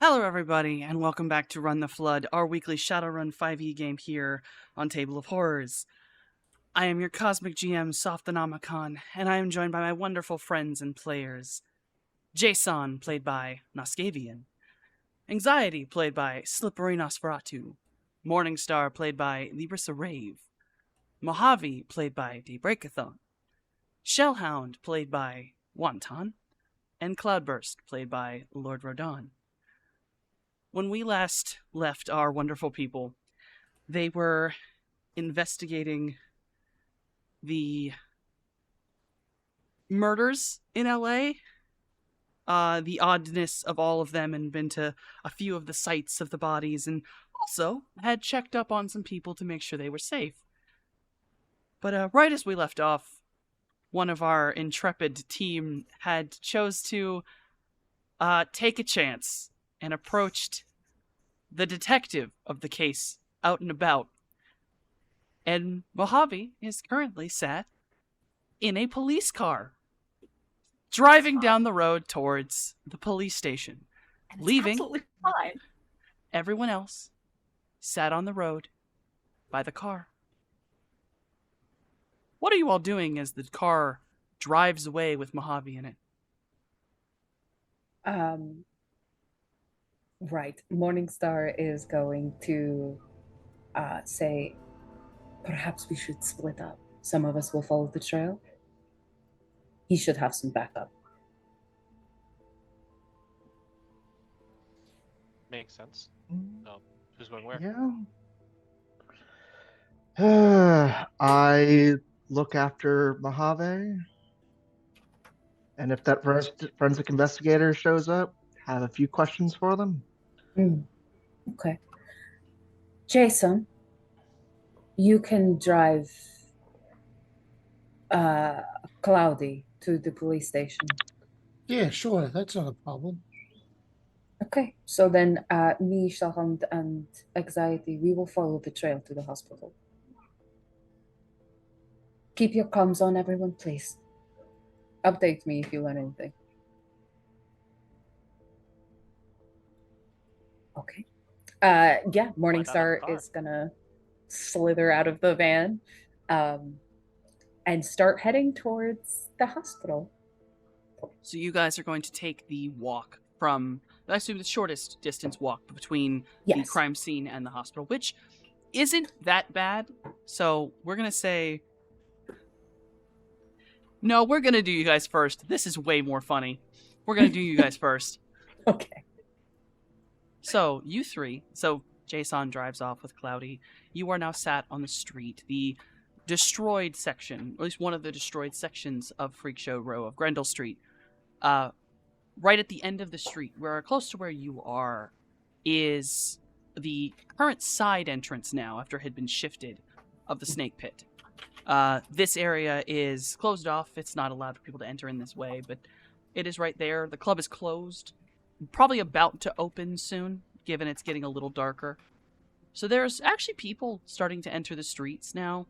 Hello, everybody, and welcome back to Run the Flood, our weekly Shadowrun 5e game here on Table of Horrors. I am your Cosmic GM, Softanomicon, and I am joined by my wonderful friends and players. Jason, played by Noscavian. Anxiety, played by Slippery Nosferatu. Morningstar, played by Librissa Rave. Mojave, played by Daybreakathon. Shellhound, played by Wanton. And Cloudburst, played by Lord Rodon. When we last left our wonderful people, they were investigating the murders in LA, the oddness of all of them, and been to a few of the sites of the bodies, and also had checked up on some people to make sure they were safe. But right as we left off, one of our intrepid team had chose to take a chance and approached the detective of the case out and about. And Mojave is currently sat in a police car, driving down the road towards the police station, And it's leaving absolutely fine. everyone else sat on the road by the car. What are you all doing as the car drives away with Mojave in it? Um, right. Morningstar is going to say, perhaps we should split up. Some of us will follow the trail. He should have some backup. Makes sense. Who's going where? Yeah. I look after Mojave, and if that forensic investigator shows up, have a few questions for them. Okay. Jason, you can drive Cloudy to the police station. Yeah, sure. That's not a problem. Okay. So then me, Shahand, and Anxiety, we will follow the trail to the hospital. Keep your comms on, everyone, please. Update me if you learn anything. Okay. Yeah, Morningstar is gonna slither out of the van and start heading towards the hospital. So you guys are going to take the walk from, I assume, the shortest distance walk between the crime scene and the hospital, which isn't that bad. So we're going to say, no, we're going to do you guys first. This is way more funny. We're going to do you guys first. Okay. So you three, so Jason drives off with Cloudy. You are now sat on the street, the destroyed section, or at least one of the destroyed sections of Freak Show Row of Grendel Street. Right at the end of the street, where close to where you are, is the current side entrance now, after it had been shifted, of the Snake Pit. This area is closed off. It's not allowed for people to enter in this way, but it is right there. The club is closed. Probably about to open soon, given it's getting a little darker. So there's actually people starting to enter the streets now.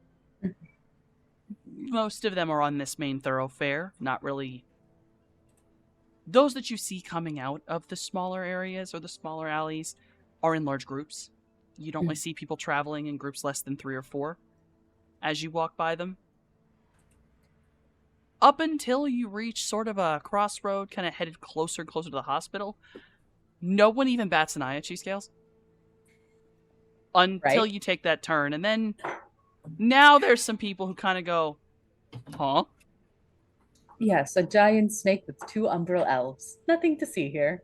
Most of them are on this main thoroughfare, not really. Those that you see coming out of the smaller areas or the smaller alleys are in large groups. You don't really see people traveling in groups less than 3 or 4 as you walk by them. Up until you reach sort of a crossroad, kind of headed closer and closer to the hospital, no one even bats an eye at Cheesecales. Until you take that turn. And then, now there's some people who kind of go, huh? Yes, a giant snake with 2 umbral elves. Nothing to see here.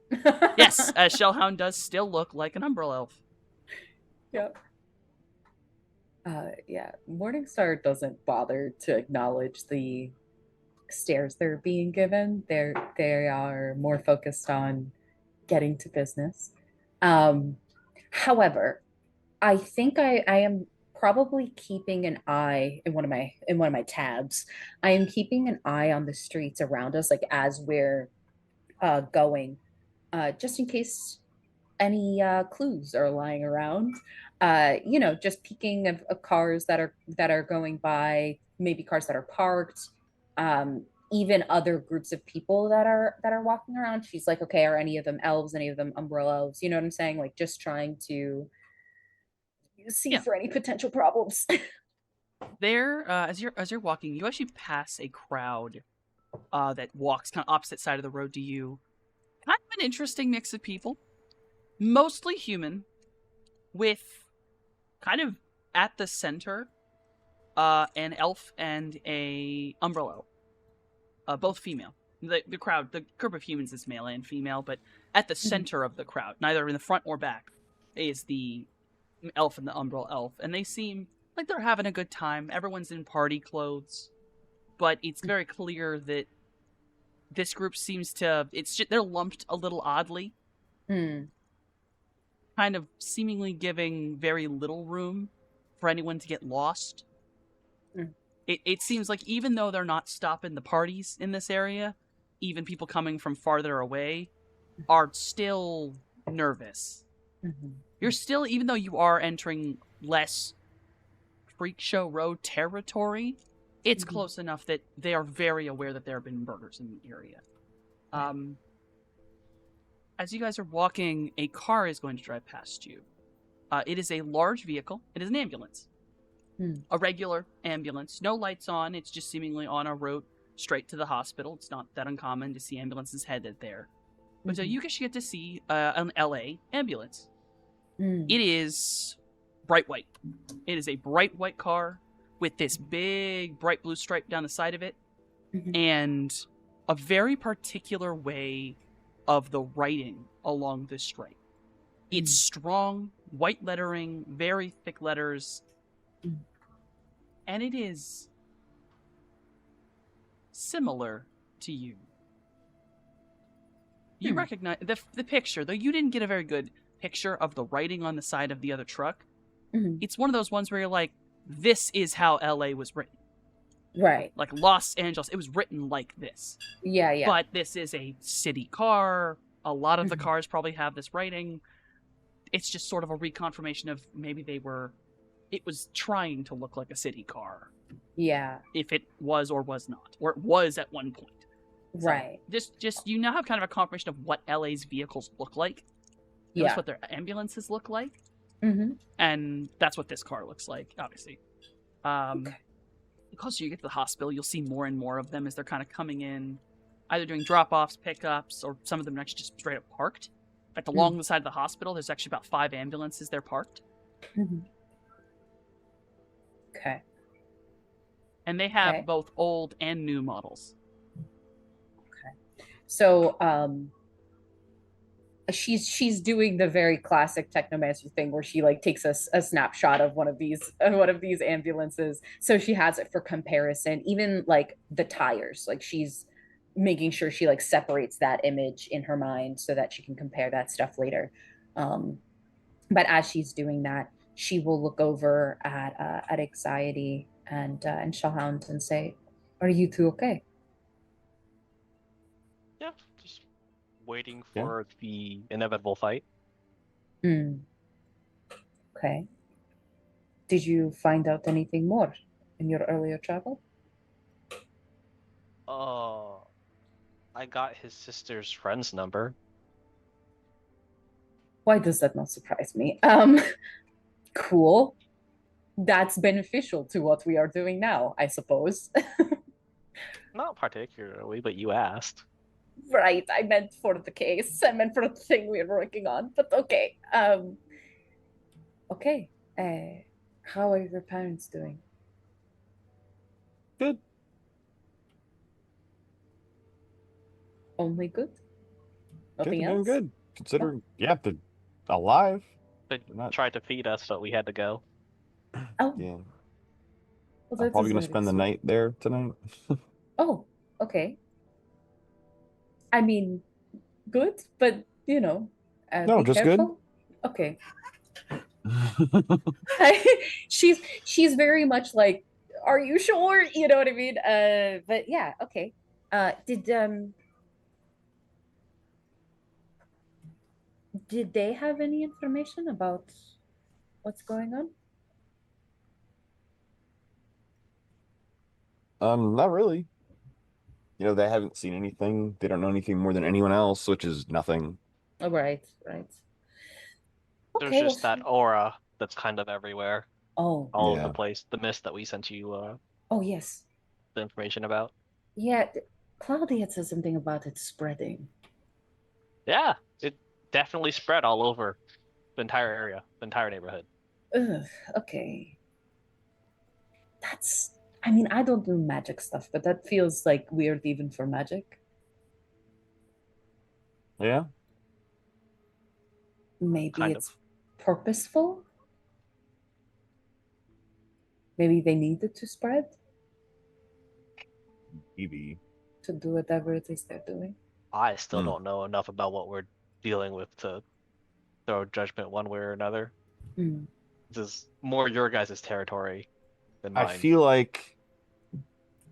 Yes, as Shellhound does still look like an umbral elf. Yep. Yeah, Morningstar doesn't bother to acknowledge the stares they're being given. They are more focused on getting to business. However, I think I am probably keeping an eye in one of my tabs. I am keeping an eye on the streets around us, like as we're going, just in case any clues are lying around. Just peeking of cars that are going by, maybe cars that are parked. even other groups of people that are walking around. She's like, okay, are any of them elves, any of them umbrella elves? You know what I'm saying? Like just trying to see Yeah. for any potential problems. There, as you're walking, you actually pass a crowd that walks kind of opposite side of the road to you. Kind of an interesting mix of people, mostly human, with kind of at the center an elf and a umbrella elf, both female. The group of humans is male and female, but at the center of the crowd, neither in the front or back, is the elf and the umbrella elf, and they seem like they're having a good time. Everyone's in party clothes, but it's very clear that this group seems to they're lumped a little oddly, Hmm. kind of seemingly giving very little room for anyone to get lost. Mm. It seems like even though they're not stopping the parties in this area, even people coming from farther away are still nervous. Mhm. You're still, even though you are entering less freak show road territory, it's Mhm. close enough that they are very aware that there have been murders in the area. As you guys are walking, a car is going to drive past you. It is a large vehicle. It is an ambulance. A regular ambulance. No lights on. It's just seemingly on a route straight to the hospital. It's not that uncommon to see ambulances headed there. But you guys get to see an LA ambulance. It is bright white. It is a bright white car with this big bright blue stripe down the side of it, and a very particular way of the writing along this stripe. It's strong, white lettering, very thick letters, and it is similar to you. You recognize the picture, though you didn't get a very good picture of the writing on the side of the other truck. It's one of those ones where you're like, this is how LA was written. Right. Like Los Angeles, it was written like this. Yeah, yeah. But this is a city car. A lot of the cars probably have this writing. It's just sort of a reconfirmation of maybe it was trying to look like a city car. Yeah. If it was or was not. Or it was at one point. So Right. just you now have kind of a confirmation of what LA's vehicles look like. That's what their ambulances look like. And that's what this car looks like, obviously. The closer you get to the hospital, you'll see more and more of them as they're kind of coming in, either doing drop-offs, pickups, or some of them actually just straight up parked. In fact, along the side of the hospital, there's actually about 5 ambulances there parked. Okay. And they have both old and new models. So she's doing the very classic technomancer thing where she like takes a snapshot of one of these ambulances, so she has it for comparison, even like the tires, like she's making sure she like separates that image in her mind so that she can compare that stuff later. But as she's doing that, she will look over at Anxiety and Shellhound and say, "Are you two okay?" Yeah, just waiting for the inevitable fight. Okay. Did you find out anything more in your earlier travel? I got his sister's friend's number. Why does that not surprise me? Cool. That's beneficial to what we are doing now, I suppose. Not particularly, but you asked. Right, I meant for the case. I meant for the thing we are working on, but okay. Okay. How are your parents doing? Good. Only good? Nothing Doing else? good. Considering, they're alive. They not- tried to feed us, so we had to go. Oh, Yeah. well, I'm that probably is gonna very spend the sweet. night there tonight. Oh, okay. I mean, good, but you know, No, be just good. careful. Okay. She's very much like, are you sure? You know what I mean? But yeah, okay. Did they have any information about what's going on? Not really. they haven't seen anything. They don't know anything more than anyone else, which is nothing. Oh, right, right. There's Okay, well, just that aura that's kind of everywhere, oh, all over the Yeah. place. The mist that we sent you oh yes. the information about. Yeah, Claudia had said something about it spreading. Yeah, it definitely spread all over the entire area, the entire neighborhood. Ugh, okay. That's, I mean, I don't do magic stuff, but that feels like weird even for magic. Yeah. Maybe Kind of. it's purposeful. Maybe they needed to spread Maybe. to do whatever it is they're doing. I still Hmm. don't know enough about what we're dealing with to throw judgment one way or another. Hmm. This is more your guys' territory than I mine. feel like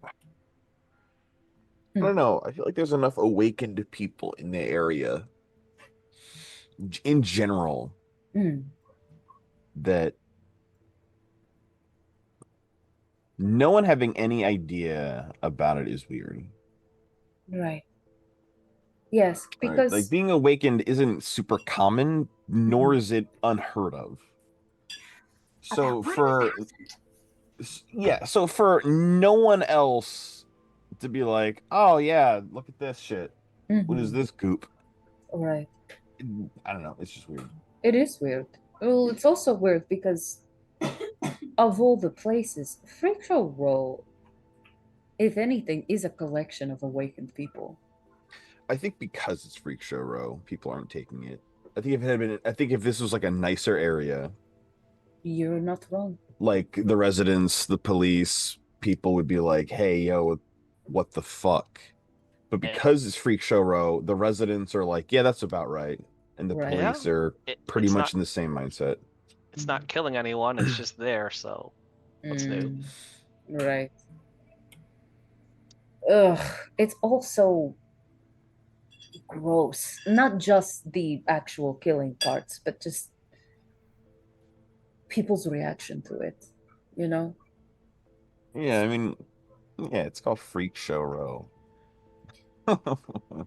I Hmm. don't know. I feel like there's enough awakened people in the area in general Hmm. that no one having any idea about it is weird. Right. Yes, Right? Like because being awakened isn't super common, nor Mhm. is it unheard of. So About for so for no one else to be like, oh yeah, look at this shit. What is Mhm. this goop? Right. I don't know. It's just weird. It is weird. Well, it's also weird because of all the places, Freak Show Row, if anything, is a collection of awakened people. I think because it's Freak Show Row, people aren't taking it. I think if it had been, I think if this was like a nicer area, You're not wrong. like the residents, the police, people would be like, "Hey, yo, what the fuck?" But Eh, because it's Freak Show Row, the residents are like, "Yeah, that's about right," and the Right. police are pretty it's much not in the same mindset. it's not killing anyone, it's just there, so what's new? Mm, right. Ugh. It's also gross. Not just the actual killing parts, but just people's reaction to it, you know? Yeah, I mean, yeah, it's called Freak Show Row.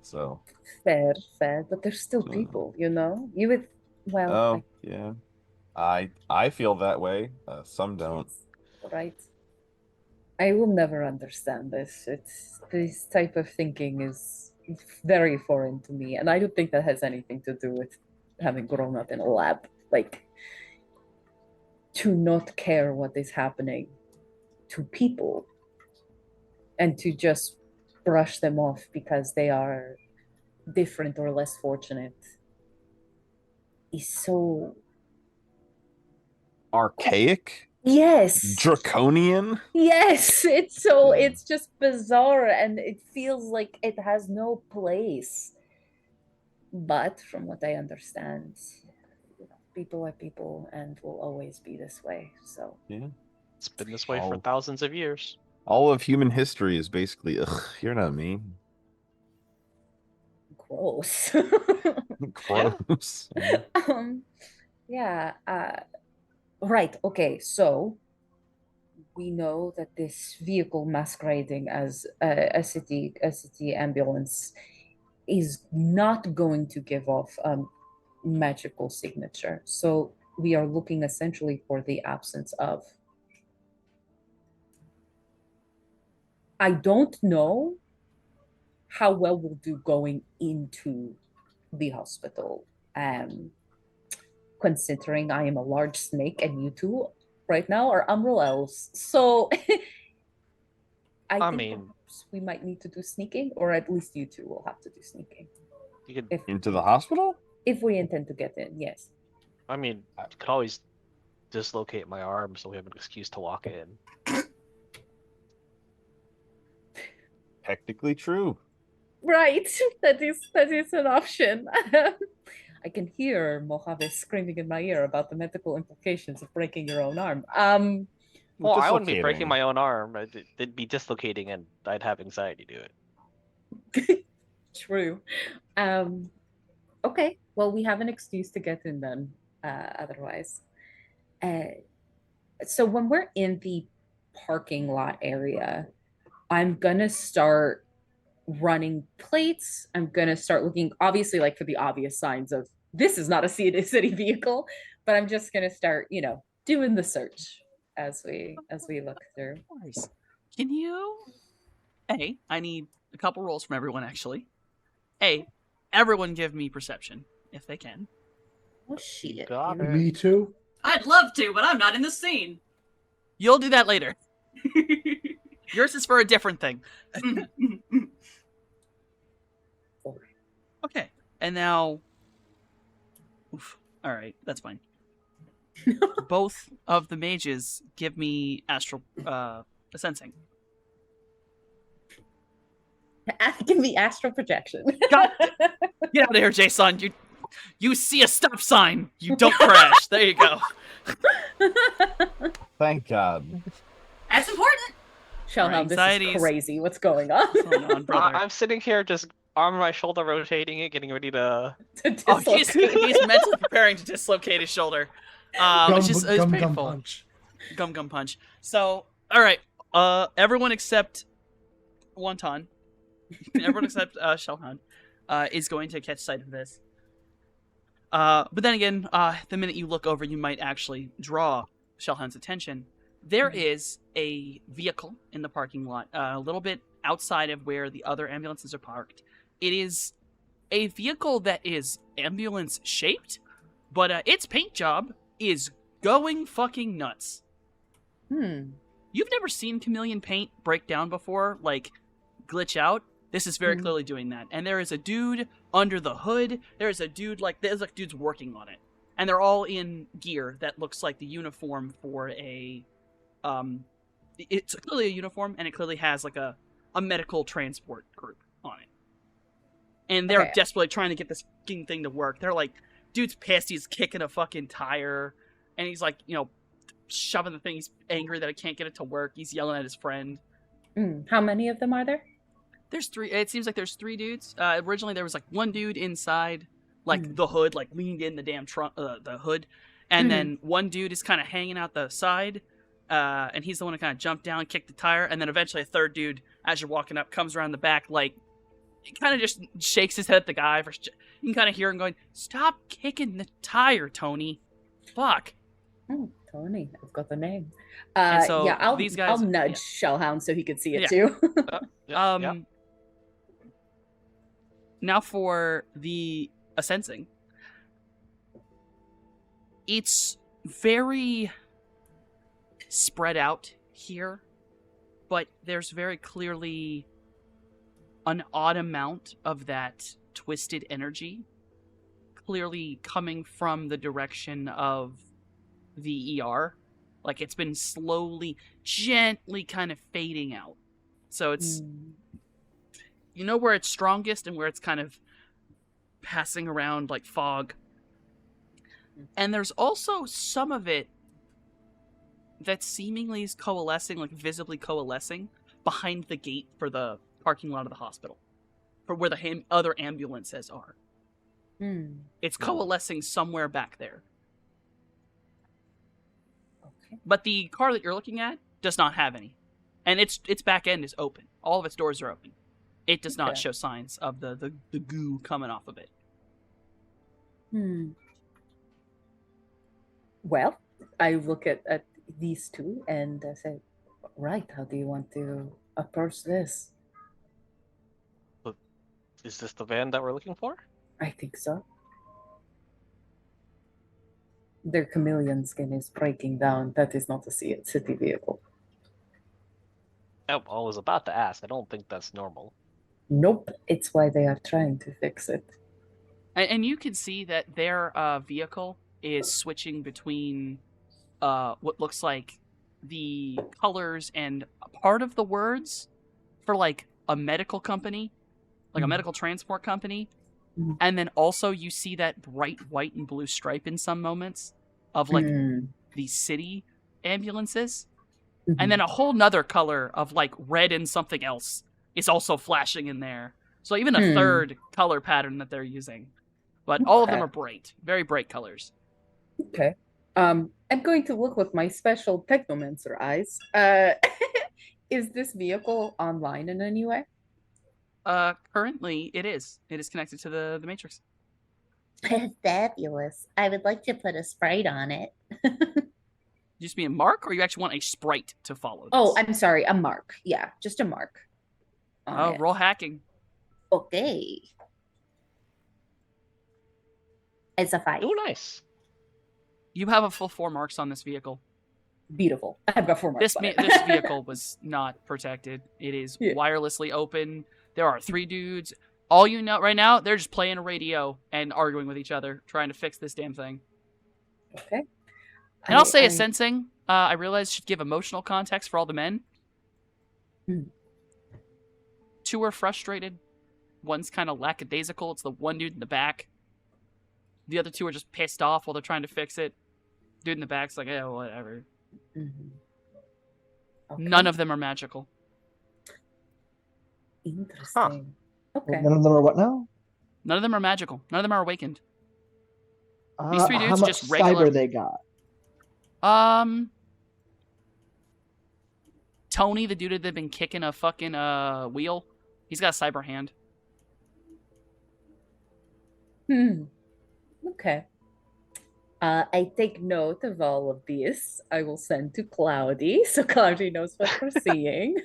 So, Fair, fair, but they're still people, you know? You would, well, oh yeah, I feel that way. Some don't. right? I will never understand this. It's this type of thinking is very foreign to me, and I don't think that has anything to do with having grown up in a lab. Like, to not care what is happening to people and to just brush them off because they are different or less fortunate is so, Archaic, yes, draconian. yes, it's so, Yeah. it's just bizarre and it feels like it has no place. But from what I understand, people are people and will always be this way. So Yeah. It's been this way for All, thousands of years. all of human history is basically, ugh, you're not me. gross. Gross. Yeah. um, yeah. Right. Okay. So we know that this vehicle masquerading as a city ambulance is not going to give off magical signature. So we are looking essentially for the absence of. I don't know how well we'll do going into the hospital. Considering I am a large snake and you two right now are Umbral elves. So I I think mean, perhaps we might need to do sneaking, or at least you two will have to do sneaking. you could Into the hospital? If we intend to get in, yes. you could always dislocate my arm so we have an excuse to walk in. Technically true. Right. That is an option. I can hear Mojave screaming in my ear about the medical implications of breaking your own arm. Well, I wouldn't be breaking Dislocating. my own arm. It'd be dislocating and I'd have anxiety do it. True. Um, okay. Well, we have an excuse to get in then, otherwise. So when we're in the parking lot area, I'm gonna start running plates. I'm gonna start looking, obviously, like for the obvious signs of this is not a city vehicle, but I'm just gonna start, doing the search as we look through. Of course. Can you? I need a couple rolls from everyone, actually. Everyone give me perception, if they can. Oh shit. got it. Me too. I'd love to, but I'm not in the scene. You'll do that later. Yours is for a different thing. Okay, and now... Oof. Alright, that's fine. Both of the mages give me astral sensing. Give me astral projection. God, get out of here, Jason. You see a stop sign. You don't crash. There you go. Thank God. That's important. Shellhound, this anxieties. is crazy. What's going on? What's going on, brother? I'm sitting here just arm on my shoulder, rotating it, getting ready to. Oh, he's Dislocate. mentally preparing to dislocate his shoulder, which is Gum painful. punch. Gum punch. So, all right, everyone except Wonton, everyone except Shellhound, is going to catch sight of this. But then again, the minute you look over, you might actually draw Shellhound's attention. There is a vehicle in the parking lot, a little bit outside of where the other ambulances are parked. It is a vehicle that is ambulance shaped, but its paint job is going fucking nuts. You've never seen chameleon paint break down before, like glitch out. This is very clearly doing that. And there is a dude under the hood. There's like dudes working on it. And they're all in gear that looks like the uniform for a it's clearly a uniform, and it clearly has like a medical transport group on it. And they're Okay. desperately trying to get this fucking thing to work. They're like, dude's pissed, he's kicking a fucking tire, and he's like, shoving the thing, he's angry that I can't get it to work. He's yelling at his friend. How many of them are there? There's three. It seems like there's three dudes. Originally, there was like one dude inside, like the hood, like leaned in the damn trunk, the hood, and then one dude is kind of hanging out the side, and he's the one who kind of jumped down, kicked the tire, and then eventually a third dude, as you're walking up, comes around the back, like, he kind of just shakes his head at the guy. You can kind of hear him going, "Stop kicking the tire, Tony. Fuck." Tony, I've got the name. And so yeah, I'll these guys- I'll nudge Shellhound so he could see it Yeah. too. Yeah. Now for the sensing. It's very spread out here, but there's very clearly an odd amount of that twisted energy clearly coming from the direction of the ER. Like, it's been slowly, gently kind of fading out. So it's, you know where it's strongest and where it's kind of passing around like fog. And there's also some of it that seemingly is coalescing, like visibly coalescing, behind the gate for the parking lot of the hospital, for where the other ambulances are. It's coalescing somewhere back there. Okay. But the car that you're looking at does not have any. And its back end is open. All of its doors are open. It does not Okay. show signs of the goo coming off of it. Well, I look at these two and I say, right, how do you want to approach this? Is this the van that we're looking for? I think so. Their chameleon skin is breaking down. That is not a city vehicle. Oh, I was about to ask. I don't think that's normal. Nope. It's why they are trying to fix it. And you can see that their vehicle is switching between what looks like the colors and a part of the words for like a medical company, like a medical transport company. And then also you see that bright white and blue stripe in some moments of like the city ambulances. And then a whole nother color of like red and something else is also flashing in there. So even a third color pattern that they're using. But all of them Okay. are bright, very bright colors. Okay. I'm going to look with my special technomancer eyes. Is this vehicle online in any way? Currently, it is. It is connected to the Matrix. Fabulous. I would like to put a sprite on it. You just mean a mark, or you actually want a sprite to follow this? Oh, I'm sorry, a mark. Yeah, just a mark. on it. roll hacking. Okay. It's a 5. Ooh, nice. You have a full 4 marks on this vehicle. Beautiful. I've got 4 marks. This vehicle was not protected. It is Yeah. wirelessly open. There are 3 dudes. All you know right now, they're just playing a radio and arguing with each other, trying to fix this damn thing. Okay. And I'll say a sensing. I realized should give emotional context for all the men. Hmm. 2 are frustrated. One's kind of lackadaisical. It's the one dude in the back. The other 2 are just pissed off while they're trying to fix it. Dude in the back's like, yeah, whatever. Mhm. Okay. None of them are magical. Interesting. Okay. None of them are what now? None of them are magical. None of them are awakened. Uh, These 3 how dudes much just regular. cyber they got? Tony, the dude that been kicking a fucking wheel, he's got a cyber hand. Okay. I take note of all of these. I will send to Cloudy so Cloudy knows what we're seeing.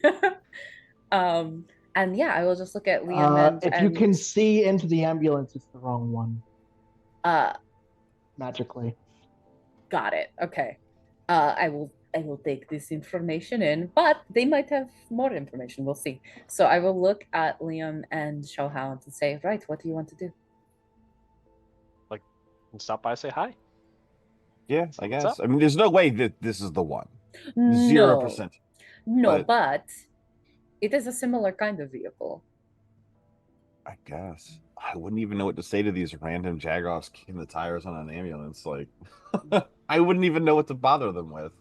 And yeah, I will just look at Liam If you can see into the ambulance, it's the wrong one. uh Magically. got it. Okay. I will take this information in, but they might have more information. We'll see. So I will look at Liam and Showhound and say, right, what do you want to do? And stop by and say hi. Yeah, I What's guess. up? I mean, there's no way that this is the one. No. 0%. No, But- but it is a similar kind of vehicle. I guess. I wouldn't even know what to say to these random Jagoffs kicking the tires on an ambulance. Like, I wouldn't even know what to bother them with.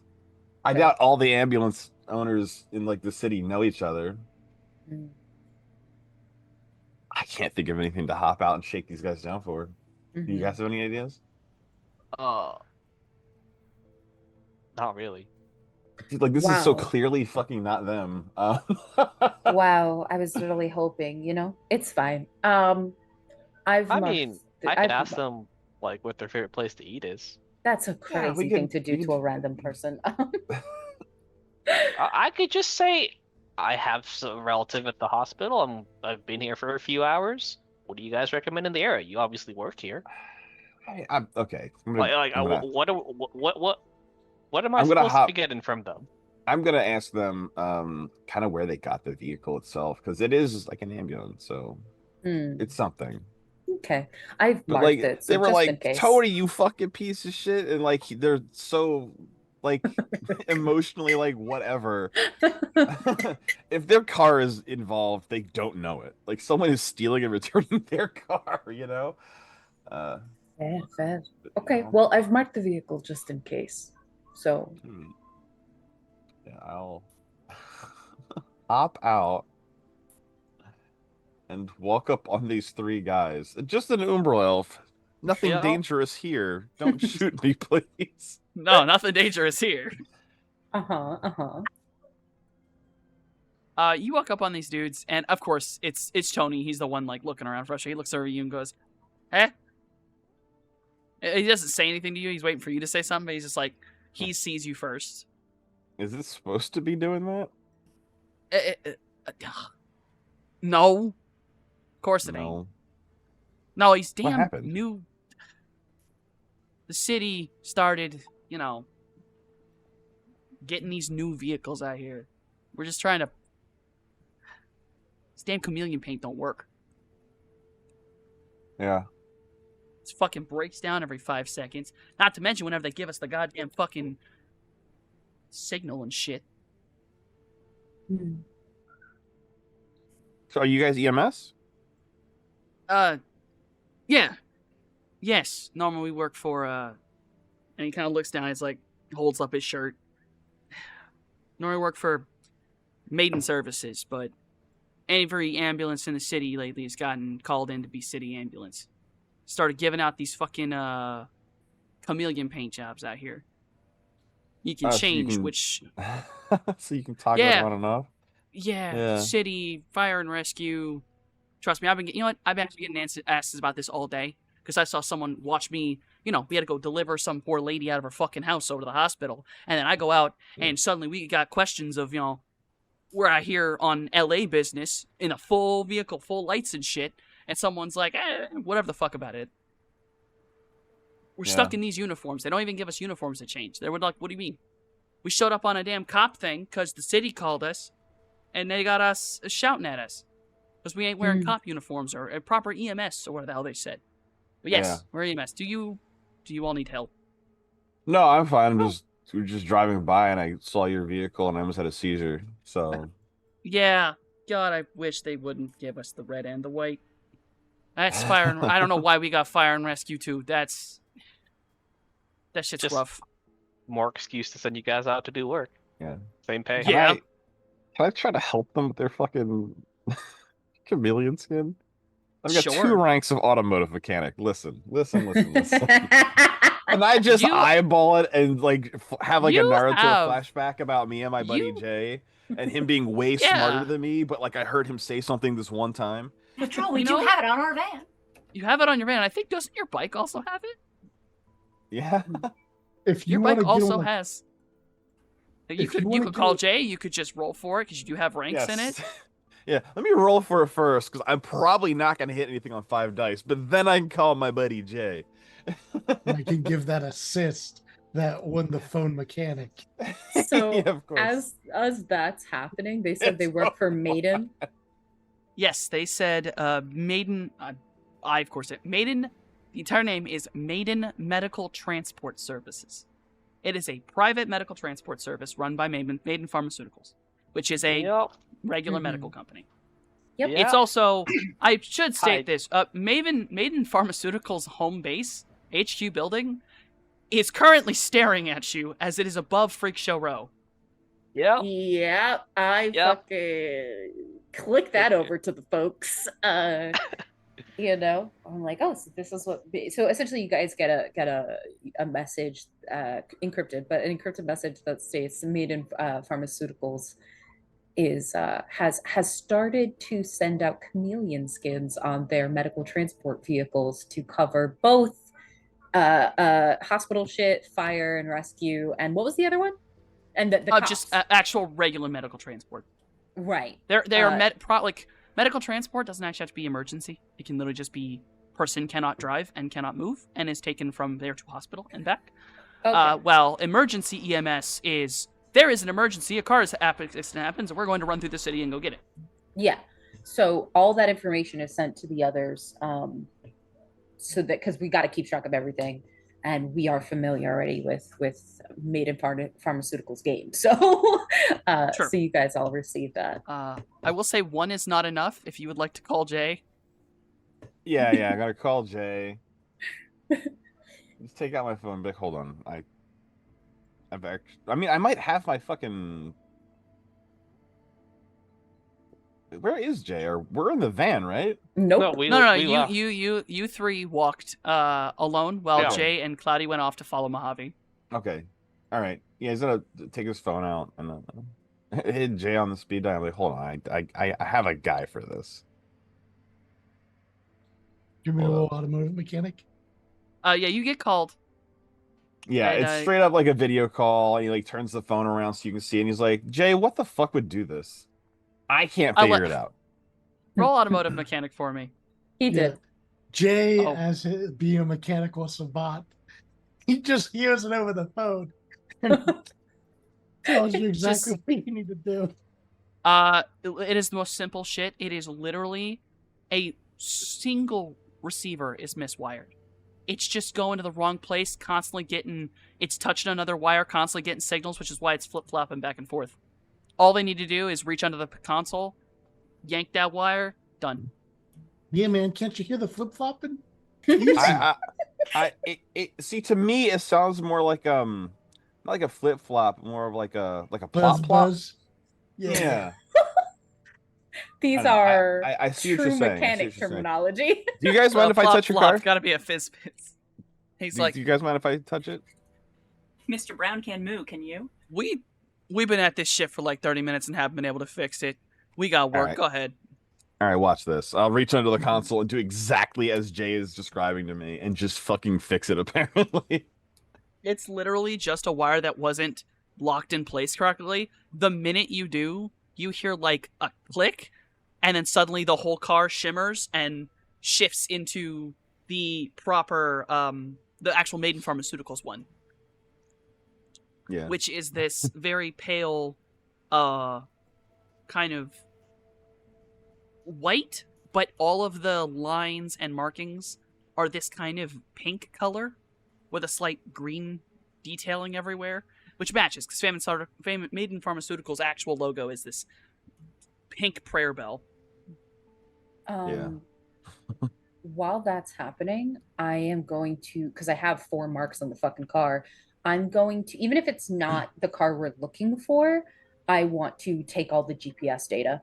I Okay. doubt all the ambulance owners in like the city know each other. Mm. I can't think of anything to hop out and shake these guys down for. Do you Mhm. guys have any ideas? Not really. Dude, like, this is so Wow. clearly fucking not them. Wow, I was really hoping, it's fine. I've I marked mean, the- I could I've ask mar- them like what their favorite place to eat is. That's a Yeah, crazy we thing could- to do we to a could- random person. I could just say I have a relative at the hospital. I've been here for a few hours. What do you guys recommend in the area? You obviously work here. I'm okay. I'm gonna, Like, I'm gonna, what am I I'm gonna supposed to hop- be getting from them? I'm gonna ask them kind of where they got the vehicle itself, because it is like an ambulance, so Hmm, it's something. okay, I've But marked like it, so they were just in like, case. Tony, you fucking piece of shit, and like they're so like emotionally like whatever. If their car is involved, they don't know it. Like someone is stealing and returning their car, you know. Fair, fair. Okay, you know? well, I've marked the vehicle just in case. So, Yeah, I'll hop out and walk up on these 3 guys. Just an Umbral elf. Nothing Yeah. dangerous here. Don't shoot me, please. No, nothing dangerous here. uh-huh. You walk up on these dudes, and of course, it's Tony. He's the one like looking around frustrated. He looks over at you and goes, "Eh." He doesn't say anything to you. He's waiting for you to say something. But he's just like, he sees you first. Is it supposed to be doing that? No, of course it ain't. No. No, he's What damn happened? new. The city started, getting these new vehicles out here. We're just trying to. This damn chameleon paint don't work. Yeah. It fucking breaks down every 5 seconds. Not to mention whenever they give us the goddamn fucking signal and shit. Hmm. So are you guys E EMS? Yeah. Yes. Normally we work for, and he kind of looks down, he's like, holds up his shirt. Normally work for Maiden Services, but every ambulance in the city lately has gotten called in to be city ambulance. Started giving out these fucking, chameleon paint jobs out here. You can Oh, so you change can- which, So you can toggle Yeah. it on and off? yeah, Yeah. city, fire and rescue, Trust me, I've been actually getting asked about this all day because I saw someone watch me. We had to go deliver some poor lady out of her fucking house over to the hospital, and then I go out and suddenly we got questions of where I hear on LA business in a full vehicle, full lights and shit, and someone's like, whatever the fuck about it. We're stuck in these uniforms. They don't even give us uniforms to change. They were like, what do you mean? We showed up on a damn cop thing because the city called us, and they got us shouting at us because we ain't wearing cop uniforms or a proper EMS or whatever the hell they said. But yes, we're EMS. Do you all need help? No, I'm fine. We're just driving by and I saw your vehicle and I almost had a seizure. So Yeah. God, I wish they wouldn't give us the red and the white. That's fire. I don't know why we got fire and rescue too. That shit's Just rough. More excuse to send you guys out to do work. yeah. Same pay. Yeah. Can I try to help them with their fucking chameleon skin? I've got Sure. 2 ranks of automotive mechanic. Listen. And I just You- eyeball it and have like a You Naruto have- flashback about me and my buddy You- Jay and him being way Yeah. smarter than me, but I heard him say something this one time. After all, we You do know- have it on our van. You have it on your van. I think doesn't your bike also have it? Yeah. If you Your want bike to also has. You If you could wanna call do- Jay. You could just roll for it because you do have ranks in it. Yeah, let me roll for it first because I'm probably not going to hit anything on 5 dice, but then I can call my buddy Jay. I can give that assist that won the phone mechanic. So Yeah, of course. as that's happening, they said they It's work for Maiden. Yes, they said Maiden. Of course, Maiden. The entire name is Maiden Medical Transport Services. It is a private medical transport service run by Maiden Pharmaceuticals, which is a Yep. regular Mhm. medical company. Yep. Yeah. It's also, I should state Hi. this, Maiden Pharmaceuticals' home base, HQ building, is currently staring at you as it is above Freak Show Row. Yep. Yeah, I Yep. fucking click that over to the folks. I'm like, oh, so this is what. So essentially, you guys get a message, encrypted, but an encrypted message that states Maiden Pharmaceuticals has started to send out chameleon skins on their medical transport vehicles to cover both hospital shit, fire and rescue, and what was the other one? And the Just cops. actual regular medical transport. Right. They are medical transport doesn't actually have to be emergency. It can literally just be person cannot drive and cannot move and is taken from there to hospital and back. Okay. Well, emergency EMS is there is an emergency, a car accident happens, and we're going to run through the city and go get it. Yeah. So all that information is sent to the others, so that because we got to keep track of everything, and we are familiar already with Maiden Pharmaceuticals game. So, Sure. so you guys all receive that. I will say 1 is not enough. If you would like to call Jay, Yeah, I got to call Jay. Just take out my phone and be like, hold on. I might have my fucking. Where is Jay? Or we're in the van, right? Nope. No, we no, we left. you 3 walked alone while Yeah. Jay and Cloudy went off to follow Mojave. Okay. All right. Yeah, he's gonna take his phone out and then hit Jay on the speed dial. Like, hold on, I have a guy for this. Give me a Hold little automotive mechanic. Yeah, you get called. Yeah, And, it's straight up like a video call. And he turns the phone around so you can see, and he's like, Jay, what the fuck would do this? I can't I'll figure let- it out. Roll automotive mechanic for me. He did. Jay, Oh. as being a mechanical savant, he just hears it over the phone and tells you exactly what you need to do. It is the most simple shit. It is literally a single receiver is miswired. It's just going to the wrong place, constantly it's touching another wire, constantly getting signals, which is why it's flip-flopping back and forth. All they need to do is reach under the console, yank that wire, done. Yeah, man, can't you hear the flip flopping? See, to me, it sounds more like not like a flip flop, more of like a Buzz, plop plop. buzz. Yeah. These I don't know. are I see what true you're saying. I see mechanic what you're saying. terminology. Do you guys mind if I Flop, touch your flop, car? Gotta be a fizz fizz. He's Do like, you guys mind if I touch it? Mr. Brown can moo, can you? we've been at this shit for like 30 minutes and haven't been able to fix it. We got work. Alright. Go ahead. All right, watch this. I'll reach under the console and do exactly as Jay is describing to me, and just fucking fix it. Apparently, It's literally just a wire that wasn't locked in place correctly. The minute you do, you hear like a click, and then suddenly the whole car shimmers and shifts into the proper, the actual Maiden Pharmaceuticals one, yeah. which is this very pale, kind of white, but all of the lines and markings are this kind of pink color with a slight green detailing everywhere, which matches because Maiden Pharmaceuticals' actual logo is this pink prayer bell. While that's happening, I am going to, because I have 4 marks on the fucking car, I'm going to, even if it's not the car we're looking for, I want to take all the GPS data.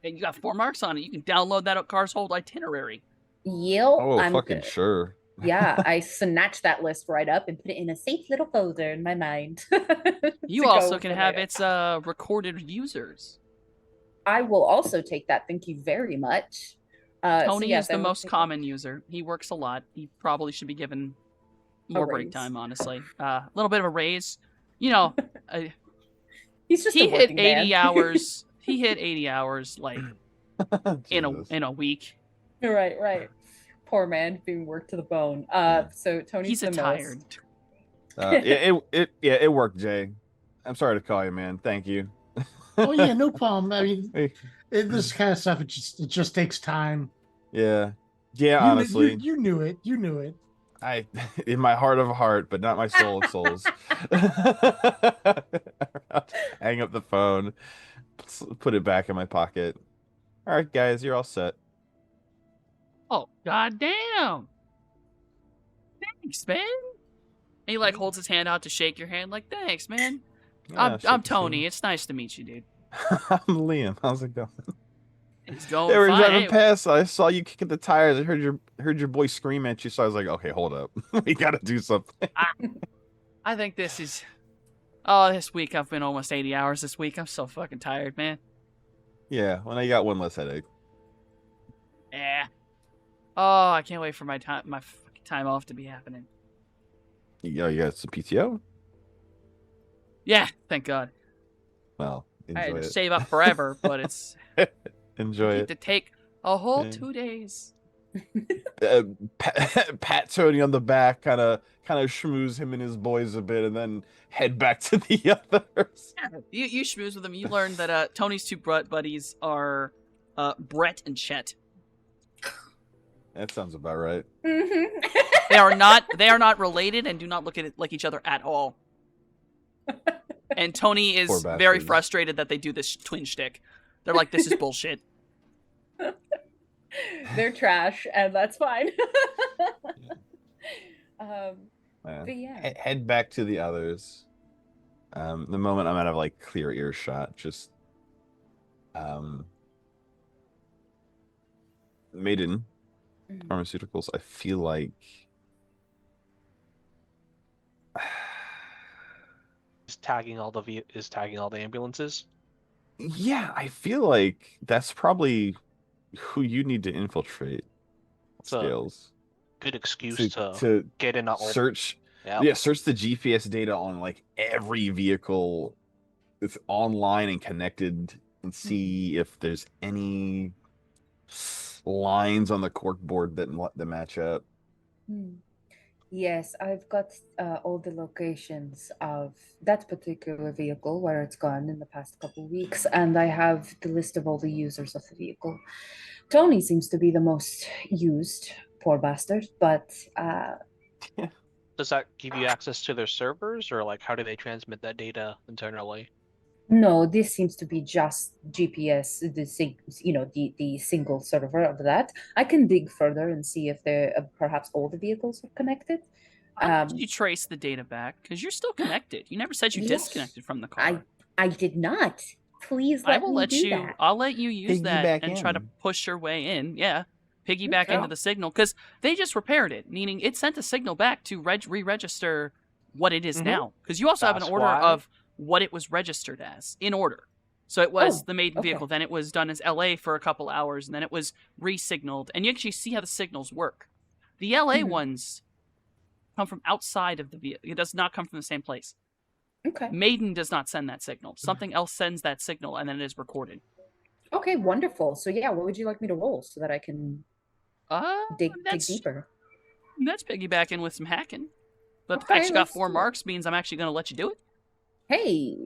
And you got 4 marks on it. You can download that car's whole itinerary. Yep. Oh, I'm fucking good. sure. Yeah, I snatched that list right up and put it in a safe little folder in my mind. You to also go can for have later. its recorded users. I will also take that. Thank you very much. Tony yes, is I the will most take common user. He works a lot. He probably should be given more break raise. time, honestly. A little bit of a raise. You know, He's just he a hit working 80 man. hours. He hit 80 hours like in Jesus. a week. Right. Poor man being worked to the bone. So Tony's He's a the tired. most. It worked, Jay. I'm sorry to call you, man. Thank you. Oh yeah, no problem. I mean, Hey, this kind of stuff, it just takes time. yeah, You honestly, knew it. You knew it. I in my heart of a heart, but not my soul of souls. Hang up the phone, put it back in my pocket. All right, guys, you're all set. Oh, goddamn. Thanks, man. And he like holds his hand out to shake your hand, like, thanks, man. Yeah, I'm shake the Tony. hand. It's nice to meet you, dude. I'm Liam. How's it going? It's going They were fine. driving Hey, past. I saw you kicking the tires. I heard your boy scream at you. So I was like, okay, hold up. We gotta do something. I think this is. Oh, this week I've been almost 80 hours this week. I'm so fucking tired, man. Yeah, well, now you got one less headache. Yeah. Oh, I can't wait for my fucking time off to be happening. You got some PTO? Yeah, thank God. Well, I had enjoy to it. save up forever, but it's Enjoy need it. to take a whole Yeah. 2 days. Pat Tony on the back, kind of schmooze him and his boys a bit, and then head back to the others. You schmooze with them. You learn that Tony's 2 buddies are Brett and Chet. That sounds about right. Mhm. They are not related and do not look at it like each other at all. And Tony is Poor very bastards. frustrated that they do this twin shtick. They're like, this is bullshit. They're trash, and that's fine. Yeah. But yeah. Head back to the others. The moment I'm out of like clear earshot, just Maiden Mhm. Pharmaceuticals. I feel like Is tagging all the ambulances. yeah, I feel like that's probably who you need to infiltrate. So, Scales Good excuse to, to get in a old. search. Yeah. Search the GPS data on like every vehicle that's online and connected, and see if there's any lines on the corkboard that match up. Hmm. Yes, I've got all the locations of that particular vehicle where it's gone in the past couple weeks, and I have the list of all the users of the vehicle. Tony seems to be the most used, poor bastard, but Does that give you access to their servers, or like how do they transmit that data internally? no, this seems to be just GPS, the single server of that. I can dig further and see if there perhaps all the vehicles are connected. How did you trace the data back? Because you're still connected. You never said you Yes, disconnected from the car. I did not. Please I let will me let do you. that. I'll let you use that Piggyback and try to in. push your way in. Yeah, piggyback Okay. into the signal because they just repaired it, meaning it sent a signal back to re-register what it is Mhm. now. Because you also have an That's order why- of what it was registered as in order. So it was Oh, the maiden okay. vehicle. Then it was done as LA for a couple hours, and then it was re-signaled. And you actually see how the signals work. The LA Mhm. ones come from outside of the vehicle. It does not come from the same place. Okay. Maiden does not send that signal. Something else sends that signal, and then it is recorded. Okay, wonderful. So yeah, what would you like me to roll so that I can dig That's deeper? piggybacking with some hacking. But the Okay, fact you got let's 4 do it. marks means I'm actually going to let you do it. Hey,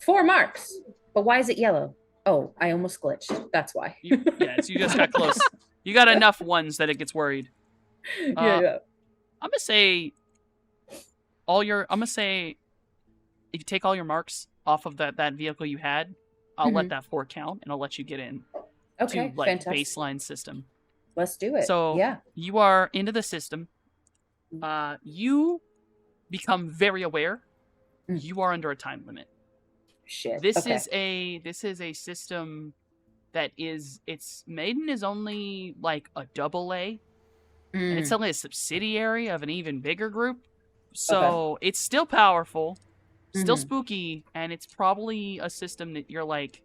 4 marks. But why is it yellow? Oh, I almost glitched. That's why. You just got close. You got enough ones that it gets worried. yeah. I'm gonna say I'm gonna say if you take all your marks off of that vehicle you had, I'll let that 4 count, and I'll let you get in Okay, to like fantastic. baseline system. Let's do it. So yeah. you are into the system. You become very aware. Mm. You are under a time limit. Shit. This okay. is a system that its Maiden is only like a double A. And it's Mm, only a subsidiary of an even bigger group. So it's still powerful, still Mhm. spooky, and it's probably a system that you're like,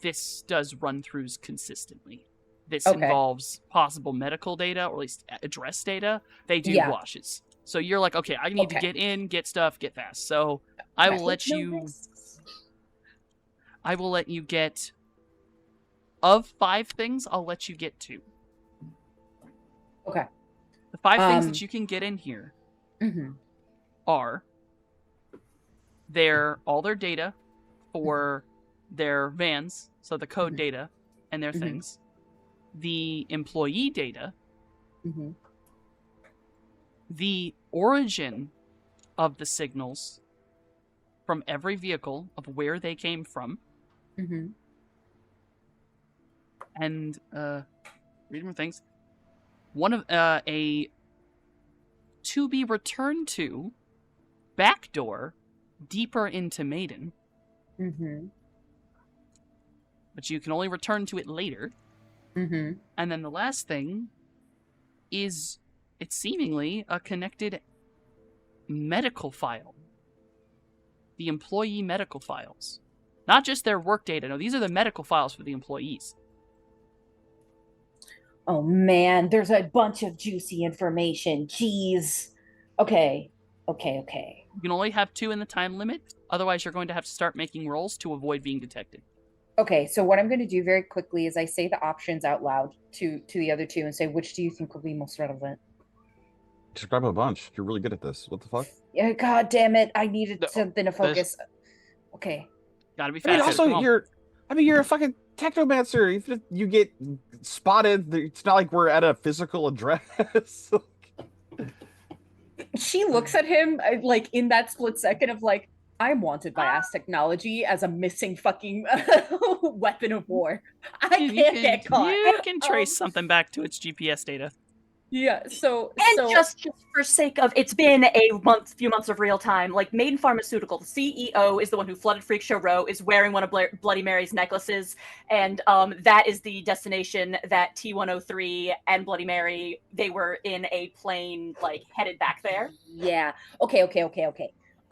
this does run throughs consistently. This Okay. involves possible medical data, or at least address data. They do Yeah. washes. So you're like, okay, I need to Okay. get in, get stuff, get fast. So I Okay. will let No you risks. I will let you get of 5 things, I'll let you get 2. Okay. The 5 things Um, that you can get in here Mhm. are all their data for their vans, so the code Mhm. data and their Mhm. things, the employee data, Mhm. the origin of the signals from every vehicle of where they came from, Mhm. and read more things. One of a to be returned to backdoor deeper into Maiden, Mhm. but you can only return to it later. Mhm. And then the last thing is it's seemingly a connected medical file. The employee medical files. Not just their work data. No, these are the medical files for the employees. Oh man, there's a bunch of juicy information. Jeez. Okay. Okay. You can only have 2 in the time limit. Otherwise, you're going to have to start making rolls to avoid being detected. Okay, so what I'm going to do very quickly is I say the options out loud to the other 2 and say which do you think will be most relevant? Just grab a bunch. You're really good at this. What the fuck? Yeah, god damn it. I needed No, something to focus. Okay. Gotta be I mean, fast. also Come on. you're a fucking technomancer. If you get spotted, it's not like we're at a physical address. She looks at him like in that split second of like, I'm wanted by Ass Technology as a missing fucking weapon of war. I can't get caught. You can trace something back to its GPS data. Yeah, so And just for sake of, it's been a few months of real time. Like Maiden Pharmaceutical, the CEO is the one who flooded Freak Show Row, is wearing one of Bloody Mary's necklaces, and that is the destination that T-103 and Bloody Mary, they were in a plane like headed back there. Yeah. Okay.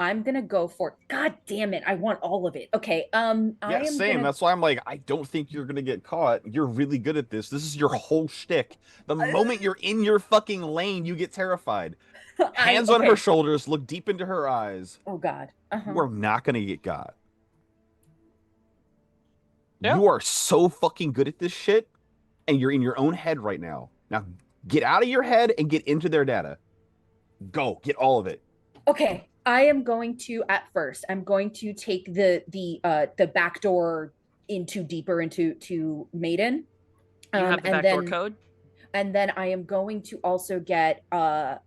I'm gonna go for. God damn it! I want all of it. Okay. I Yeah, am same. gonna. That's why I'm like, I don't think you're gonna get caught. You're really good at this. This is your whole shtick. The moment you're in your fucking lane, you get terrified. Hands on her shoulders, look deep into her eyes. Oh God. You are not gonna get got. Yeah. You are so fucking good at this shit, and you're in your own head right now. Now get out of your head and get into their data. Go, get all of it. Okay. I am going to I'm going to take the back door deeper into Maiden. You have the and backdoor then code. and then I am going to also get the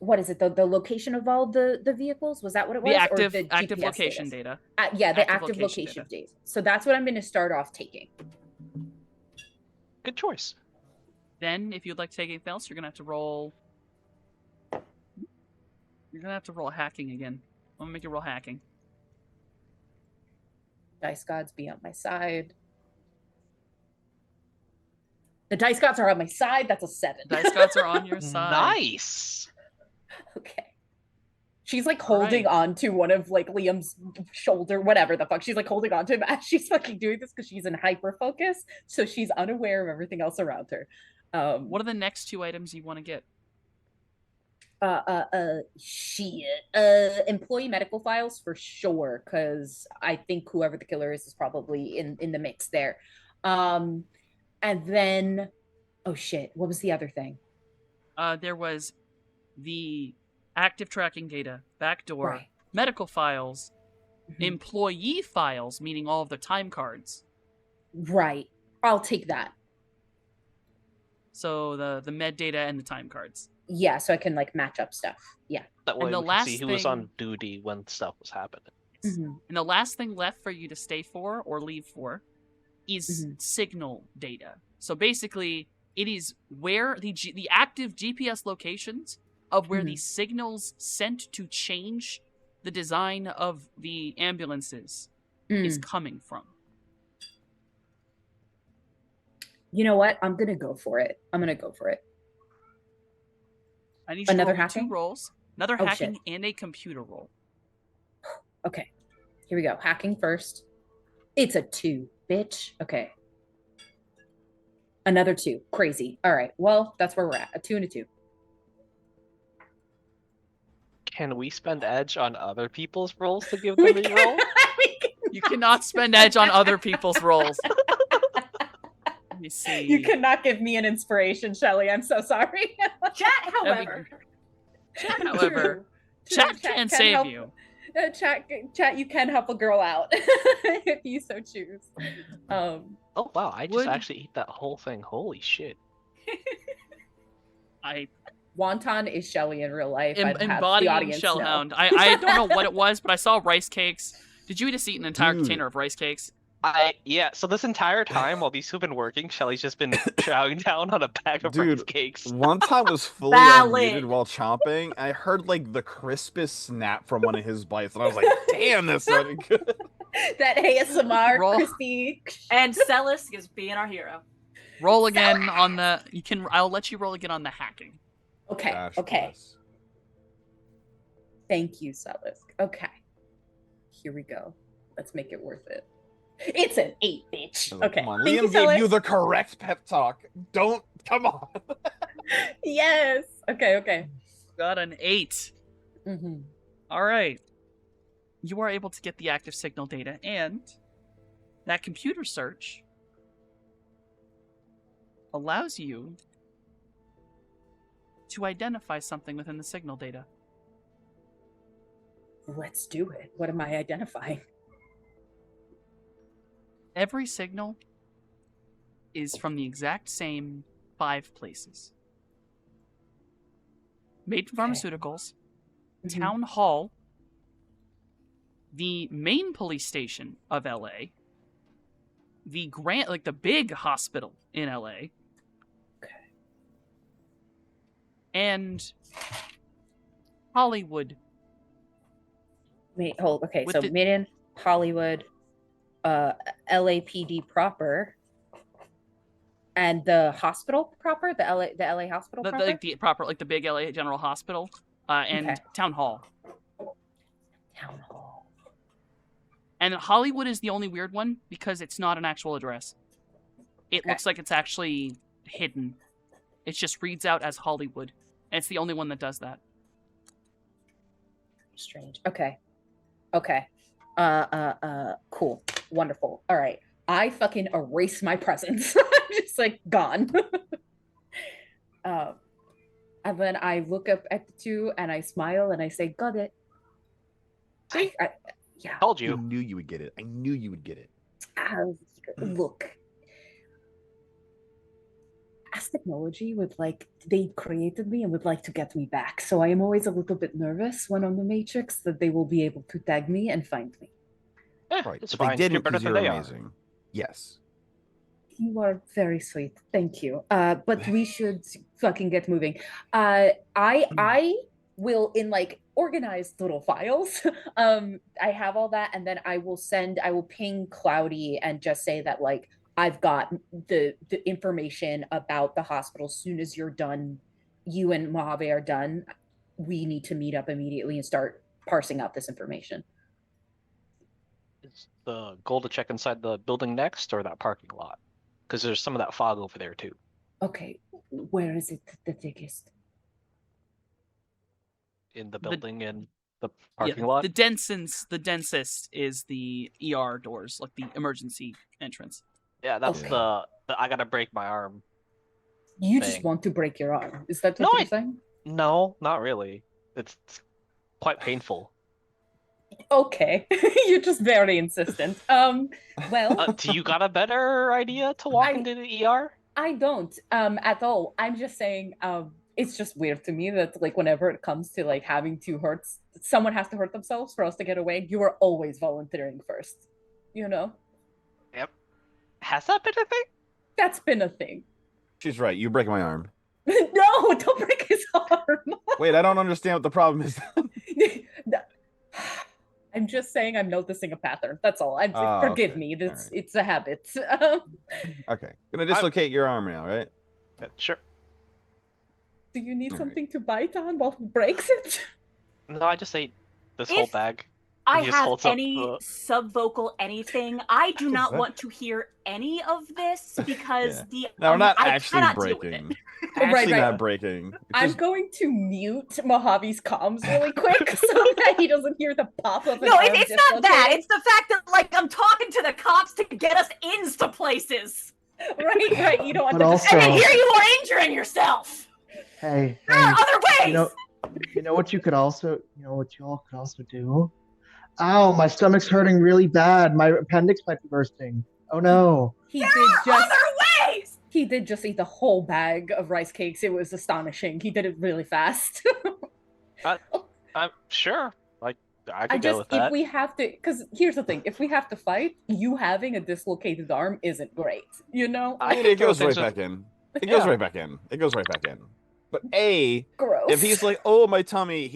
what is it, the location of all the vehicles? Was that what it was? The Or active the active GPS location data? data. Yeah, the Active active location location data. So that's what I'm going to start off taking. Good choice. Then, if you'd like to take anything else, you're gonna have to roll. You're gonna have to roll hacking again. I'm gonna make you roll hacking. Dice gods be on my side. The dice gods are on my side. That's a 7. Dice gods are on your side. Nice. Okay. She's like All holding right. on to one of like Liam's shoulder, whatever the fuck. She's like holding on to him as she's fucking doing this because she's in hyper focus, so she's unaware of everything else around her. What are the next 2 items you want to get? Shit. Employee medical files for sure, because I think whoever the killer is probably in the mix there. And then, oh shit, what was the other thing? There was the active tracking data, backdoor, Right. medical files, Mhm. employee files, meaning all of the time cards. Right. I'll take that. So the med data and the time cards. Yeah, so I can like match up stuff. Yeah. That way the we can see last who was on thing- duty when stuff was happening. Mhm. And the last thing left for you to stay for or leave for is Mhm. signal data. So basically, it is where the active GPS locations of where the signals sent to change the design of the ambulances is Mm. coming from. You know what? I'm gonna go for it. I'm gonna go for it. I need you Another to roll me hacking? 2 rolls, another Oh, hacking shit. and a computer roll. Okay. Here we go. Hacking first. It's a 2, bitch. Okay. Another 2. Crazy. All right. Well, that's where we're at. A 2 and a 2. Can we spend edge on other people's rolls to give We them a can- roll? You cannot spend edge on other people's rolls. Let me see. You cannot give me an inspiration, Shelly. I'm so sorry. Chat, That'd be- however. However, True. chat can save help- you. Chat, you can help a girl out if you so choose. Oh wow, I just Would- actually ate that whole thing. Holy shit. I Wonton is Shelly in real life. I'd have the embodying audience know. Shellhound. I don't know what it was, but I saw rice cakes. Did you just eat an entire Dude. container of rice cakes? Yeah, so this entire time while these two have been working, Shelly's just been chowing down on a bag of rice Dude, cakes. One time was fully Valid. unmuted while chomping. I heard like the crispest snap from one of his bites, and I was like, "Damn, this sounded good." That ASMR Roll. crispy. And Celis is being our hero. Roll again on the. You can. I'll let you roll again on the hacking. Okay. Gosh Okay. bless. Thank you, Celisk. Okay. Here we go. Let's make it worth it. It's an 8, bitch. I was like, Okay. Come on, Thank Liam you, gave you Celisk. the correct pep talk. Don't come on. Yes. Okay. Okay. Got an 8. hmm All right. You are able to get the active signal data, and that computer search allows you to identify something within the signal data. Let's do it. What am I identifying? Every signal is from the exact same 5 places. Maiden Okay. Pharmaceuticals, Mhm. Town Hall, the main police station of LA, the big hospital in LA, Okay. and Hollywood. Wait, hold. Okay, With so the- Midden, Hollywood, LAPD proper, and the hospital proper, the LA hospital The, proper. the proper, like the big LA General Hospital, and Okay. Town Hall. Town hall. And Hollywood is the only weird one because it's not an actual address. It Okay. looks like it's actually hidden. It just reads out as Hollywood. And it's the only one that does that. Strange. Okay. Okay. Cool. Wonderful. All right. I fucking erase my presence. Just like gone. And then I look up at the 2 and I smile and I say, "Got it." Yeah. Told I you. knew you would get it. I knew you would get it. Look. As technology would like, they created me and would like to get me back. So I am always a little bit nervous when on the Matrix that they will be able to tag me and find me. Right. It's but fine. they didn't You're better because than you're they are. amazing. Yes. You are very sweet. Thank you. But we should fucking get moving. I will in like organized little files. I have all that, and then I will ping Cloudy and just say that like I've got the information about the hospital. As soon as you're done, you and Mojave are done. we need to meet up immediately and start parsing out this information. Is the goal to check inside the building next or that parking lot? Because there's some of that fog over there too. Okay, where is it the thickest? In the building and the Yeah, parking lot. the densest is the ER doors, like the emergency entrance. Yeah, that's Okay. the I gotta break my arm. You just Bang. want to break your arm. Is that what No, you're I- saying? No, not really. It's quite painful. Okay. You're just very insistent. Well, Do you got a better idea to walk I- into the ER? I don't at all. I'm just saying it's just weird to me that like whenever it comes to like having to hurt someone has to hurt themselves for us to get away, you are always volunteering first. You know? Yep. Has that been a thing? That's been a thing. She's right. You break my arm. No, don't break his arm. Wait, I don't understand what the problem is. I'm just saying I'm noticing a pattern. That's all. Oh, Forgive okay. me. All right. It's a habit. Okay, gonna dislocate your arm now, right? Yeah, sure. Do you need All right. something to bite on while he breaks it? No, I just ate this whole If bag. I He just have holds up any the- subvocal anything, I do What is not that? want to hear any of this because Yeah. the No, we're not I actually cannot deal with it. breaking. Right, Actually right. not breaking. It's I'm just- going to mute Mojave's comms really quick so that he doesn't hear the pop of an No, arm it's not that. dislocating. It's the fact that like I'm talking to the cops to get us into places, Right. You don't want But them also- to and then here you are injuring yourself. Hey, There are hey, other ways. you know what you could also, you know what you all could also do? Ow, my stomach's hurting really bad. My appendix might be bursting. Oh no. He there did are just other ways. he did just eat the whole bag of rice cakes. It was astonishing. He did it really fast. I'm sure. Like I I could go just with that. if we have to because here's the thing, if we have to fight, you having a dislocated arm isn't great. You know? I it could go goes right things with- back in. It goes Yeah. right back in. It goes right back in. But Gross. if he's like, oh my tummy,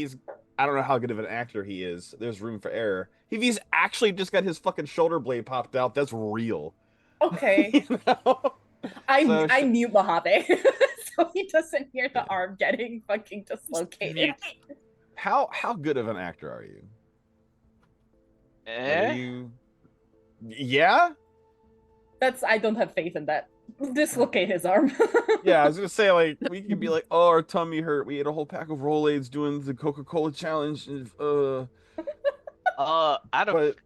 I don't know how good of an actor he is. There's room for error. If he's actually just got his fucking shoulder blade popped out, that's real. Okay. You know? I So mute Mojave so he doesn't hear the arm getting fucking dislocated. mute. How good of an actor are you? Like, Eh? are you? Yeah. I don't have faith in that. Dislocate his arm. Yeah, I was gonna say like we could be like, oh, our tummy hurt. We ate a whole pack of Rolaids doing the Coca-Cola challenge. Out of But-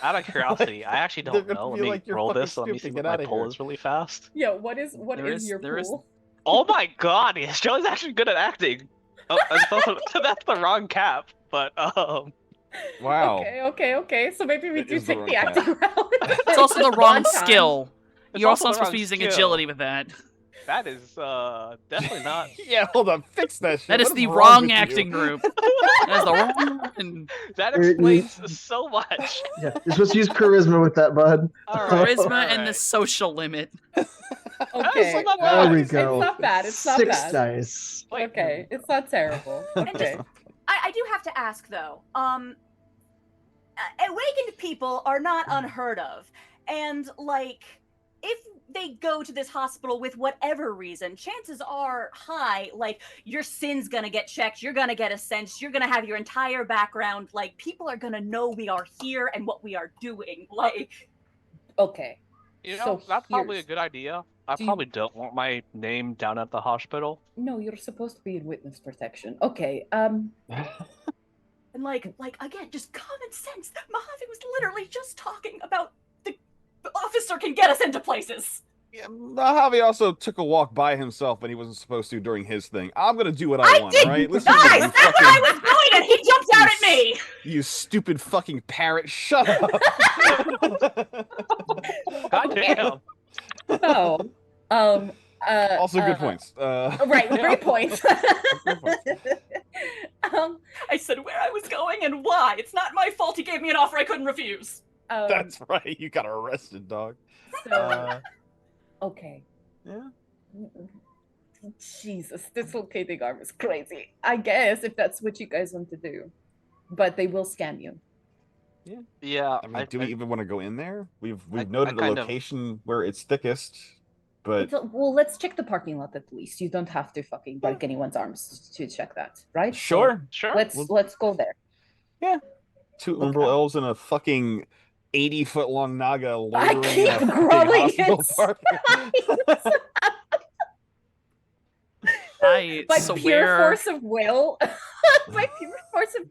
out of curiosity, I actually They're don't gonna know. Let be me like, "You're roll fucking this. Let me see stupid, what get my outta pull here." is really fast. Yeah, what is There is- your there is- pool? Oh my god, yes, Joe's actually good at acting. Oh, that's the wrong cap, but Wow. Okay. So maybe we It do is the take the wrong acting route. It's also the wrong skill. It's You're also also the supposed to be wrong using skill. agility with that. that is definitely not. Yeah, hold on, fix that shit. That is What the wrong wrong with you? acting group. That is the wrong one. That You're- explains so much. Yeah, you're supposed to use charisma with that, bud. All right, Charisma all and the right. social limit. Okay. not There we bad. go. It's not bad. It's not 6 bad. dice. Wait, Okay, it's not terrible. Okay. I do have to ask though. Awakened people are not unheard of, and like if they go to this hospital with whatever reason, chances are high, like your sin's gonna get checked, you're gonna get a sense, you're gonna have your entire background, like people are gonna know we are here and what we are doing. Like Okay. You So know, that's probably a here's- good idea. I do you- probably don't want my name down at the hospital. No, you're supposed to be in witness protection. Okay. and like again, just common sense. Mojave was literally just talking about the officer can get us into places. Yeah, Mojave also took a walk by himself when he wasn't supposed to during his thing. I'm gonna do what I want, did right? Listen to Guys, me, that's where I was going, and he jumped out at me. you stupid fucking parrot. Shut up. God damn. So, Also, good points. Right, great point. I said where I was going and why. It's not my fault he gave me an offer I couldn't refuse. That's right. You got arrested, dog. so, okay. Yeah. Jesus, dislocating arm is crazy. I guess if that's what you guys want to do, but they will scan you. Yeah, I mean, do we even want to go in there? We've I noted a kind of- location where it's thickest. But Well, let's check the parking lot at least. You don't have to fucking break anyone's arms to check that, right? So sure, Sure. let's go there. two Look Umbral out. elves and a fucking 80-foot long Naga I loitering in keep a big growling hospital his parking. I By swear. pure force of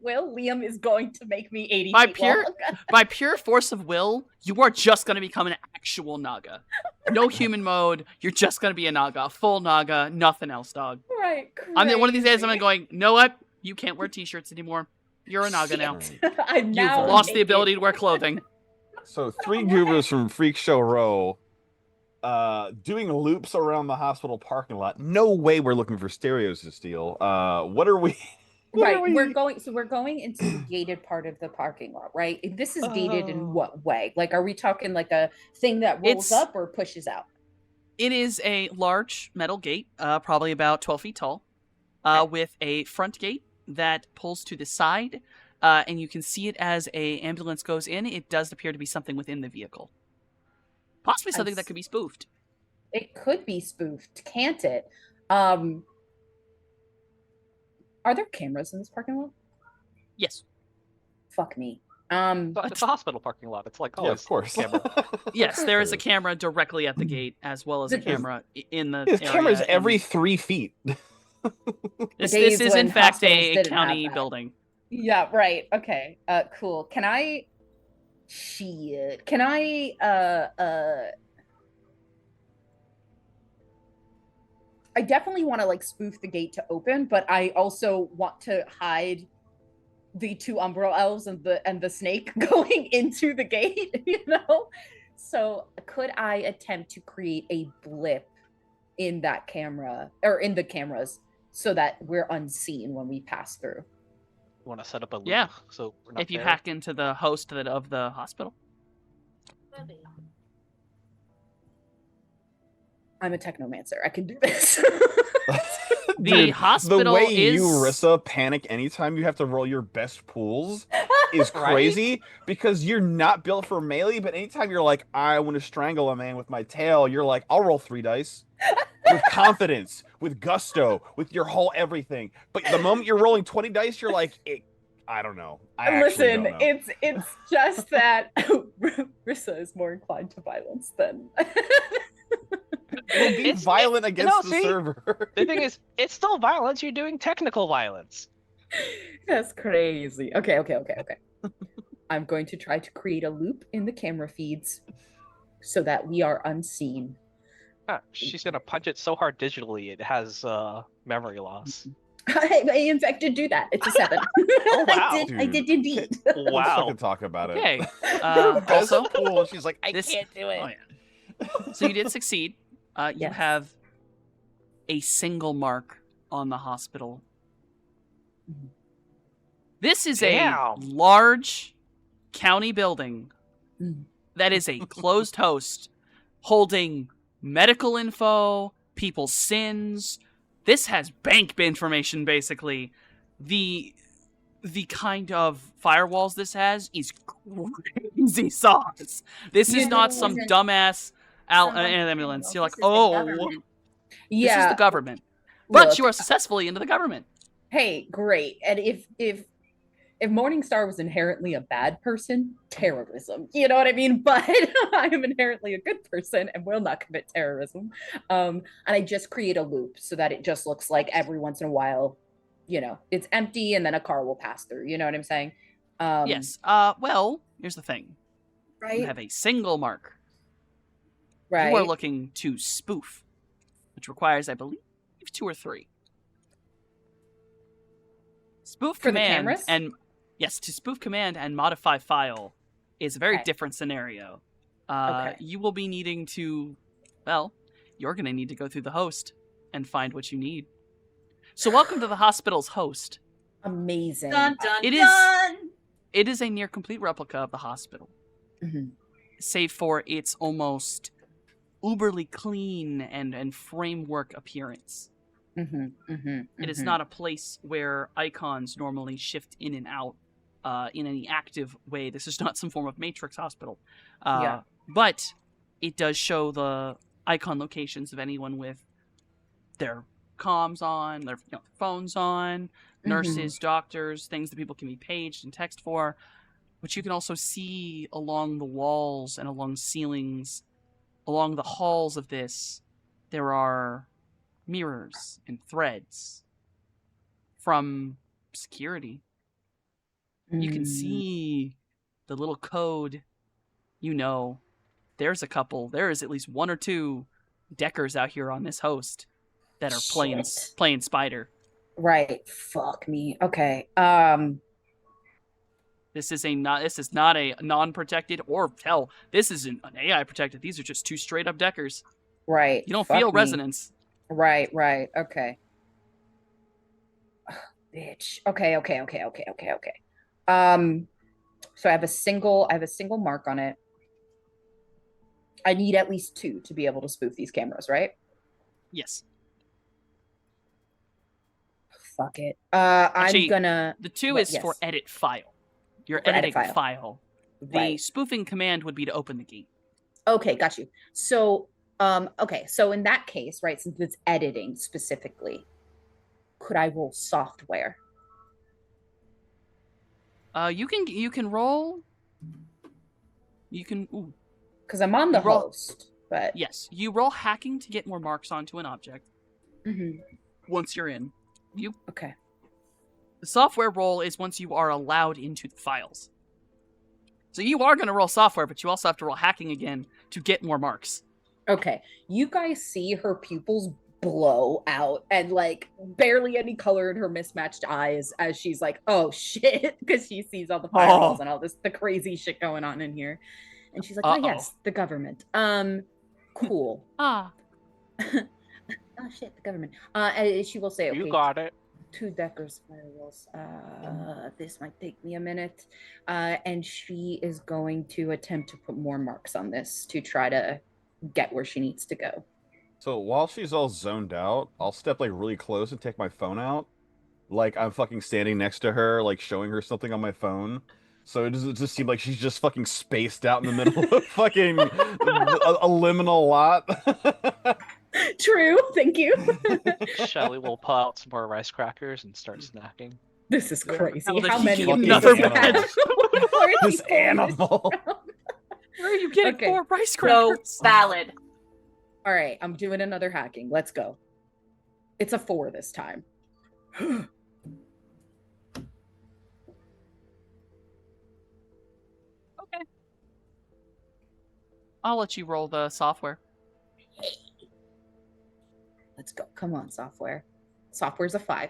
will, Liam is going to make me 80 By feet pure- long. By pure force of will, you are just going to become an actual Naga. No human mode. You're just going to be a Naga. Full Naga. Nothing else, dog. Right. One of these days, I'm crazy. going, you know what? You can't wear t-shirts anymore. You're a Naga now. Shit. I'm You've now lost the naked. ability to wear clothing. So 3 goobers from Freak Show Row doing loops around the hospital parking lot. No way we're looking for stereos to steal. What are we? what are Right, we're we- going into the gated part of the parking lot, right? This is gated in Oh. what way? Like, are we talking like a thing that rolls It's- up or pushes out? It is a large metal gate, probably about 12 feet tall, with a front gate that pulls to the side, and you can see it as a ambulance goes in. It does appear to be something within the vehicle. Possibly something that could be spoofed. It could be spoofed, can't it? Are there cameras in this parking lot? Yes. Fuck me. But it's a hospital parking lot. It's like, oh, Yeah, of course. Camera. Yes, there is a camera directly at the gate, as well as a There's- camera in the There's area, cameras and every 3 feet. This days is, when in fact, hospitals a didn't have county that. building. Yeah, right. Okay. Cool. Can I I definitely want to like spoof the gate to open, but I also want to hide the 2 Umbral elves and the snake going into the gate, you know? So could I attempt to create a blip in that camera or in the cameras so that we're unseen when we pass through? You want to set up a loop? Yeah. So we're not If you there? hack into the host of the hospital. I'm a technomancer. I can do this. The Dude, hospital the way is... you, Rissa, panic anytime you have to roll your best pools is Right? crazy because you're not built for melee, but anytime you're like, I want to strangle a man with my tail, you're like, I'll roll 3 dice. With confidence, with gusto, with your whole everything. But the moment you're rolling 20 dice, you're like, I don't know. I actually Listen, don't know. it's just that Rissa is more inclined to violence than We'll be It's- violent against no, the see? server. The thing is, it's still violence. You're doing technical violence. That's crazy. Okay. I'm going to try to create a loop in the camera feeds so that we are unseen. She's gonna punch it so hard digitally it has memory loss. I in fact did do that. It's a 7. Oh, wow. I did indeed. Let's Wow. fucking talk about it. Okay. Best Also, pool. She's like, I this- can't do it. Oh, yeah. So you did succeed. You Yes. have a single mark on the hospital. Mhm. This is Damn. a large county building Mhm. that is a closed host holding medical info, people's sins. This has bank information, basically. The kind of firewalls this has is crazy sauce. This You is know, not it some wasn't- dumbass ambulance. You're like, oh, this is the government. But look, you are successfully into the government. hey, great. And if Morningstar was inherently a bad person, terrorism. You know what I mean? But I am inherently a good person and will not commit terrorism. And I just create a loop so that it just looks like every once in a while, you know, it's empty and then a car will pass through. You know what I'm saying? Yes. Well, here's the thing. You Right. have a single mark. Right. You are looking to spoof, which requires, I believe, 2 or 3. Spoof For the command cameras? and yes, to spoof command and modify file is a very Okay. different scenario. Okay. You will be needing to, well, you're going to need to go through the host and find what you need. So, welcome to the hospital's host. Amazing. Dun dun It is- dun. It is a near complete replica of the hospital, Mhm. save for its almost uberly clean and framework appearance. Mhm, mhm, It is mhm. not a place where icons normally shift in and out in any active way. This is not some form of Matrix hospital. Yeah. But it does show the icon locations of anyone with their comms on, their phones on, nurses, doctors, things that people can be paged and text for. But you can also see along the walls and along ceilings, along the halls of this, there are mirrors and threads from security. You can see the little code. There's there is at least one or two Deckers out here on this host that are playing Spider. Right. Fuck me. Okay. This is not a non-protected, or hell, this isn't an AI protected. These are just two straight up Deckers. Right. You don't Fuck feel me. resonance. Right. Okay. Ugh, bitch. Okay. So I have a single mark on it. I need at least 2 to be able to spoof these cameras, right? Yes. Fuck it. Actually, I'm gonna. The 2 What- is for yes. edit file. You're For edit editing a file. file. The Right. spoofing command would be to open the gate. Okay, got you. So, okay. So in that case, right, since it's editing specifically, could I roll software? You can roll. You can. Ooh. Because I'm on the You roll- host, but Yes, you roll hacking to get more marks onto an object. Mhm. Once you're in, Okay. the software roll is once you are allowed into the files. So you are going to roll software, but you also have to roll hacking again to get more marks. Okay. You guys see her pupils blow out and like barely any color in her mismatched eyes as she's like, oh shit, because she sees all the firewalls and all the crazy shit going on in here. And she's like, oh yes, the government. Cool. Ah. Oh shit, the government. And she will say, okay, You got it. 2 Deckers firewalls. This might take me a minute. And she is going to attempt to put more marks on this to try to get where she needs to go. So while she's all zoned out, I'll step like really close and take my phone out. Like I'm fucking standing next to her, like showing her something on my phone. So it just seemed like she's just fucking spaced out in the middle of fucking a liminal lot. True, thank you. Shelly will pull out some more rice crackers and start snacking. This is crazy. How How the many of fuck these another do you have? bed? Where are This these pulling animal. from? Where are you getting Okay. 4 rice So crackers? valid. All right, I'm doing another hacking. Let's go. It's a 4 this time. Okay. I'll let you roll the software. Let's go. Come on, software. Software's a 5.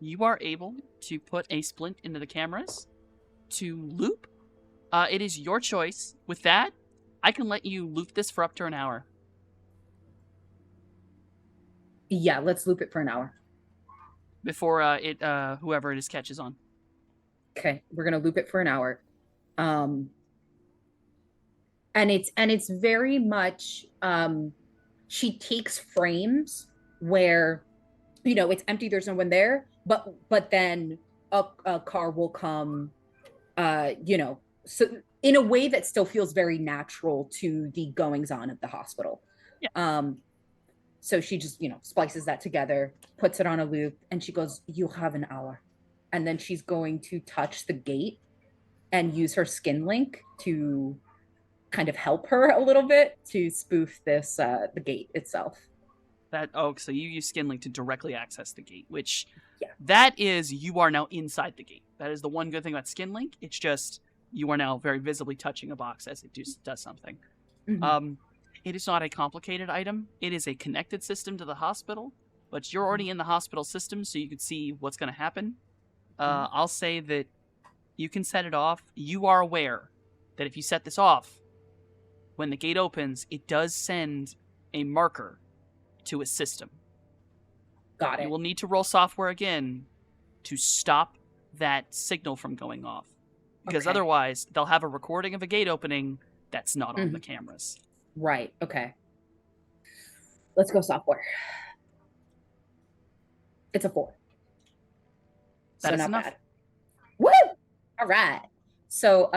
You are able to put a splint into the cameras to loop. It is your choice. With that, I can let you loop this for up to an hour. Yeah, let's loop it for an hour. Before whoever it is catches on. Okay, we're gonna loop it for an hour. And it's very much she takes frames where it's empty, there's no one there, but then a car will come, so in a way that still feels very natural to the goings on of the hospital. Yeah. So she just splices that together, puts it on a loop, and she goes, you have an hour. And then she's going to touch the gate and use her skin link to kind of help her a little bit to spoof this the gate itself. So you use Skinlink to directly access the gate, which Yeah. that is, you are now inside the gate. That is the one good thing about Skinlink. It's just you are now very visibly touching a box as it does something. Mhm. It is not a complicated item. It is a connected system to the hospital, but you're already in the hospital system, so you can see what's going to happen. I'll say that you can set it off. You are aware that if you set this off, when the gate opens, it does send a marker to a system. Got You it. will need to roll software again to stop that signal from going off. Because Okay. otherwise, they'll have a recording of a gate opening that's not on the cameras. Right. Okay. Let's go software. It's a 4. That So is not enough. bad. Woo! All right. So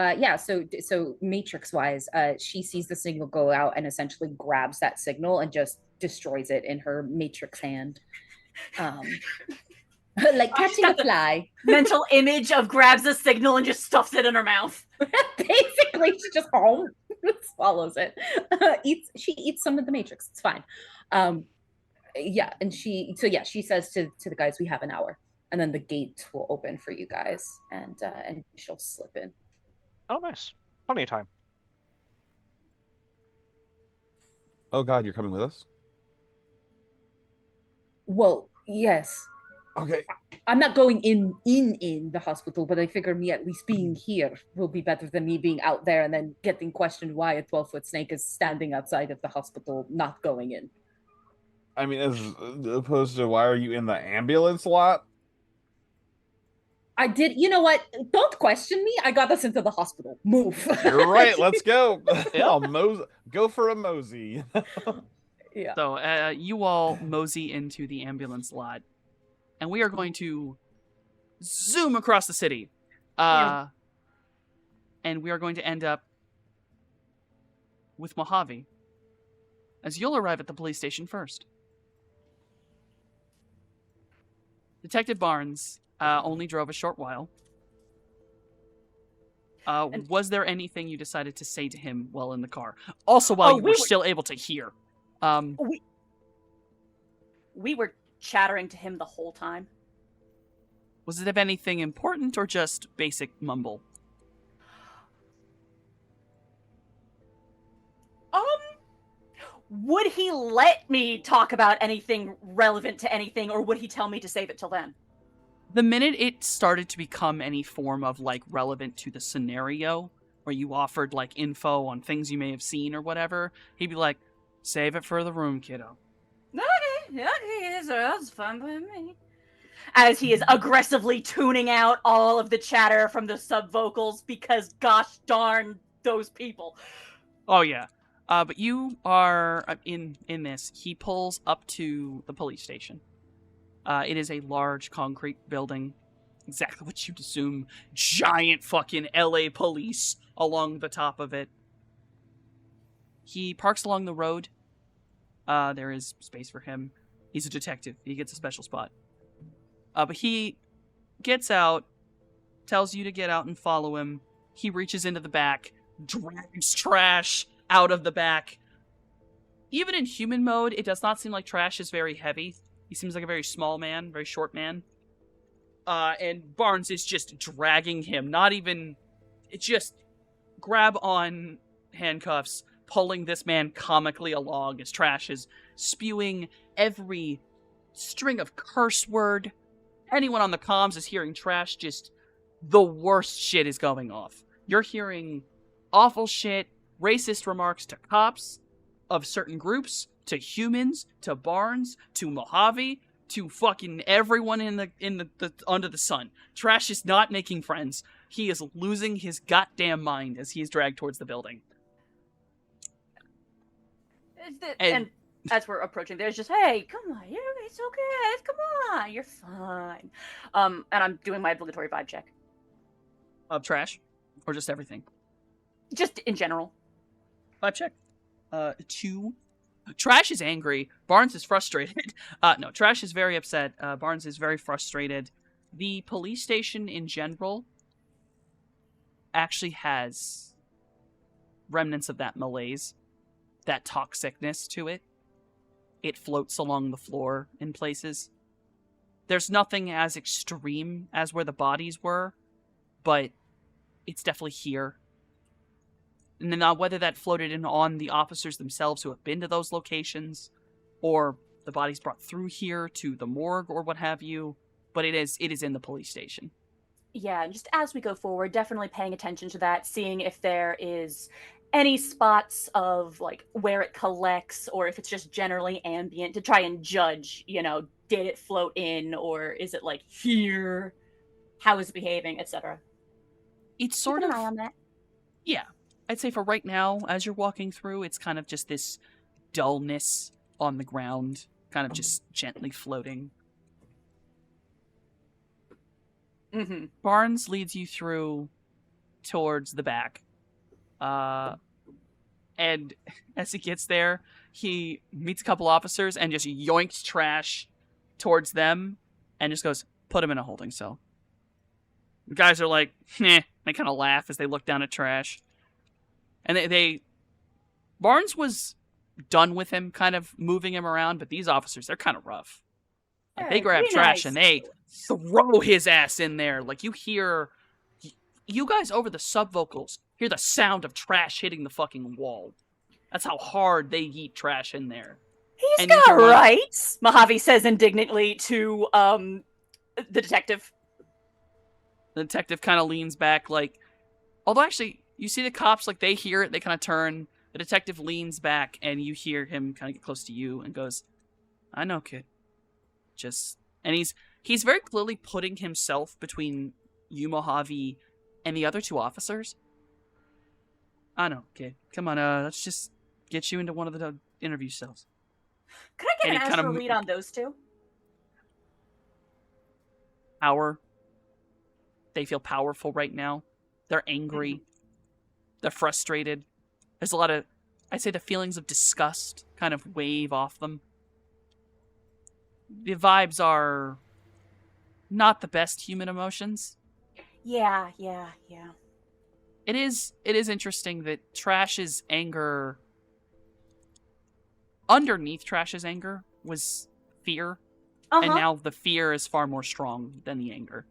so matrix wise, she sees the signal go out and essentially grabs that signal and just destroys it in her matrix hand. Like catching a fly. Mental image of grabs the signal and just stuffs it in her mouth. Basically, she just swallows it. She eats some of the matrix. It's fine. Yeah, and she says to the guys, we have an hour, and then the gate will open for you guys, and she'll slip in. Oh, nice. Plenty of time. Oh God, you're coming with us? Well, yes. Okay. I'm not going in the hospital, but I figure me at least being here will be better than me being out there and then getting questioned why a 12-foot snake is standing outside of the hospital, not going in. I mean, as opposed to why are you in the ambulance lot? I did. You know what? Don't question me. I got us into the hospital. Move. You're right. Let's go. Go for a mosey. Yeah. So you all mosey into the ambulance lot, and we are going to zoom across the city. And we are going to end up with Mojave, as you'll arrive at the police station first. Detective Barnes only drove a short while. Was there anything you decided to say to him while in the car? Also, while you were still able to hear. We were chattering to him the whole time. Was it of anything important or just basic mumble? Would he let me talk about anything relevant to anything, or would he tell me to save it till then? The minute it started to become any form of, like, relevant to the scenario, where you offered, like, info on things you may have seen or whatever, he'd be like, save it for the room, kiddo. Okay, so that's fine by me. As he is aggressively tuning out all of the chatter from the sub vocals because gosh darn those people. Oh, yeah. But you are in this. He pulls up to the police station. It is a large concrete building. Exactly what you'd assume. Giant fucking LA police along the top of it. He parks along the road. There is space for him. He's a detective. He gets a special spot. But he gets out, tells you to get out and follow him. He reaches into the back, drags Trash out of the back. Even in human mode, it does not seem like Trash is very heavy. He seems like a very small man, very short man. And Barnes is just dragging him. Not even... It's just grab on handcuffs, pulling this man comically along as Trash is spewing every string of curse word. Anyone on the comms is hearing Trash, just the worst shit is going off. You're hearing awful shit, racist remarks to cops of certain groups, to humans, to Barnes, to Mojave, to fucking everyone in the under the sun. Trash is not making friends. He is losing his goddamn mind as he is dragged towards the building. And as we're approaching, there's just, hey, come on, it's okay, come on, you're fine. And I'm doing my obligatory vibe check. Of Trash? Or just everything? Just in general. Vibe check. 2. Trash is angry. Barnes is frustrated. No, Trash is very upset. Barnes is very frustrated. The police station in general actually has remnants of that malaise, that toxicness to it. It floats along the floor in places. There's nothing as extreme as where the bodies were, but it's definitely here. And then whether that floated in on the officers themselves who have been to those locations, or the bodies brought through here to the morgue or what have you, but it is in the police station. Yeah, and just as we go forward, definitely paying attention to that, seeing if there is any spots of like where it collects or if it's just generally ambient to try and judge, did it float in or is it like here? How is it behaving, etc. It's sort Keep of an eye on that. Yeah. I'd say for right now, as you're walking through, it's kind of just this dullness on the ground, kind of just gently floating. Mm-hmm. Barnes leads you through towards the back. And as he gets there, he meets a couple officers and just yoinks trash towards them and just goes, put him in a holding cell. The guys are like, "Meh." They kind of laugh as they look down at trash. And Barnes was done with him, kind of moving him around, but these officers, they're kind of rough. Like, they Yeah, grab pretty trash nice. and they throw his ass in there. Like, you hear, you guys over the subvocals hear the sound of trash hitting the fucking wall. That's how hard they yeet trash in there. He's And you got can run- rights, Mojave says indignantly to the detective. The detective kind of leans back, like, although actually, you see the cops, like, they hear it, they kind of turn. The detective leans back, and you hear him kind of get close to you and goes, I know, kid. And he's very clearly putting himself between you, Mojave, and the other two officers. I know, kid. Come on, let's just get you into one of the interview cells. Could I And get he an kinda astral read on those two? They feel powerful right now. They're angry. They're frustrated. There's a lot of, I'd say, the feelings of disgust kind of wave off them. The vibes are not the best human emotions. Yeah. It is interesting that Trash's anger, underneath Trash's anger, was fear, and now the fear is far more strong than the anger.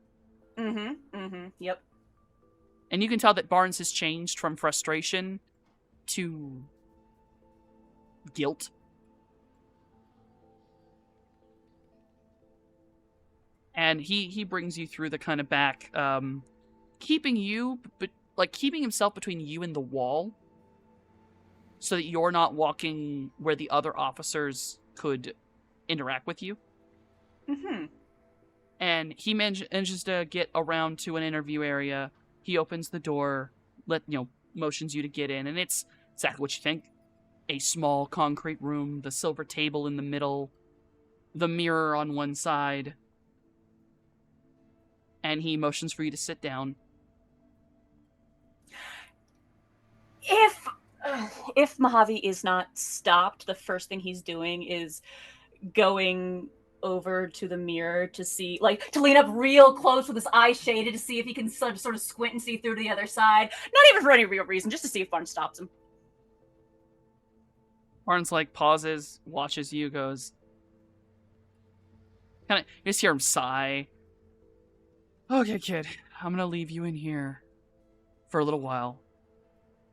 Yep. And you can tell that Barnes has changed from frustration to guilt. And he brings you through the kind of back, keeping himself between you and the wall, so that you're not walking where the other officers could interact with you. And he manages to get around to an interview area. He opens the door, motions you to get in, and it's exactly what you think. A small concrete room, the silver table in the middle, the mirror on one side. And he motions for you to sit down. If Mojave is not stopped, the first thing he's doing is going over to the mirror to see, to lean up real close with his eyes shaded to see if he can sort of squint and see through to the other side. Not even for any real reason, just to see if Barnes stops him. Barnes pauses, watches you, goes. You just hear him sigh. Okay, kid, I'm gonna leave you in here for a little while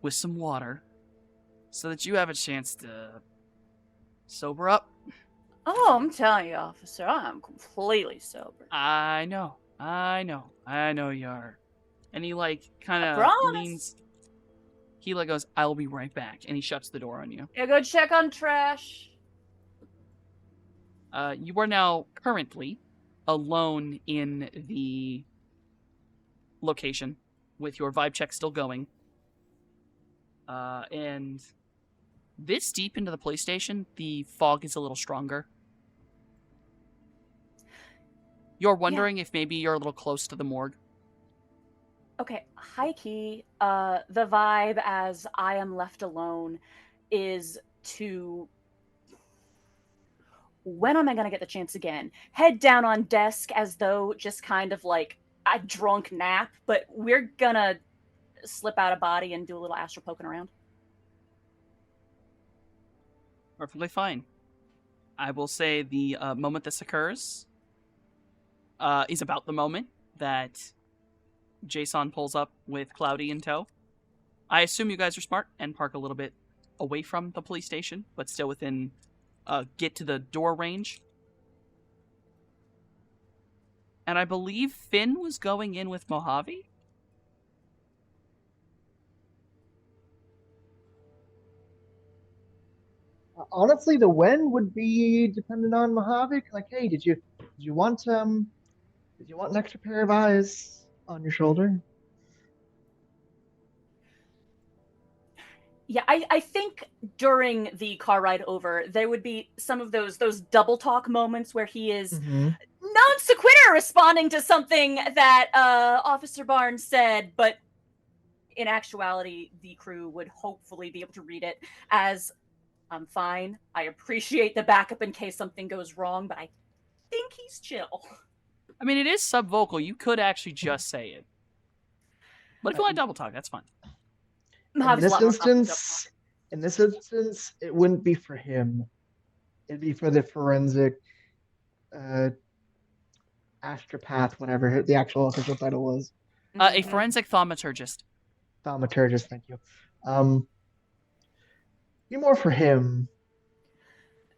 with some water so that you have a chance to sober up. Oh, I'm telling you, officer, I'm completely sober. I know you are. And he kind I of promise. leans. He goes, I'll be right back, and he shuts the door on you. Yeah, go check on trash. You are now currently alone in the location with your vibe check still going. And this deep into the police station, the fog is a little stronger. You're wondering if maybe you're a little close to the morgue. Okay, high key, the vibe as I am left alone is to, when am I going to get the chance again? Head down on desk as though just kind of like a drunk nap, but we're gonna slip out of body and do a little astral poking around. Perfectly fine. I will say the moment this occurs is about the moment that Jason pulls up with Cloudy in tow. I assume you guys are smart and park a little bit away from the police station, but still within get to the door range. And I believe Finn was going in with Mojave? Honestly, the when would be dependent on Mojave. Like, hey, did you want an extra pair of eyes on your shoulder? Yeah, I think during the car ride over, there would be some of those double talk moments where he is non sequitur responding to something that Officer Barnes said, but in actuality, the crew would hopefully be able to read it as, I'm fine. I appreciate the backup in case something goes wrong, but I think he's chill. I mean, it is subvocal. You could actually just say it. But if you want to double talk, that's fine. Mojave In is a this lot more confident double instance, it wouldn't be for him. It'd be for the forensic astropath, whatever the actual official title was. talking. A forensic thaumaturgist. Thaumaturgist, thank you. Be more for him.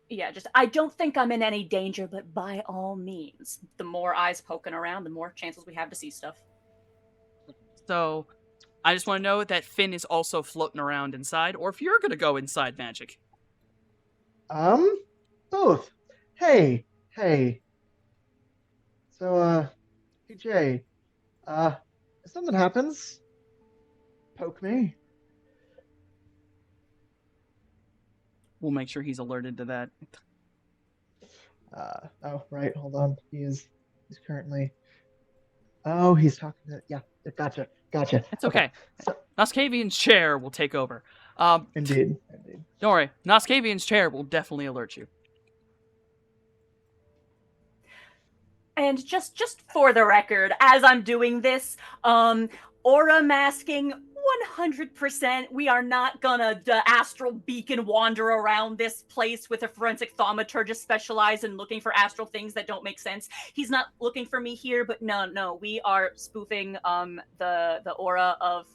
Yeah, just I don't think I'm in any danger, but by all means, the more eyes poking around, the more chances we have to see stuff. So, I just want to know that Finn is also floating around inside, or if you're going to go inside Magic. Both. Hey. So, hey Jay, if something happens, poke me. We'll make sure he's alerted to that. Oh, right, hold on. He's currently. Oh, he's talking to. Yeah, gotcha. It's okay. So, Noskavian's chair will take over. indeed. Don't worry. Noskavian's chair will definitely alert you. And just for the record, as I'm doing this, aura masking 100%. We are not gonna astral beacon wander around this place with a forensic thaumaturgist specialized in looking for astral things that don't make sense. He's not looking for me here, but no, we are spoofing the aura of.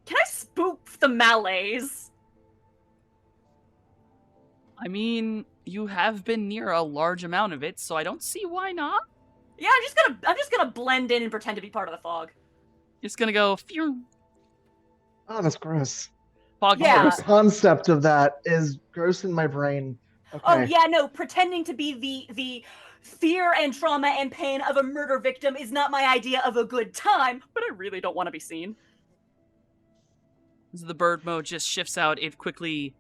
Can I spoof the malaise? I mean, you have been near a large amount of it, so I don't see why not. Yeah, I'm just gonna blend in and pretend to be part of the fog. Just gonna go. Phew. Oh, that's gross. Fog Yeah. first. The concept of that is gross in my brain. Okay. Oh yeah, no, pretending to be the fear and trauma and pain of a murder victim is not my idea of a good time, but I really don't want to be seen. As the bird mode just shifts out, it quickly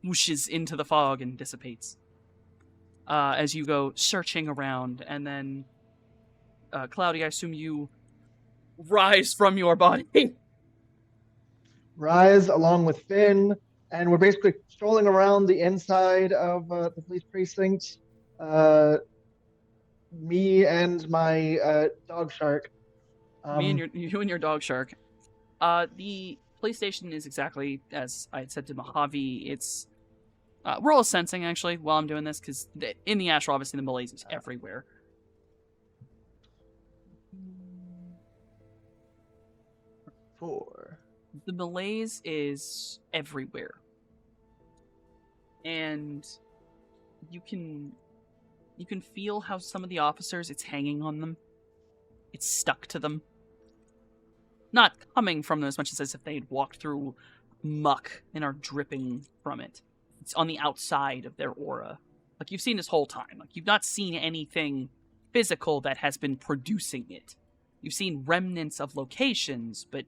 whooshes into the fog and dissipates. As you go searching around, and then Cloudy, I assume you rise from your body. Rise along with Finn, and we're basically strolling around the inside of the police precinct. Me and my dog shark. You and your dog shark. The police station is exactly as I had said to Mojave. It's roll a sensing actually while I'm doing this, because in the astral, obviously the malaise is everywhere. Four. The malaise is everywhere, and you can feel how some of the officers, it's hanging on them, it's stuck to them, not coming from them as much as if they had walked through muck and are dripping from it. It's on the outside of their aura, like you've seen this whole time. Like, you've not seen anything physical that has been producing it. You've seen remnants of locations, but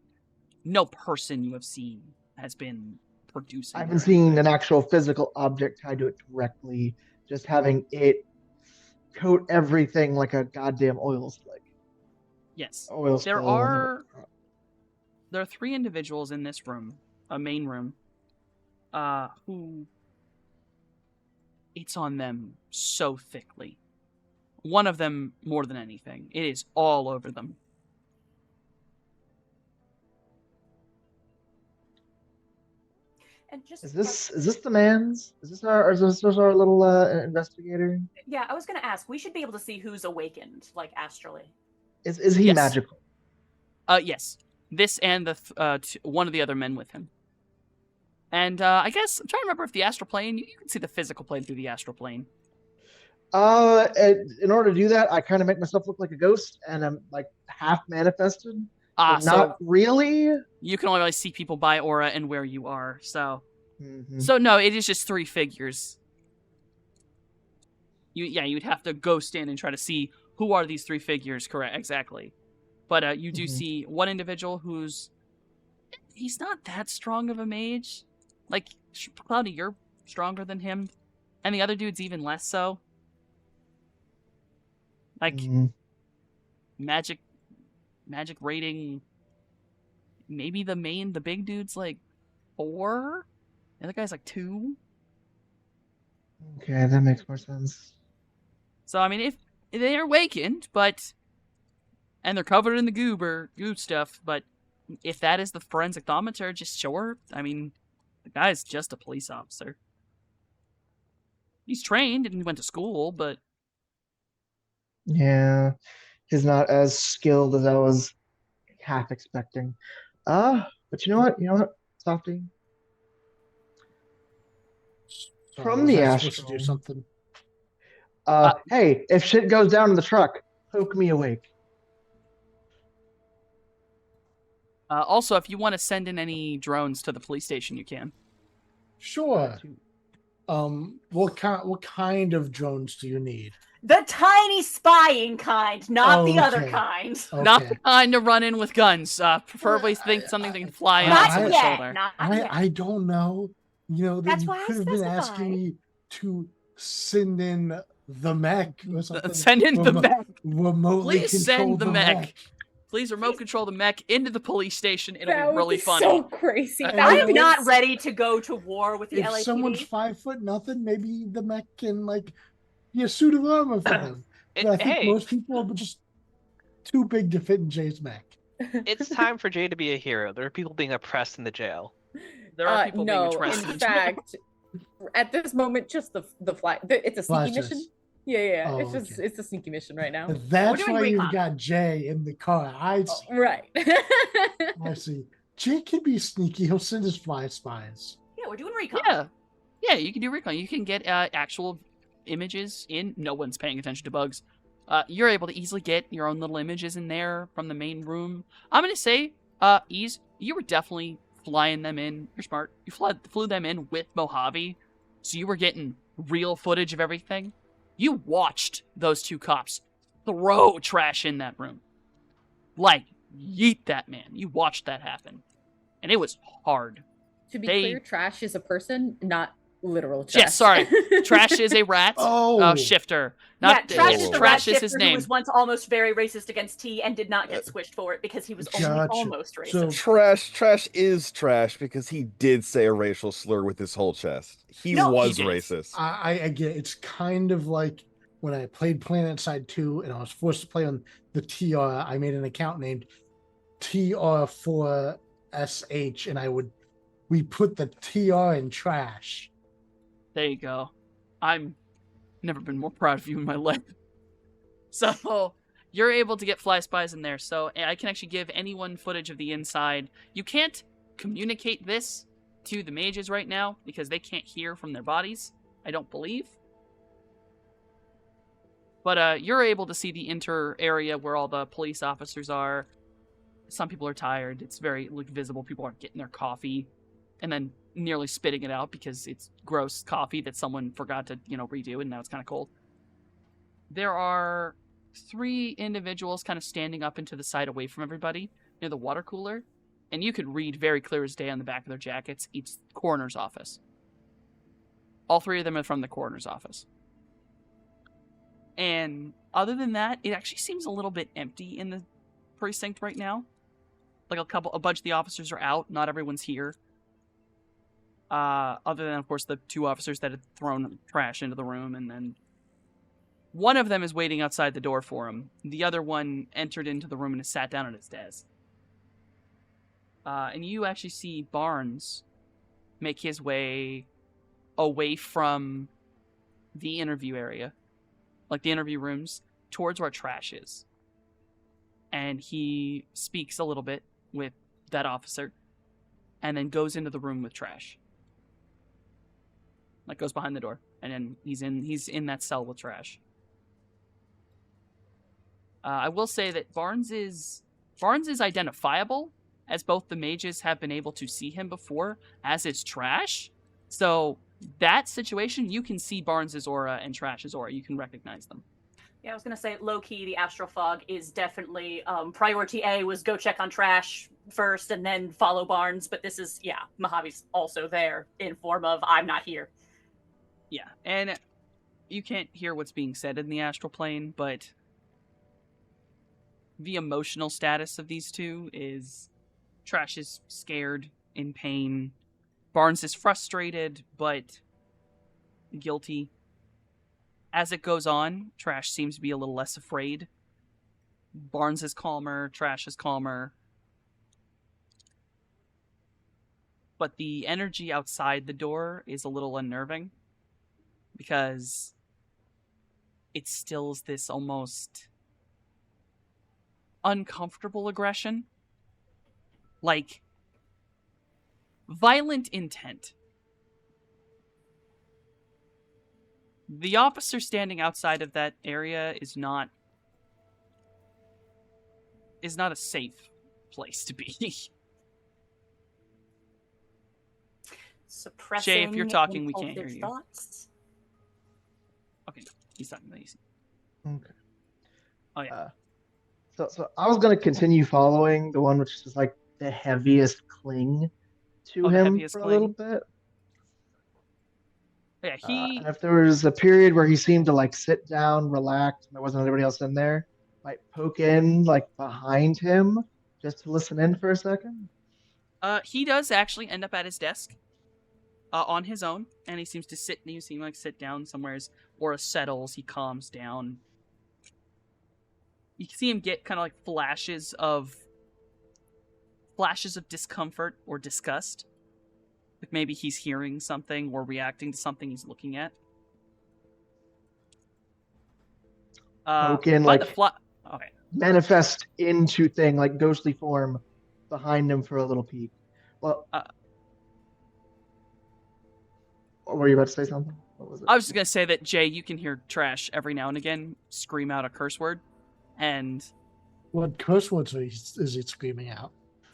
no person you have seen has been producing. I haven't seen an actual physical object tied to it directly, just having it coat everything like a goddamn oil slick. Yes. Oil There spill. are 3 individuals in this room, a main room, who it's on them so thickly. One of them more than anything. It is all over them. And just Is this the man's? Is this our little investigator? yeah, I was gonna ask. We should be able to see who's awakened, like astrally. Is he Yes. magical? Yes. This and the one of the other men with him. And I guess I'm trying to remember if the astral plane. You can see the physical plane through the astral plane. In order to do that, I kind of make myself look like a ghost, and I'm like half manifested. But So not really. you can only really see people by aura and where you are. So Mhm. so no, it is just 3 figures. You'd have to ghost in and try to see who are these 3 figures. Correct, exactly. But you do Mhm. see one individual he's not that strong of a mage. Like, Cloudy, you're stronger than him, and the other dude's even less so. Like, Mhm. magic magic rating. Maybe the big dude's like 4. The other guy's like 2. Okay, that makes more sense. So I mean, if they're awakened, and they're covered in the goo stuff, but if that is the forensic thaumaturgist, sure. I mean, the guy's just a police officer. He's trained and he went to school, but Yeah, he's not as skilled as I was half expecting. But you know what? Softy. So From was the I supposed to do astral. something? Hey, if shit goes down in the truck, poke me awake. also, if you want to send in any drones to the police station, you can. Sure. What kind of drones do you need? The tiny spying kind, not the other Okay. kind. Not Okay. the kind to run in with guns. Preferably think something that can fly in Not off the yet. shoulder. Not yet. I don't know. That That's you why I could have been specified. asking me to send in the mech or something. Send in the mech. Remotely Please control send the mech. mech. Please remote control the mech into the police station. It'll That be would really be funny. so crazy. And I That am would not be ready to go to war with the If LAPD. someone's 5'0", maybe the mech can be a suit of armor for them. But I think Hey, most people are just too big to fit in Jay's mech. it's time for Jay to be a hero. There are people being oppressed in the jail. There are people being no, arrested. in fact, at this moment, just the fly. It's a sneaky Flashes. mission. Yeah. Oh, It's a sneaky mission right now. That's doing why recon. you've got Jay in the car. I Oh, see. right. I see. Jay can be sneaky. He'll send his fly spies. Yeah, we're doing recon. Yeah, you can do recon. You can get actual images in. No one's paying attention to bugs. You're able to easily get your own little images in there from the main room. I'm gonna say, Ease, you were definitely flying them in. You're smart. You flew them in with Mojave, so you were getting real footage of everything. You watched those 2 cops throw trash in that room. Like, yeet that man. You watched that happen. And it was hard. To be They- clear, trash is a person, not literal trash. Yes, sorry. Trash is a rat. Oh, Shifter. Yeah, Not Trash is the Trash rat is his shifter who name. was once almost very racist against T and did not get squished for it because he was only Gotcha. almost racist. So- Trash is trash because he did say a racial slur with his whole chest. He No, was he did. racist. I get it's kind of like when I played PlanetSide 2 and I was forced to play on the TR. I made an account named TR4SH and we put the TR in trash. There you go. I'm never been more proud of you in my life. So you're able to get fly spies in there. So I can actually give anyone footage of the inside. You can't communicate this to the mages right now because they can't hear from their bodies, I don't believe. But you're able to see the inter area where all the police officers are. Some people are tired. It's very visible. People aren't getting their coffee and then nearly spitting it out because it's gross coffee that someone forgot to, redo, and now it's kind of cold. There are 3 individuals kind of standing up into the side away from everybody near the water cooler, and you could read very clear as day on the back of their jackets, each coroner's office. All 3 of them are from the coroner's office. And other than that, it actually seems a little bit empty in the precinct right now. Like a bunch of the officers are out. Not everyone's here. Other than, of course, the 2 officers that had thrown trash into the room, and then one of them is waiting outside the door for him. The other one entered into the room and has sat down at his desk. And you actually see Barnes make his way away from the interview area, like the interview rooms, towards where trash is. And he speaks a little bit with that officer, and then goes into the room with trash. Like, goes behind the door, and then he's in that cell with trash. I will say that Barnes is identifiable, as both the mages have been able to see him before, as is Trash. So that situation, you can see Barnes's aura and Trash's aura. You can recognize them. Yeah, I was gonna say low key. The astral fog is definitely priority A was go check on Trash first and then follow Barnes. But this is Mojave's also there in form of I'm not here. Yeah, and you can't hear what's being said in the astral plane, but the emotional status of these two is Trash is scared, in pain. Barnes is frustrated, but guilty. As it goes on, Trash seems to be a little less afraid. Barnes is calmer, Trash is calmer. But the energy outside the door is a little unnerving because it stills this almost uncomfortable aggression. Like violent intent. The officer standing outside of that area is not a safe place to be. Suppressing Shay, if you're talking, we can't impulsive hear you. thoughts. Okay, he's talking about easy. Okay. Oh yeah. So I was gonna continue following the one which is like the heaviest cling to Oh, the him heaviest for a little cling. bit. Yeah, he And if there was a period where he seemed to like sit down, relax, and there wasn't anybody else in there, might poke in like behind him just to listen in for a second. he does actually end up at his desk on his own, and he seems to sit down somewhere. His aura settles, he calms down. You can see him get kind of like flashes of discomfort or disgust. Like maybe he's hearing something or reacting to something he's looking at. Poke in, but like- okay. Manifest into thing like ghostly form behind him for a little peek. Well, were you about to say something? What was it? I was just gonna say that Jay, you can hear Trash every now and again scream out a curse word, and What curse words is it screaming out?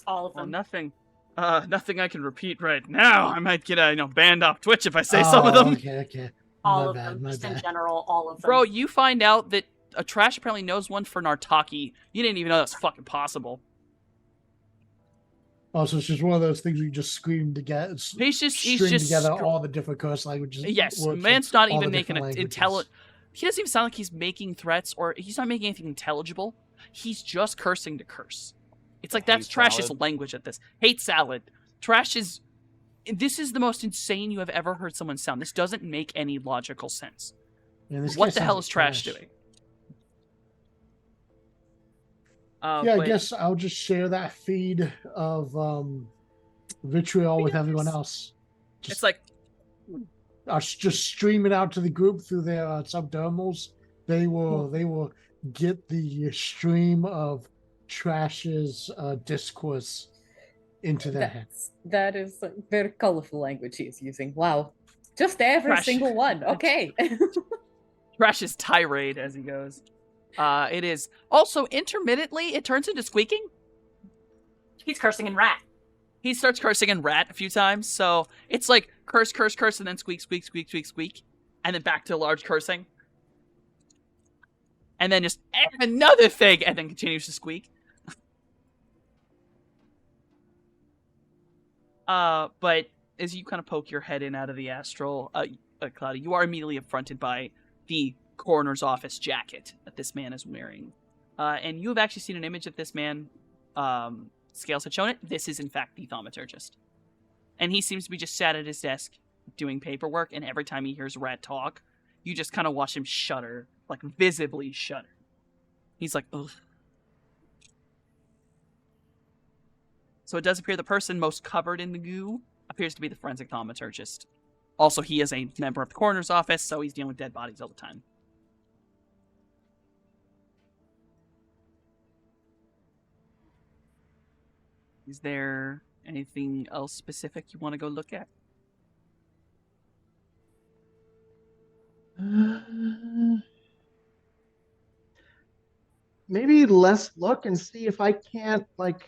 All of well, them. nothing I can repeat right now. I might get banned off Twitch if I say some of them. Okay. all My of bad, them. my Just in bad. general, all of them. Bro, you find out that a Trash apparently knows one for Nartaki. You didn't even know that's fucking possible. Oh, so it's just one of those things where you just scream together, He's just together all the different curse languages. yes, words from man's not all the even making different an languages. intelligent. He doesn't even sound like he's making threats or he's not making anything intelligible. He's just cursing to curse. It's like that's Hate Trash's salad. language at this. Hate salad. Trash is. This is the most insane you have ever heard someone sound. This doesn't make any logical sense. Man, this What guy the hell sounds is Trash like doing? Yeah, I but- guess I'll just share that feed of vitriol with everyone else. It's like I'll just stream it out to the group through their subdermals. They will get the stream of Trash's discourse into their head. That is very colorful language he is using. Wow. Just every Trash. single one. Okay. Trash's tirade as he goes. It is also intermittently it turns into squeaking. He's cursing in rat. He starts cursing in rat a few times, so it's like curse, curse, curse, and then squeak, squeak, squeak, squeak, squeak, and then back to large cursing, and then just another thing, and then continues to squeak. But as you kind of poke your head in out of the astral, Cloudy, you are immediately affronted by the coroner's office jacket that this man is wearing, and you have actually seen an image of this man. Scales had shown it. This is in fact the thaumaturgist, and he seems to be just sat at his desk doing paperwork. And every time he hears Rat talk, you just kind of watch him shudder, like visibly shudder. He's like, ugh. So it does appear the person most covered in the goo appears to be the forensic thaumaturgist. Also, he is a member of the coroner's office, so he's dealing with dead bodies all the time. Is there anything else specific you want to go look at? Maybe let's look and see if I can't like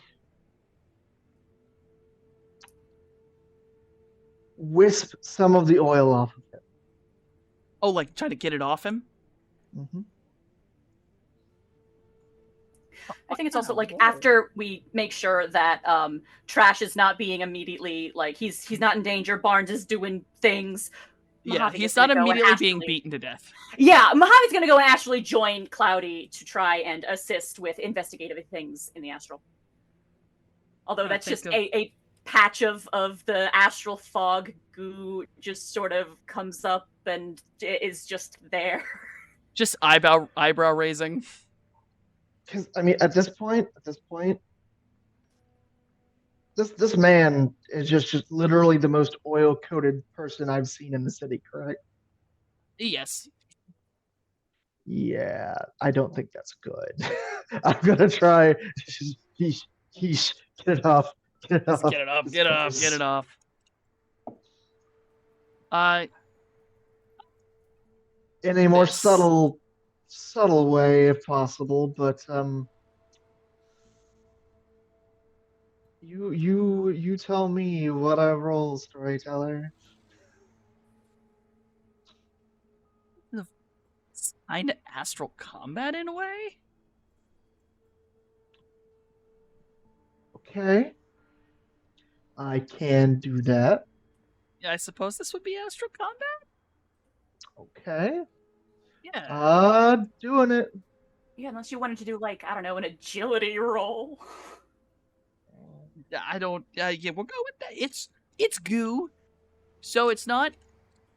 wisp some of the oil off of it. Oh, like try to get it off him? Mm-hmm. I think it's also like after we make sure that Trash is not being immediately like he's not in danger. Barnes is doing things. Yeah, Mojave he's is not gonna go and immediately being astrally- beaten to death. Yeah, Mojave's gonna go and actually join Cloudy to try and assist with investigative things in the astral. Although I that's think just of- a patch of the astral fog goo just sort of comes up and is just there. Just eyebrow raising. Because I mean, at this point, this man is just literally the most oil coated person I've seen in the city. Correct? Yes. Yeah, I don't think that's good. I'm gonna try. He's get it off. Get it Just off. get it off. his Get it off. face. Get it off. In a more This- subtle way, if possible. But you tell me what I roll, storyteller. It's kind of astral combat in a way. Okay, I can do that. Yeah, I suppose this would be astral combat. Okay. Yeah. Doing it. Yeah, unless you wanted to do like, I don't know, an agility roll. I don't. Yeah, we'll go with that. It's goo, so it's not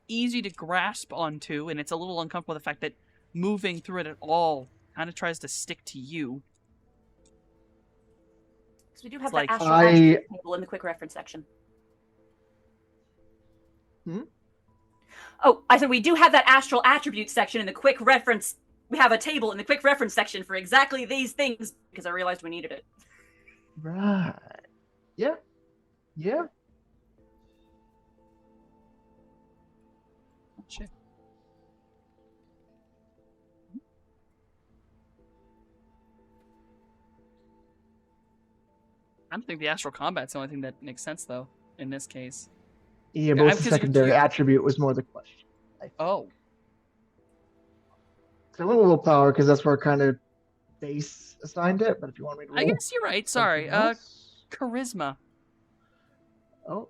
easy to grasp onto, and it's a little uncomfortable. The fact that moving through it at all kind of tries to stick to you. So we do have It's the like- astral I- attribute table in the quick reference section. Hmm? Oh, I said we do have that astral attribute section in the quick reference. We have a table in the quick reference section for exactly these things because I realized we needed it. Right. Yeah. Yeah. Shit. I don't think the astral combat's the only thing that makes sense, though, in this case. Yeah, I'm but what's the considered secondary you- attribute was more the question. Oh. So I went with willpower because that's where I kind of base assigned it. But if you want me to roll, I guess you're right. Sorry. something else- Charisma. Oh,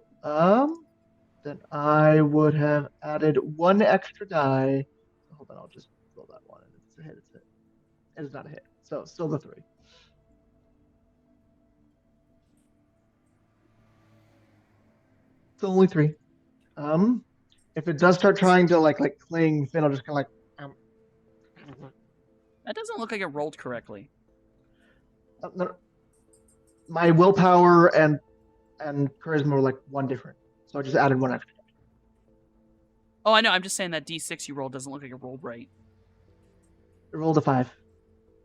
then I would have added one extra die. Hold on, I'll just roll that one. It's a hit. It's a hit. It is not a hit. So still the 3. It's only 3. If it does start trying to like cling, then I'll just kind of That doesn't look like it rolled correctly. no, my willpower and charisma were like one different, so I just added one extra. Oh, I know. I'm just saying that D6 you rolled doesn't look like it rolled right. It rolled a 5.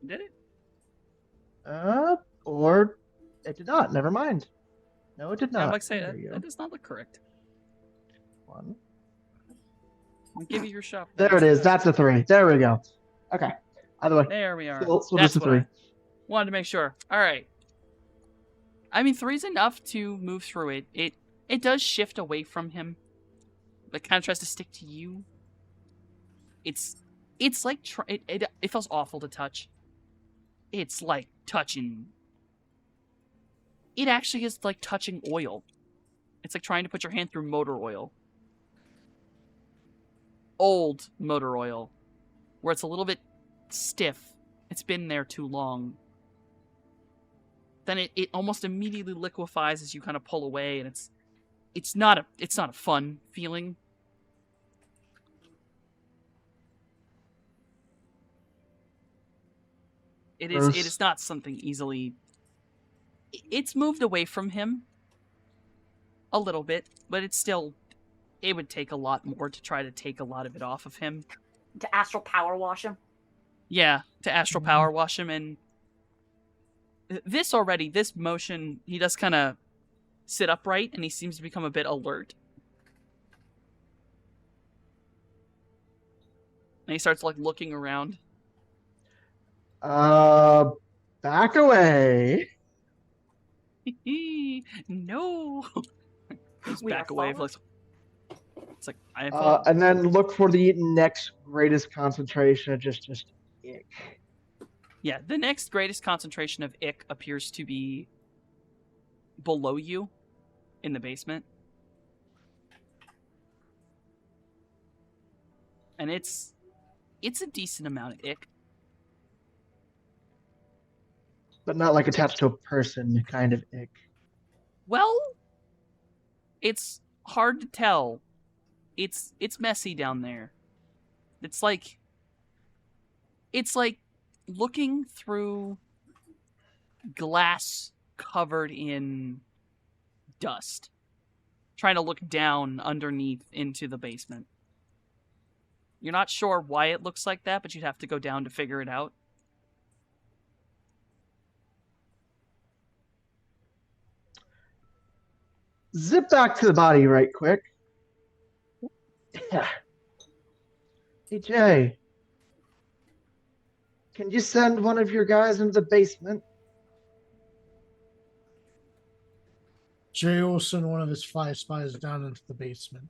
Did it? Or it did not. Never mind. No, it did Yeah, I'm not. like saying There that, you go. that does not look correct. 1. I'll give you your shot. There it is. That's a 3. There we go. Okay. Either way, There we are. still That's just a what I 3. wanted to make sure. All right. I mean, 3's enough to move through it. It does shift away from him, but kind of tries to stick to you. It's like it feels awful to touch. It's like touching. It actually is like touching oil. It's like trying to put your hand through motor oil. Old motor oil, where it's a little bit stiff. It's been there too long. Then it almost immediately liquefies as you kind of pull away, and it's not a fun feeling. It Gross. is not something easily. It's moved away from him a little bit, but it would take a lot more to try to take a lot of it off of him. To astral power wash him. Yeah, to astral power wash him, and this motion, he does kind of sit upright, and he seems to become a bit alert. And he starts like looking around. Back away. No. He's We back are away. followed? It's like I am followed. And then look for the next greatest concentration of just ick. Yeah, the next greatest concentration of ick appears to be below you in the basement. and it's a decent amount of ick. But not like attached to a person kind of ick. Well, it's hard to tell. It's messy down there. It's like looking through glass covered in dust, trying to look down underneath into the basement. You're not sure why it looks like that, but you'd have to go down to figure it out. Zip back to the body right quick. Yeah. Hey, Jay. Can you send one of your guys into the basement? Jay will send one of his fly spies down into the basement.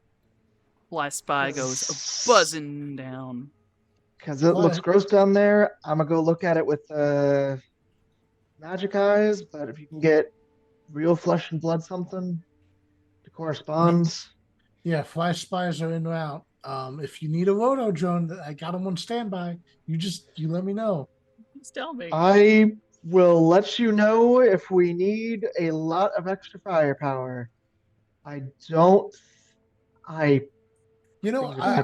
Fly Spy goes buzzing down. Because it looks gross down there. I'm going to go look at it with magic eyes, but if you can get real flesh and blood something to correspond. Yeah, fly spies are en route. If you need a roto drone, I got them on standby. You let me know. Just tell me. I will let you know if we need a lot of extra firepower. I have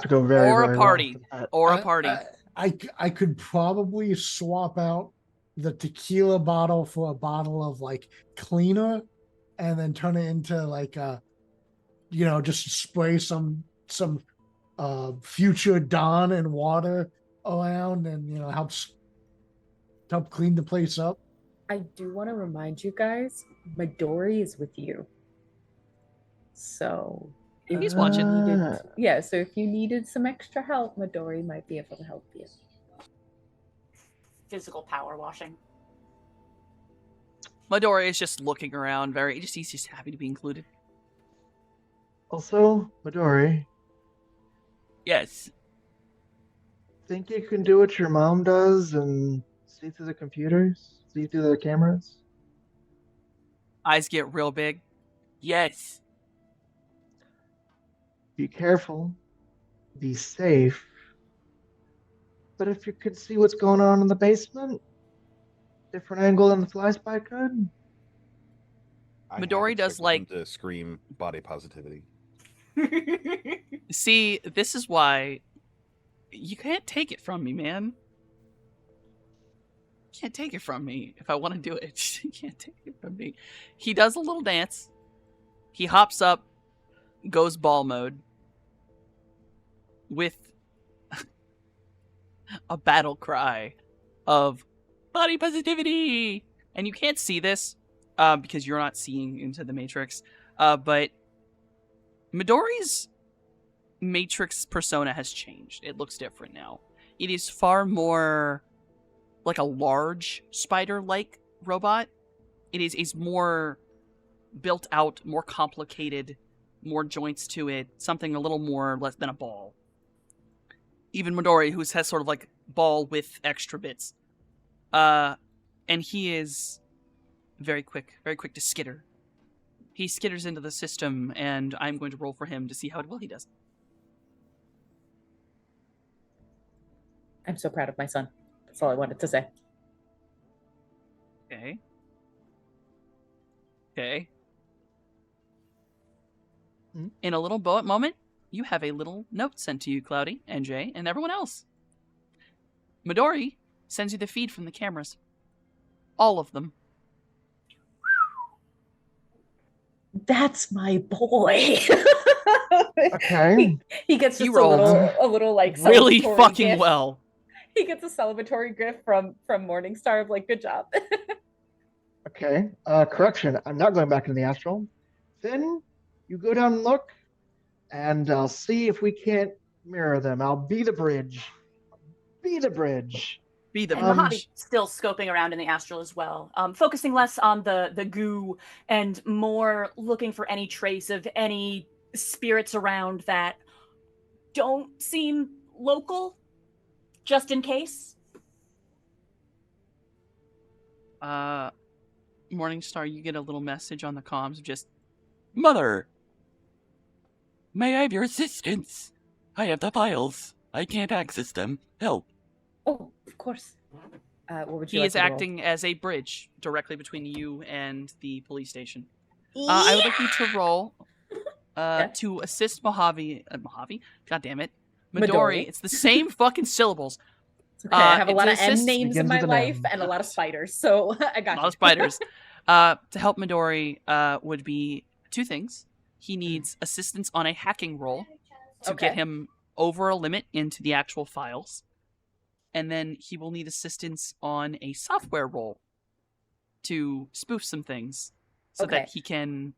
to go very, or very a party, long for that. or a party. I could probably swap out the tequila bottle for a bottle of like cleaner, and then turn it into like just spray some future Dawn and water around, and help clean the place up. I do want to remind you guys, Midori is with you. So He's watching. So if you needed some extra help, Midori might be able to help you. Physical power washing. Midori is just looking around, he's just happy to be included. Also, Midori, Yes. think you can do what your mom does and see through the computers? See through the cameras? Eyes get real big. Yes. Be careful. Be safe. But if you could see what's going on in the basement, different angle than the fly spy could. Midori does like to scream body positivity. See, this is why you can't take it from me, man. You can't take it from me if I want to do it. You can't take it from me. He does a little dance. He hops up, goes ball mode with a battle cry of body positivity. And you can't see this because you're not seeing into the Matrix. But Midori's Matrix persona has changed. It looks different now. It is far more like a large spider-like robot. It is more built out, more complicated, more joints to it, something a little more less than a ball. Even Midori, who has sort of like ball with extra bits. And he is very quick to skitter. He skitters into the system, and I'm going to roll for him to see how well he does. I'm so proud of my son. That's all I wanted to say. Okay. Okay. In a little moment, you have a little note sent to you, Cloudy, and Jay, and everyone else. Midori sends you the feed from the cameras. All of them. That's my boy. Okay. He gets just You rolled a little like Really celebratory fucking gift. well. He gets a celebratory gift from Morningstar of like, good job. Okay. Correction. I'm not going back into the astral. Finn, you go down and look, and I'll see if we can't mirror them. I'll be the bridge. Be the bridge. Be the And bridge. Mojave still scoping around in the astral as well, focusing less on the goo and more looking for any trace of any spirits around that don't seem local, just in case. Morningstar, you get a little message on the comms of just, Mother, may I have your assistance? I have the files. I can't access them. Help. Oh, of course. What would you He like is me to roll? acting as a bridge directly between you and the police station. I would like you to roll to assist Mojave. God damn it. Midori. Midori. It's the same fucking syllables. It's okay. I have a to lot of M assist- names in Begins my with an life M. and a lot of spiders, so I got A lot you. of spiders. To help Midori would be two things. He needs assistance on a hacking roll to get Okay. him over a limit into the actual files. And then he will need assistance on a software roll to spoof some things so Okay. that he can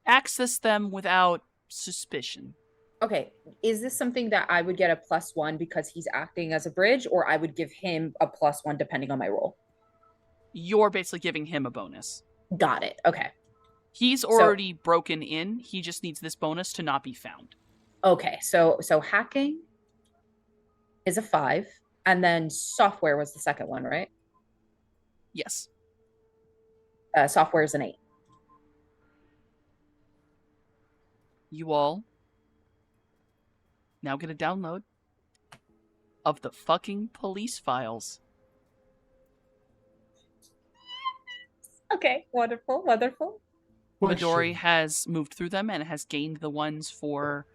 access them without suspicion. Okay, is this something that I would get a +1 because he's acting as a bridge, or I would give him a +1 depending on my role? You're basically giving him a bonus. Got it. Okay. He's already broken in. He just needs this bonus to not be found. Okay. So hacking is a 5, and then software was the second one, right? Yes. Software is an 8. You all now get a download of the fucking police files. Okay. Wonderful. Wonderful. Midori has moved through them and has gained the ones for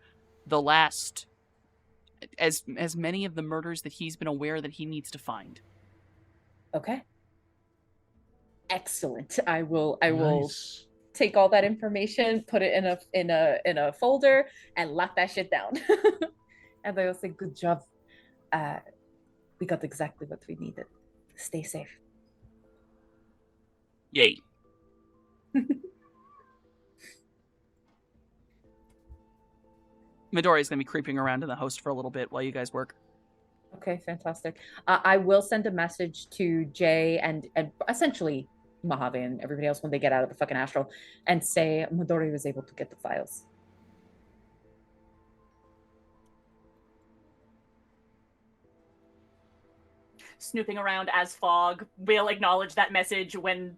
the last as many of the murders that he's been aware that he needs to find. Okay. Excellent. I will Nice. take all that information, put it in a folder, and lock that shit down. And I will say, "Good job. We got exactly what we needed. Stay safe." Yay. Midori's going to be creeping around in the host for a little bit while you guys work. Okay, fantastic. I will send a message to Jay and essentially Mojave and everybody else when they get out of the fucking astral and say Midori was able to get the files. Snooping around as fog will acknowledge that message when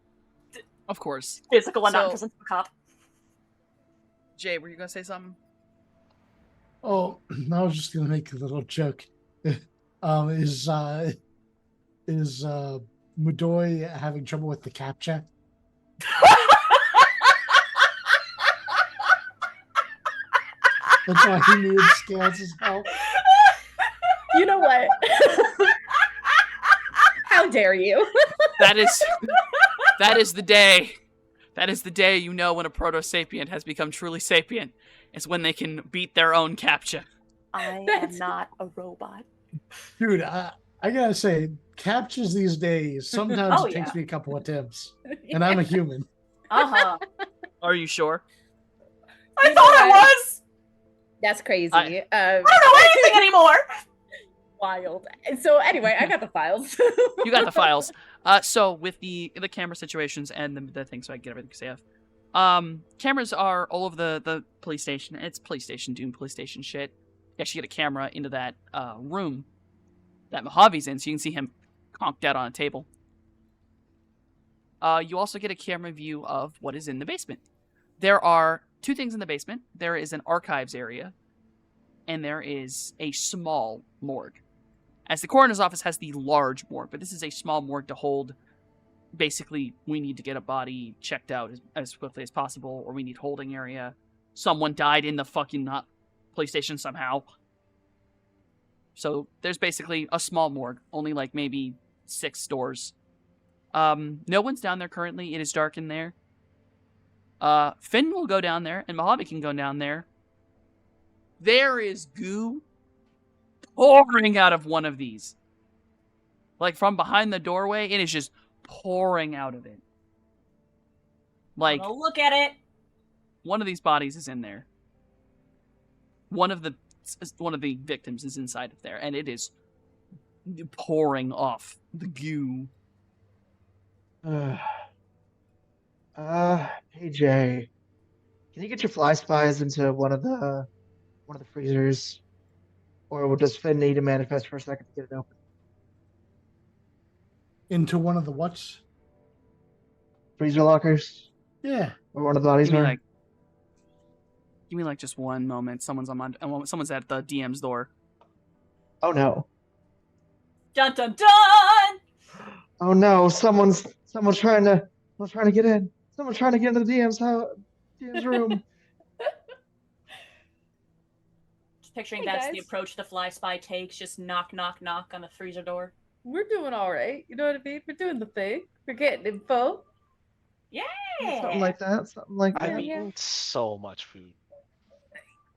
Of course. physical and So- non-presence of a cop. Jay, were you going to say something? Oh, I was just gonna make a little joke. Is Midori having trouble with the captcha? That's why he needs Scan's help. You know what? How dare you? That is the day. That is the day you know when a proto-sapient has become truly sapient. It's when they can beat their own captcha. I That's- am not a robot. Dude, I gotta say, captures these days, sometimes Oh, it takes yeah. me a couple attempts. And I'm a human. Uh-huh. Are you sure? I You know thought I what? was! That's crazy. I- I don't know anything anymore! Wild. And so anyway, I got the files. You got the files. So with the camera situations and the thing, so I get everything safe. Cameras are all over the police station. It's police station doing police station shit. You actually get a camera into that room that Mojave's in, so you can see him conked out on a table. You also get a camera view of what is in the basement. There are two things in the basement. There is an archives area, and there is a small morgue. As the coroner's office has the large morgue, but this is a small morgue to hold, basically, we need to get a body checked out as quickly as possible, or we need holding area. Someone died in the fucking police station somehow. So there's basically a small morgue, only like maybe 6 doors. No one's down there currently. It is dark in there. Finn will go down there, and Mojave can go down there. There is goo pouring out of one of these. Like from behind the doorway, it is just pouring out of it. Like I'll look at it. one of these bodies is in there. One of the victims is inside of there, and it is pouring off the goo. Hey Jay, can you get your fly spies into one of the freezers, or does Finn need to manifest for a second to get it open? Into one of the what's? Freezer lockers, Yeah. where one of the bodies Give me are. like, give me like just one moment. Someone's at the DM's door. Oh no. Dun dun dun! Oh no, someone's trying to get in. Someone's trying to get into the DM's room. Just picturing Hey, that's the guys. approach the fly spy takes. Just knock, knock, knock on the freezer door. We're doing all right. You know what I mean? We're doing the thing. We're getting info. Something like that. Something like I've that. eaten so much food.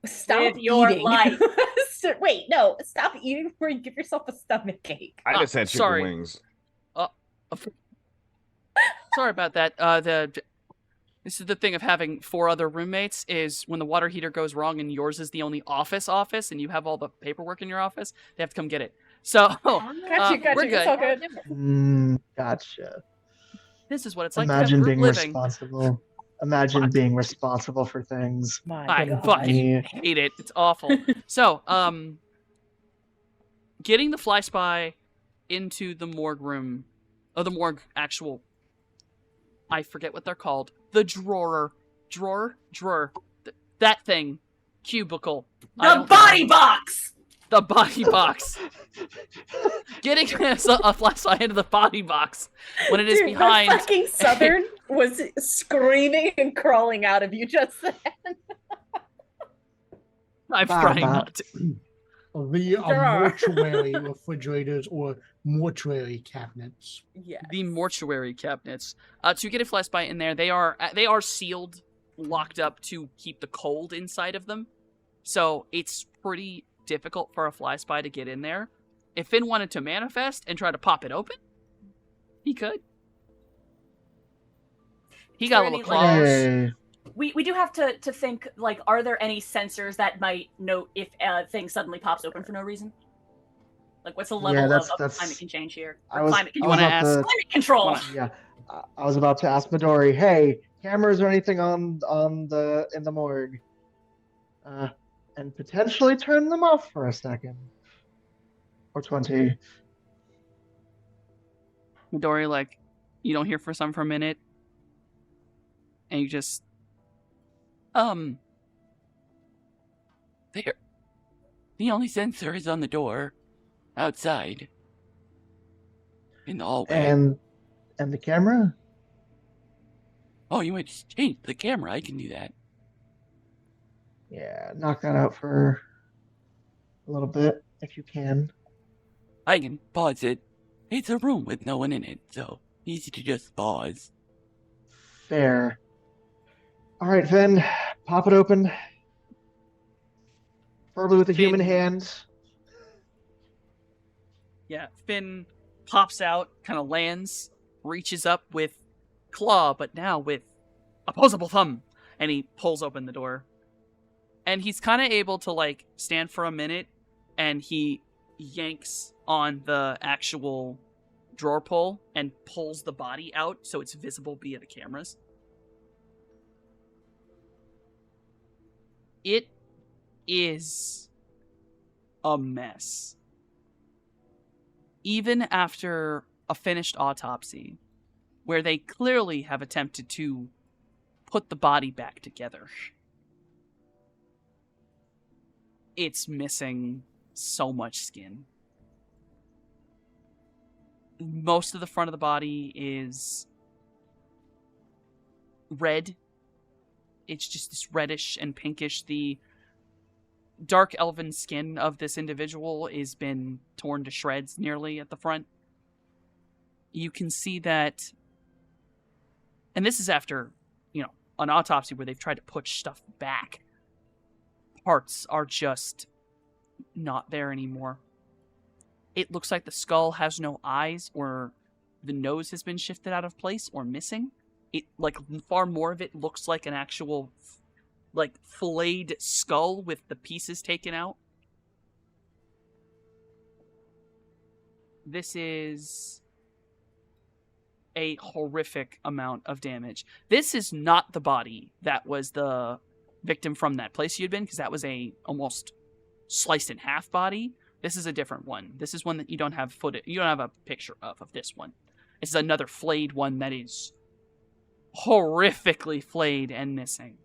Stop Live your eating. life. Wait, no. Stop eating before you give yourself a stomach ache. I just had chicken sorry. wings. Sorry about that. This is the thing of having 4 other roommates is when the water heater goes wrong and yours is the only office and you have all the paperwork in your office, they have to come get it. So Gotcha. we're It's all good. good. Gotcha. This is what it's like to have Imagine group being living. responsible. Imagine Fuck. being responsible for things. My I God. fucking hate it. It's awful. So, getting the fly spy into the morgue room, or the morgue actual, I forget what they're called. The drawer, that thing, cubicle. I The don't body know. box! The body box. Getting a fly spy into the body box when it is Dude, behind. the fucking Southern was screaming and crawling out of you just then. I'm Bah, trying bah. not to. The There are. mortuary refrigerators or mortuary cabinets. Yeah. The mortuary cabinets. To get a fly spy in there, they are sealed, locked up to keep the cold inside of them. So it's pretty difficult for a fly spy to get in there. If Finn wanted to manifest and try to pop it open, he could. He Is got there little any, claws. Hey. We do have to think, like, are there any sensors that might note if a thing suddenly pops open for no reason? Like, what's the level that's- of that's- climate can change here? I Or was- climate You I want was to about ask? to- Climate control! Wanna- Yeah, I was about to ask Midori. Hey, cameras or anything in the morgue? And potentially turn them off for a second or 20. Midori, like, you don't hear for a minute. And you just, There. The only sensor is on the door. Outside. In the hallway. And the camera? Oh, you want to change the camera? I can do that. Yeah, knock that out for a little bit if you can. I can pause it. It's a room with no one in it, so easy to just pause. Fair. All right, Finn, pop it open. Preferably with a human Finn. hand. Yeah, Finn pops out, kind of lands, reaches up with claw, but now with opposable thumb, and he pulls open the door. And he's kind of able to, like, stand for a minute, and he yanks on the actual drawer pull and pulls the body out so it's visible via the cameras. It is a mess. Even after a finished autopsy, where they clearly have attempted to put the body back together, it's missing so much skin. Most of the front of the body is red. It's just this reddish and pinkish. The dark elven skin of this individual has been torn to shreds nearly at the front. You can see that, and this is after, an autopsy where they've tried to push stuff back. Parts are just not there anymore. It looks like the skull has no eyes, or the nose has been shifted out of place or missing. It, like, far more of it looks like an actual, like, filleted skull with the pieces taken out. This is a horrific amount of damage. This is not the body that was the victim from that place you'd been, because that was a almost sliced in half body. This is a different one. This is one that you don't have a picture of this one. This is another flayed one that is horrifically flayed and missing.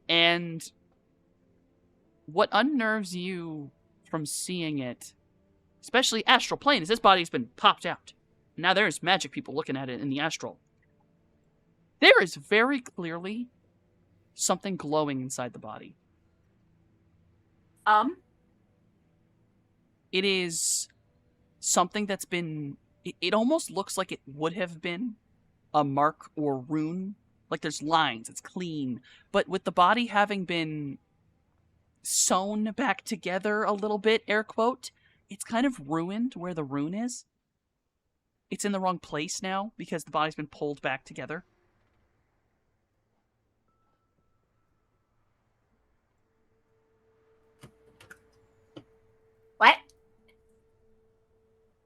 And what unnerves you from seeing it, especially astral plane, is this body's been popped out. Now there's magic people looking at it in the astral. There is very clearly something glowing inside the body. It is something that's been... It almost looks like it would have been a mark or rune. Like there's lines, it's clean. But with the body having been sewn back together a little bit, air quote, it's kind of ruined where the rune is. It's in the wrong place now because the body's been pulled back together. What?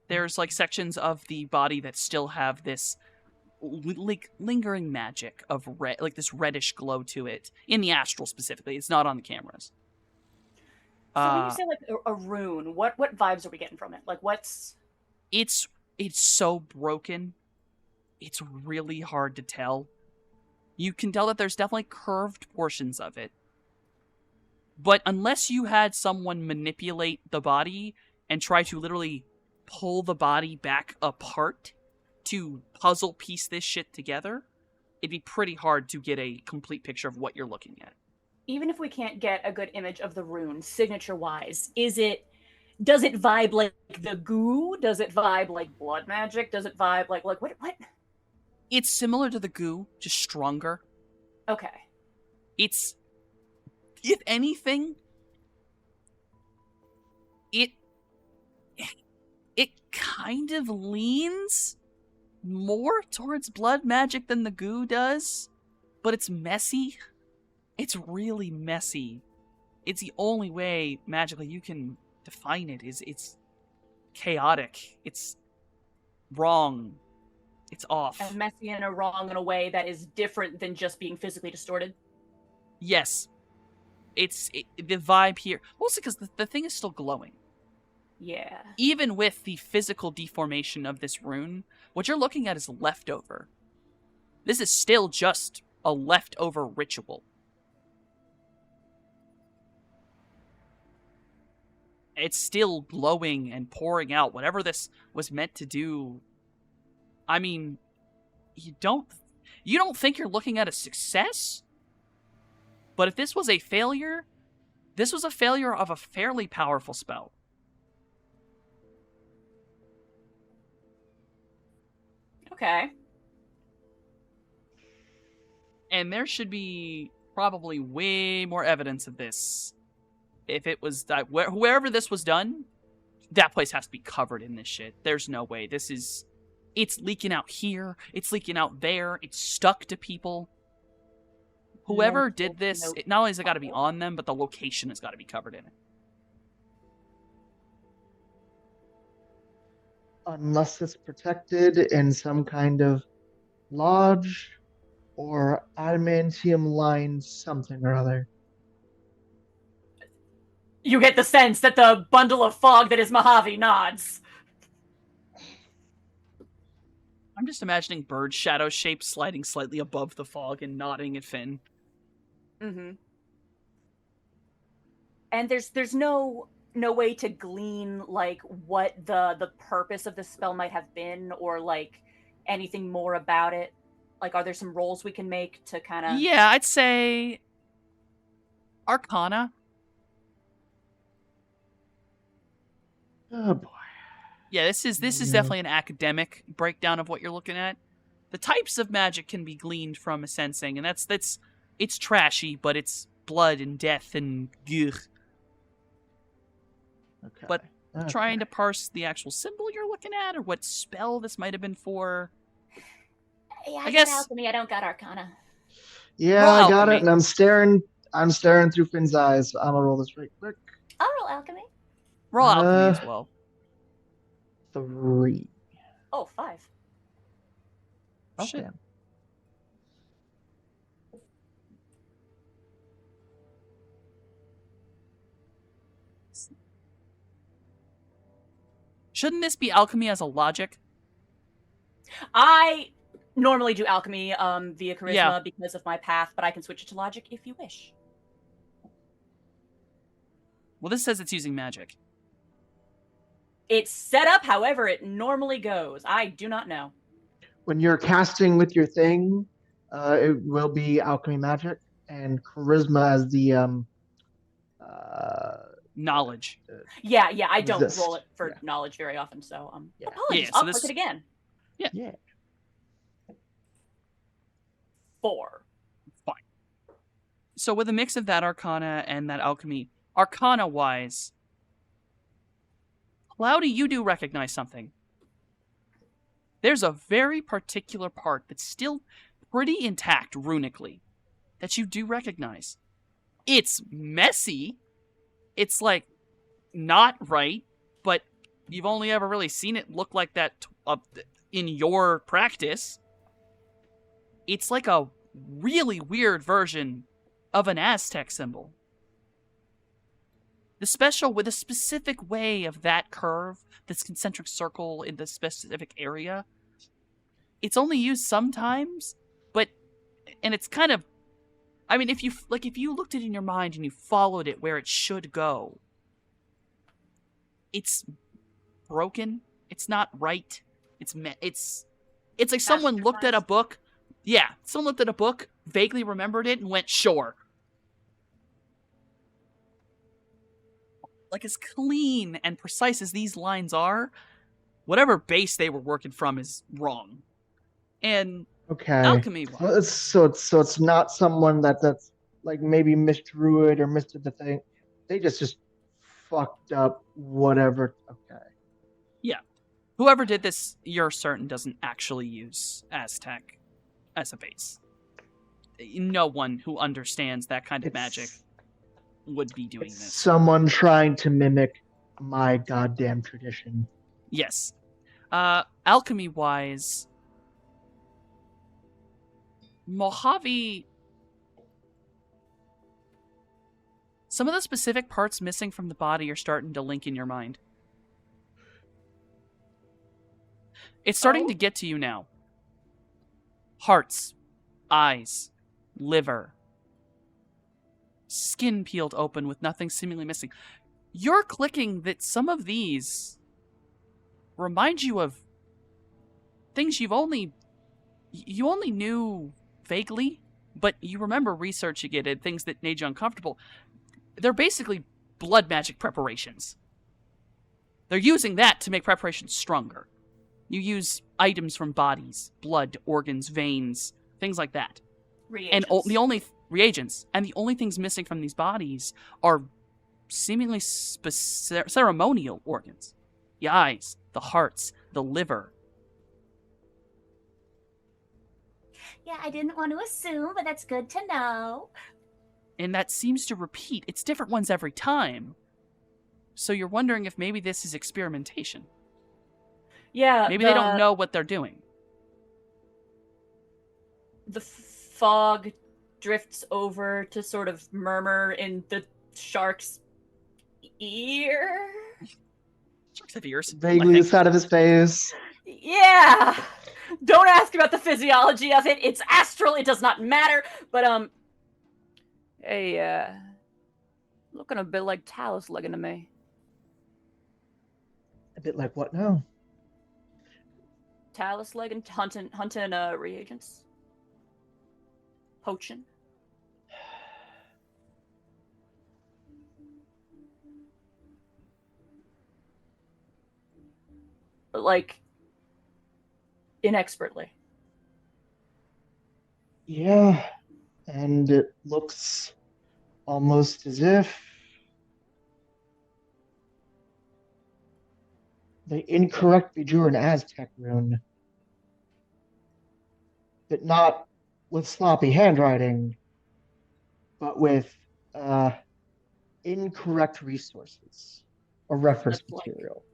There's like sections of the body that still have this like lingering magic of red, like this reddish glow to it in the astral specifically. It's not on the cameras. So when you say like a rune, what vibes are we getting from it? Like what's... It's so broken. It's really hard to tell. You can tell that there's definitely curved portions of it. But unless you had someone manipulate the body and try to literally pull the body back apart to puzzle piece this shit together, it'd be pretty hard to get a complete picture of what you're looking at. Even if we can't get a good image of the rune, signature-wise, does it vibe like the goo? Does it vibe like blood magic? Does it vibe like what? It's similar to the goo, just stronger. Okay. It's, if anything, it kind of leans more towards blood magic than the goo does, but it's messy. It's really messy. It's the only way magically you can define it. It's chaotic. It's wrong. It's off. And messy and wrong in a way that is different than just being physically distorted. Yes. The vibe here, mostly because the thing is still glowing. Yeah. Even with the physical deformation of this rune, what you're looking at is leftover. This is still just a leftover ritual. It's still glowing and pouring out. Whatever this was meant to do, I mean, you don't think you're looking at a success? But if this was a failure, this was a failure of a fairly powerful spell. Okay. And there should be probably way more evidence of this. If it was that, wherever this was done, that place has to be covered in this shit. There's no way. It's leaking out here. It's leaking out there. It's stuck to people. Whoever did this, not only has it got to be on them, but the location has got to be covered in it. Unless it's protected in some kind of lodge or adamantium lined something or other. You get the sense that the bundle of fog that is Mojave nods. I'm just imagining bird shadow shape sliding slightly above the fog and nodding at Finn. Mm-hmm. And there's no way to glean like what the purpose of the spell might have been, or like anything more about it. Like, are there some rolls we can make to kind of... Yeah, I'd say Arcana. Oh boy. Yeah, this is definitely an academic breakdown of what you're looking at. The types of magic can be gleaned from a sensing, and it's trashy, but it's blood and death and ugh. Okay. But trying to parse the actual symbol you're looking at, or what spell this might have been for. Yeah, I guess alchemy. I don't got Arcana. Yeah, Roll I got alchemy. it, and I'm staring through Finn's eyes. I'm gonna roll this right quick. I'll roll alchemy. Roll alchemy as well. 3. Oh, 5. Oh, Shit. damn. Shouldn't this be alchemy as a logic? I normally do alchemy via charisma Yeah. because of my path, but I can switch it to logic if you wish. Well, this says it's using magic. It's set up however it normally goes. I do not know. When you're casting with your thing, it will be alchemy magic and charisma as the Knowledge. Yeah, I don't Resist. roll it for Yeah. knowledge very often, so Yeah. apologies. Yeah, so I'll this- click it again. Yeah. 4. So with a mix of that arcana and that alchemy, arcana wise, Cloudy, you do recognize something. There's a very particular part that's still pretty intact runically that you do recognize. It's messy. It's like not right, but you've only ever really seen it look like that in your practice. It's like a really weird version of an Aztec symbol. The special with a specific way of that curve, this concentric circle in the specific area. It's only used sometimes, and it's kind of, I mean, if you looked at it in your mind and you followed it where it should go, it's broken. It's not right. It's like someone looked at a book. Yeah, someone looked at a book, vaguely remembered it, and went, sure. Like, as clean and precise as these lines are, whatever base they were working from is wrong. And Okay. alchemy wise, So it's not someone that's like maybe misdrew it or misdid the thing. They just fucked up whatever. Okay. whoever did this, you're certain doesn't actually use Aztec as a base. No one who understands that kind of magic would be doing It's this. someone trying to mimic my goddamn tradition. Yes. Alchemy wise, Mojave, some of the specific parts missing from the body are starting to link in your mind. It's starting to get to you now. Hearts, eyes, liver, skin peeled open with nothing seemingly missing. You're clicking that some of these remind you of things you only knew vaguely, but you remember researching it and things that made you uncomfortable. They're basically blood magic preparations. They're using that to make preparations stronger. You use items from bodies, blood, organs, veins, things like that. Reagents. And the only reagents, and the only things missing from these bodies are seemingly ceremonial organs. The eyes, the hearts, the liver. Yeah, I didn't want to assume, but that's good to know. And that seems to repeat. It's different ones every time. So you're wondering if maybe this is experimentation. Yeah. Maybe they don't know what they're doing. The fog drifts over to sort of murmur in the shark's ear. Sharks have ears. Vaguely the side of his face. Yeah. Don't ask about the physiology of it. It's astral. It does not matter. But hey, looking a bit like Talus looking to me. A bit like what now? Talus legging, hunting reagents. Poaching. But like inexpertly. Yeah, and it looks almost as if they incorrectly drew an Aztec rune, but not with sloppy handwriting, but with incorrect resources or reference That's like- material.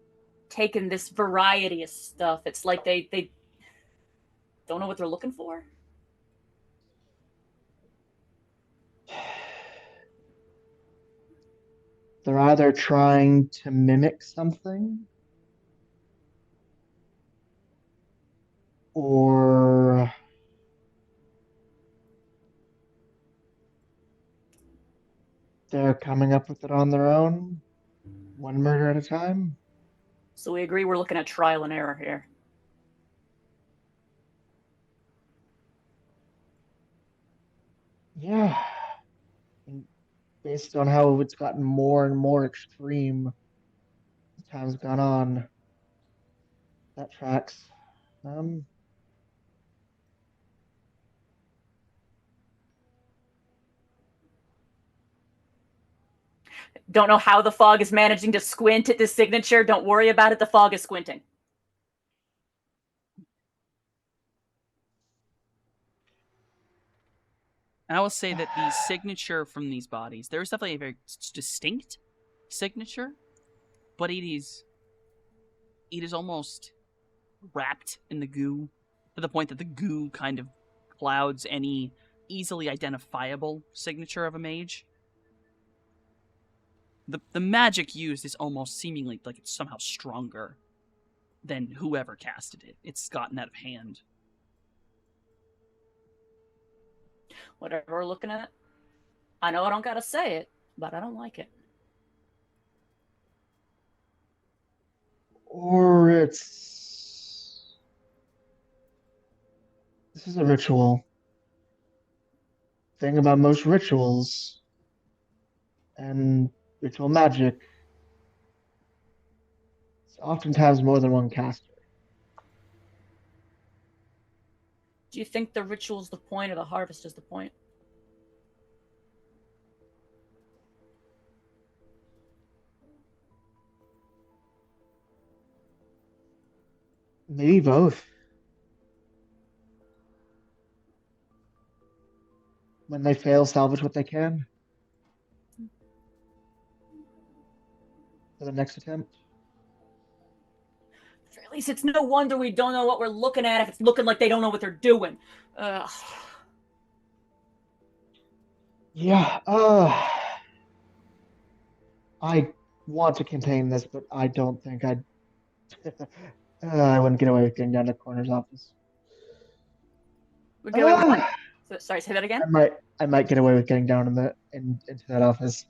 Taking this variety of stuff. It's like they don't know what they're looking for. They're either trying to mimic something or they're coming up with it on their own, one murder at a time. So we agree we're looking at trial and error here. Yeah. And based on how it's gotten more and more extreme as time's gone on, that tracks. Don't know how the fog is managing to squint at this signature. Don't worry about it. The fog is squinting. And I will say that the signature from these bodies, there is definitely a very distinct signature, but it is almost wrapped in the goo to the point that the goo kind of clouds any easily identifiable signature of a mage. The magic used is almost seemingly like it's somehow stronger than whoever casted it. It's gotten out of hand. Whatever we're looking at. I know I don't gotta say it, but I don't like it. Or this is a ritual. Thing about most rituals and ritual magic, it's oftentimes more than one caster. Do you think the ritual's the point or the harvest is the point? Maybe both. When they fail, salvage what they can for the next attempt. At least it's no wonder we don't know what we're looking at if it's looking like they don't know what they're doing. Yeah, I want to contain this, but I don't think I'd. I wouldn't get away with getting down to Corner's office. We'll get away with what? Sorry, say that again? I might get away with getting down into that office.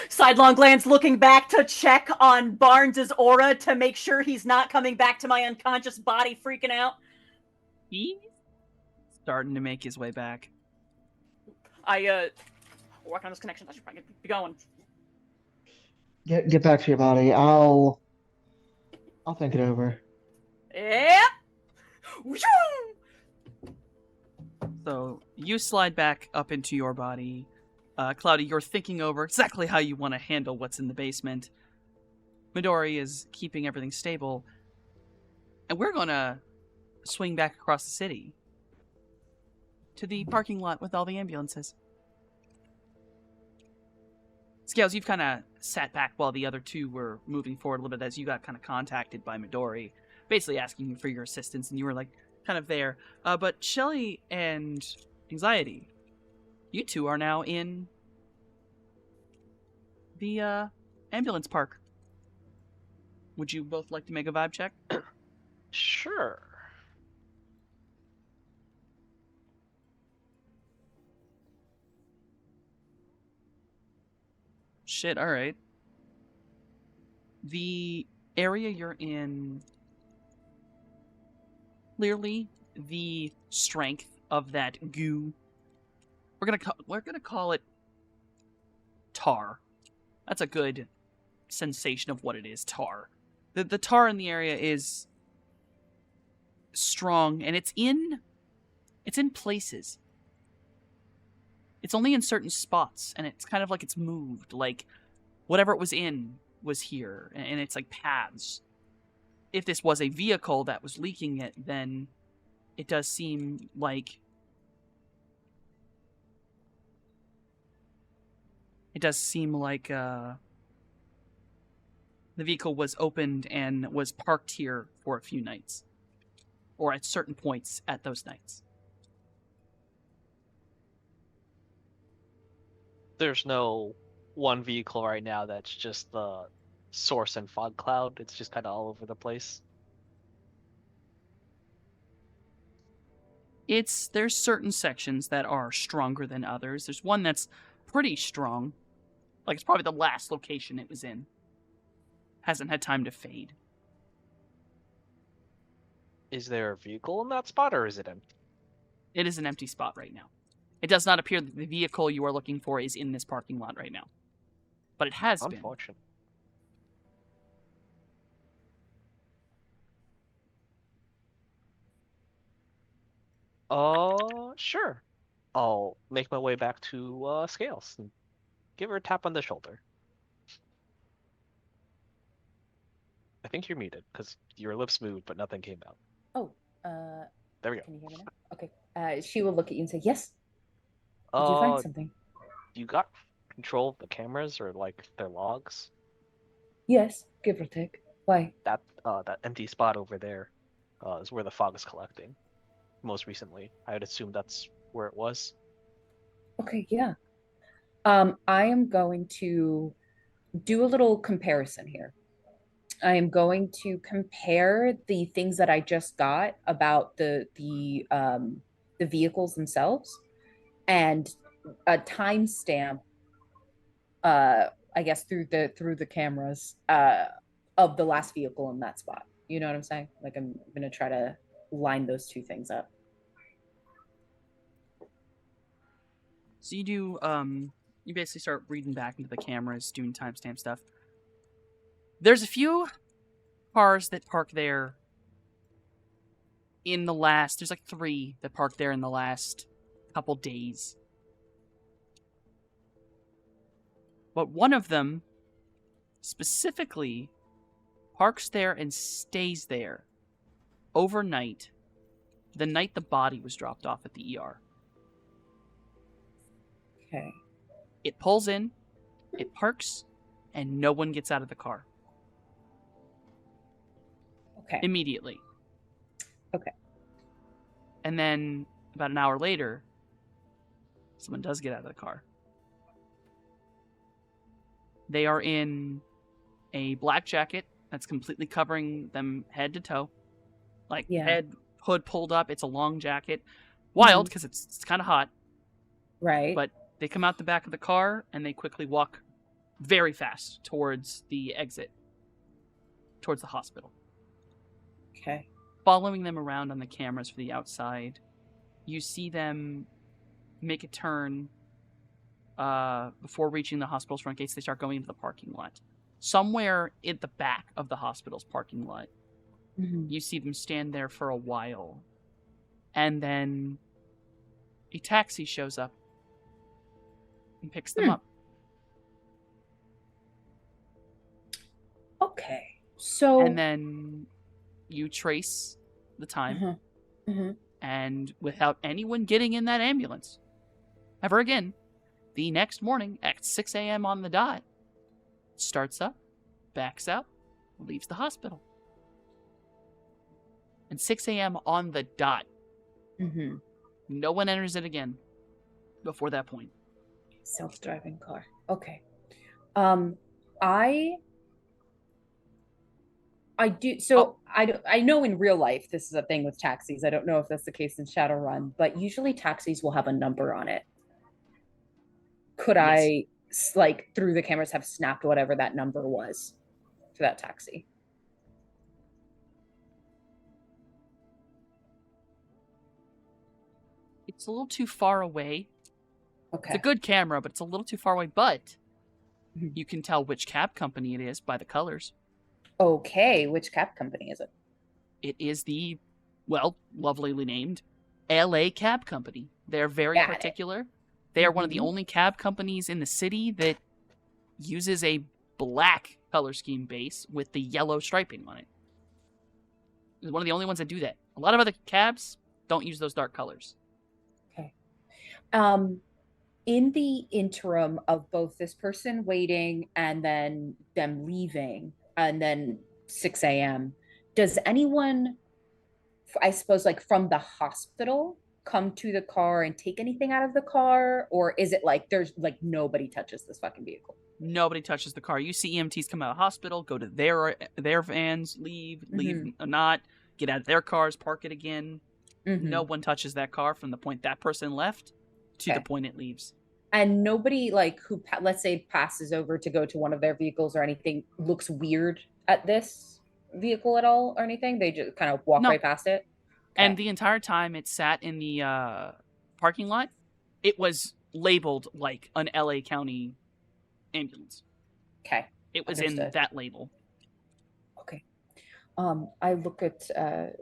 Sidelong glance looking back to check on Barnes's aura to make sure he's not coming back to my unconscious body freaking out. He's starting to make his way back. Work on this connection. I should probably be going. Get back to your body. I'll think it over. Yep. So you slide back up into your body. Cloudy, you're thinking over exactly how you want to handle what's in the basement. Midori is keeping everything stable. And we're going to swing back across the city to the parking lot with all the ambulances. Scales, you've kind of sat back while the other two were moving forward a little bit as you got kind of contacted by Midori, basically asking you for your assistance, and you were like kind of there. But Shelly and Anxiety, you two are now in the ambulance park. Would you both like to make a vibe check? Sure. Shit, alright. The area you're in, clearly the strength of that goo, we're gonna call it tar. That's a good sensation of what it is, tar. The tar in the area is strong, and it's in places. It's only in certain spots, and it's kind of like it's moved. Like, whatever it was in was here, and it's like paths. If this was a vehicle that was leaking it, then it does seem like... the vehicle was opened and was parked here for a few nights. Or at certain points at those nights. There's no one vehicle right now that's just the source and fog cloud. It's just kind of all over the place. There's certain sections that are stronger than others. There's one that's pretty strong. Like, it's probably the last location it was in. hasn't had time to fade. Is there a vehicle in that spot, or is it empty? It is an empty spot right now. It does not appear that the vehicle you are looking for is in this parking lot right now. But it has been. Unfortunate. Sure. I'll make my way back to Scales and give her a tap on the shoulder. I think you're muted because your lips moved, but nothing came out. Oh, There we go. can you hear me now? Okay. She will look at you and say, "Yes. Did you find something?" You got control of the cameras or like their logs? Yes, give or take. Why? That empty spot over there is where the fog is collecting. Most recently, I would assume that's where it was. Okay, yeah. I am going to do a little comparison here. I am going to compare the things that I just got about the vehicles themselves and a timestamp, I guess through the cameras of the last vehicle in that spot. You know what I'm saying? Like I'm gonna try to line those two things up. So you do, you basically start reading back into the cameras, doing timestamp stuff. There's a few cars that park there there's like 3 that parked there in the last couple days. But one of them specifically parks there and stays there overnight, the night the body was dropped off at the ER. Okay. It pulls in, it parks, and no one gets out of the car. Okay. Immediately. Okay. And then, about an hour later, someone does get out of the car. They are in a black jacket that's completely covering them head to toe. Like, Yeah. head, hood pulled up. It's a long jacket. Wild, because it's kind of hot. Right. But they come out the back of the car, and they quickly walk very fast towards the exit. Towards the hospital. Okay. Following them around on the cameras for the outside, you see them make a turn before reaching the hospital's front gates. They start going into the parking lot. Somewhere in the back of the hospital's parking lot, you see them stand there for a while. And then a taxi shows up and picks them up. Okay. So. And then you trace the time. And without anyone getting in that ambulance ever again, the next morning at 6 a.m. on the dot, starts up, backs out, leaves the hospital. And 6 a.m. on the dot. No one enters it again before that point. Self-driving car. Okay. I do. So I know in real life this is a thing with taxis. I don't know if that's the case in Shadowrun, but usually taxis will have a number on it. Could I, like, through the cameras, have snapped whatever that number was to that taxi? It's a little too far away. Okay. It's a good camera, but it's a little too far away. But you can tell which cab company it is by the colors. Okay, which cab company is it? It is the, well, lovelily named LA Cab Company. They're very Got it. particular. They are one of the only cab companies in the city that uses a black color scheme base with the yellow striping on it. It's one of the only ones that do that. A lot of other cabs don't use those dark colors. Okay. In the interim of both this person waiting and then them leaving and then 6 a.m., does anyone, I suppose, like from the hospital come to the car and take anything out of the car? Or is it like there's like nobody touches this fucking vehicle? Nobody touches the car. You see EMTs come out of the hospital, go to their vans, leave or not, get out of their cars, park it again. No one touches that car from the point that person left to the point it leaves. And nobody, like, who, let's say, passes over to go to one of their vehicles or anything looks weird at this vehicle at all or anything? They just kind of walk No. right past it? And Okay. the entire time it sat in the parking lot, it was labeled like an LA County ambulance. Okay. It was in Understood. that label. Okay. I look at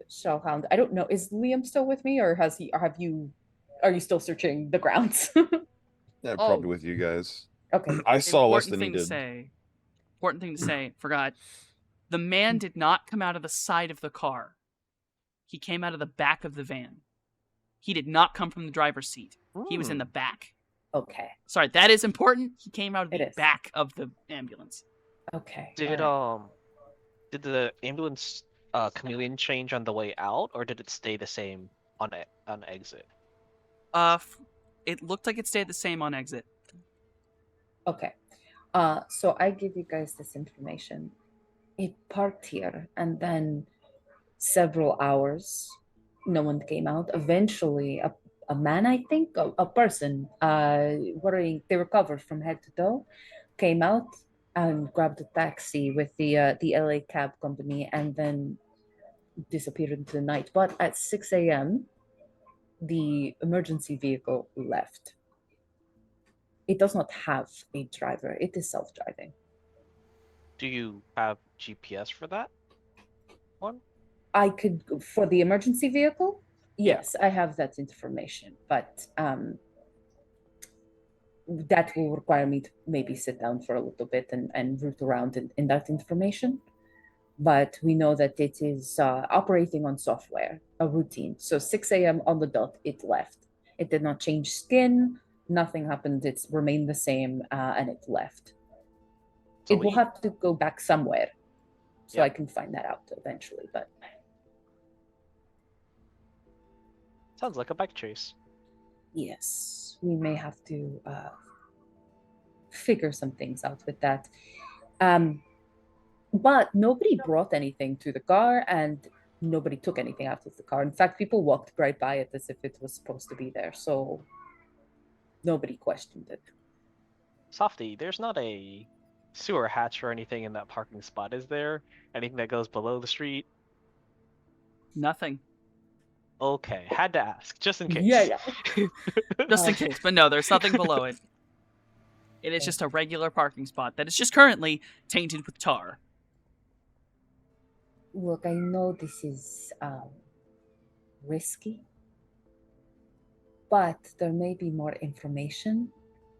Shellhound. I don't know. Is Liam still with me, or has he? Are you still searching the grounds? Yeah, Oh. probably with you guys. Okay. I saw less Important than he thing to did. say. Important thing to say. Forgot. The man did not come out of the side of the car. He came out of the back of the van. He did not come from the driver's seat. He was in the back. Okay. Sorry, that is important. He came out of It the is. back of the ambulance. Okay. Did alright. did the ambulance chameleon change on the way out, or did it stay the same on exit? It looked like it stayed the same on exit. Okay. So I give you guys this information. It parked here, and then several hours, no one came out. Eventually, a man, I think, a person, they were covered from head to toe, came out and grabbed a taxi with the LA cab company, and then disappeared into the night. But at 6 a.m., the emergency vehicle left. It does not have a driver. It is self-driving. Do you have GPS for that one? I could, for the emergency vehicle, Yeah. yes, I have that information, but that will require me to maybe sit down for a little bit and root around in that information. But we know that it is operating on software, a routine. So 6 a.m. on the dot, it left. It did not change skin. Nothing happened. It's remained the same, and it left. So It will we- have to go back somewhere, so Yeah. I can find that out eventually. But Sounds like a bike chase. yes, we may have to figure some things out with that. But nobody brought anything to the car, and nobody took anything out of the car. In fact, people walked right by it as if it was supposed to be there. So nobody questioned it. Softy, there's not a sewer hatch or anything in that parking spot, is there? Anything that goes below the street? Nothing. Okay, had to ask, just in case. Yeah. Just in case. But no, there's nothing below it. It is just a regular parking spot that is just currently tainted with tar. Look, I know this is risky, but there may be more information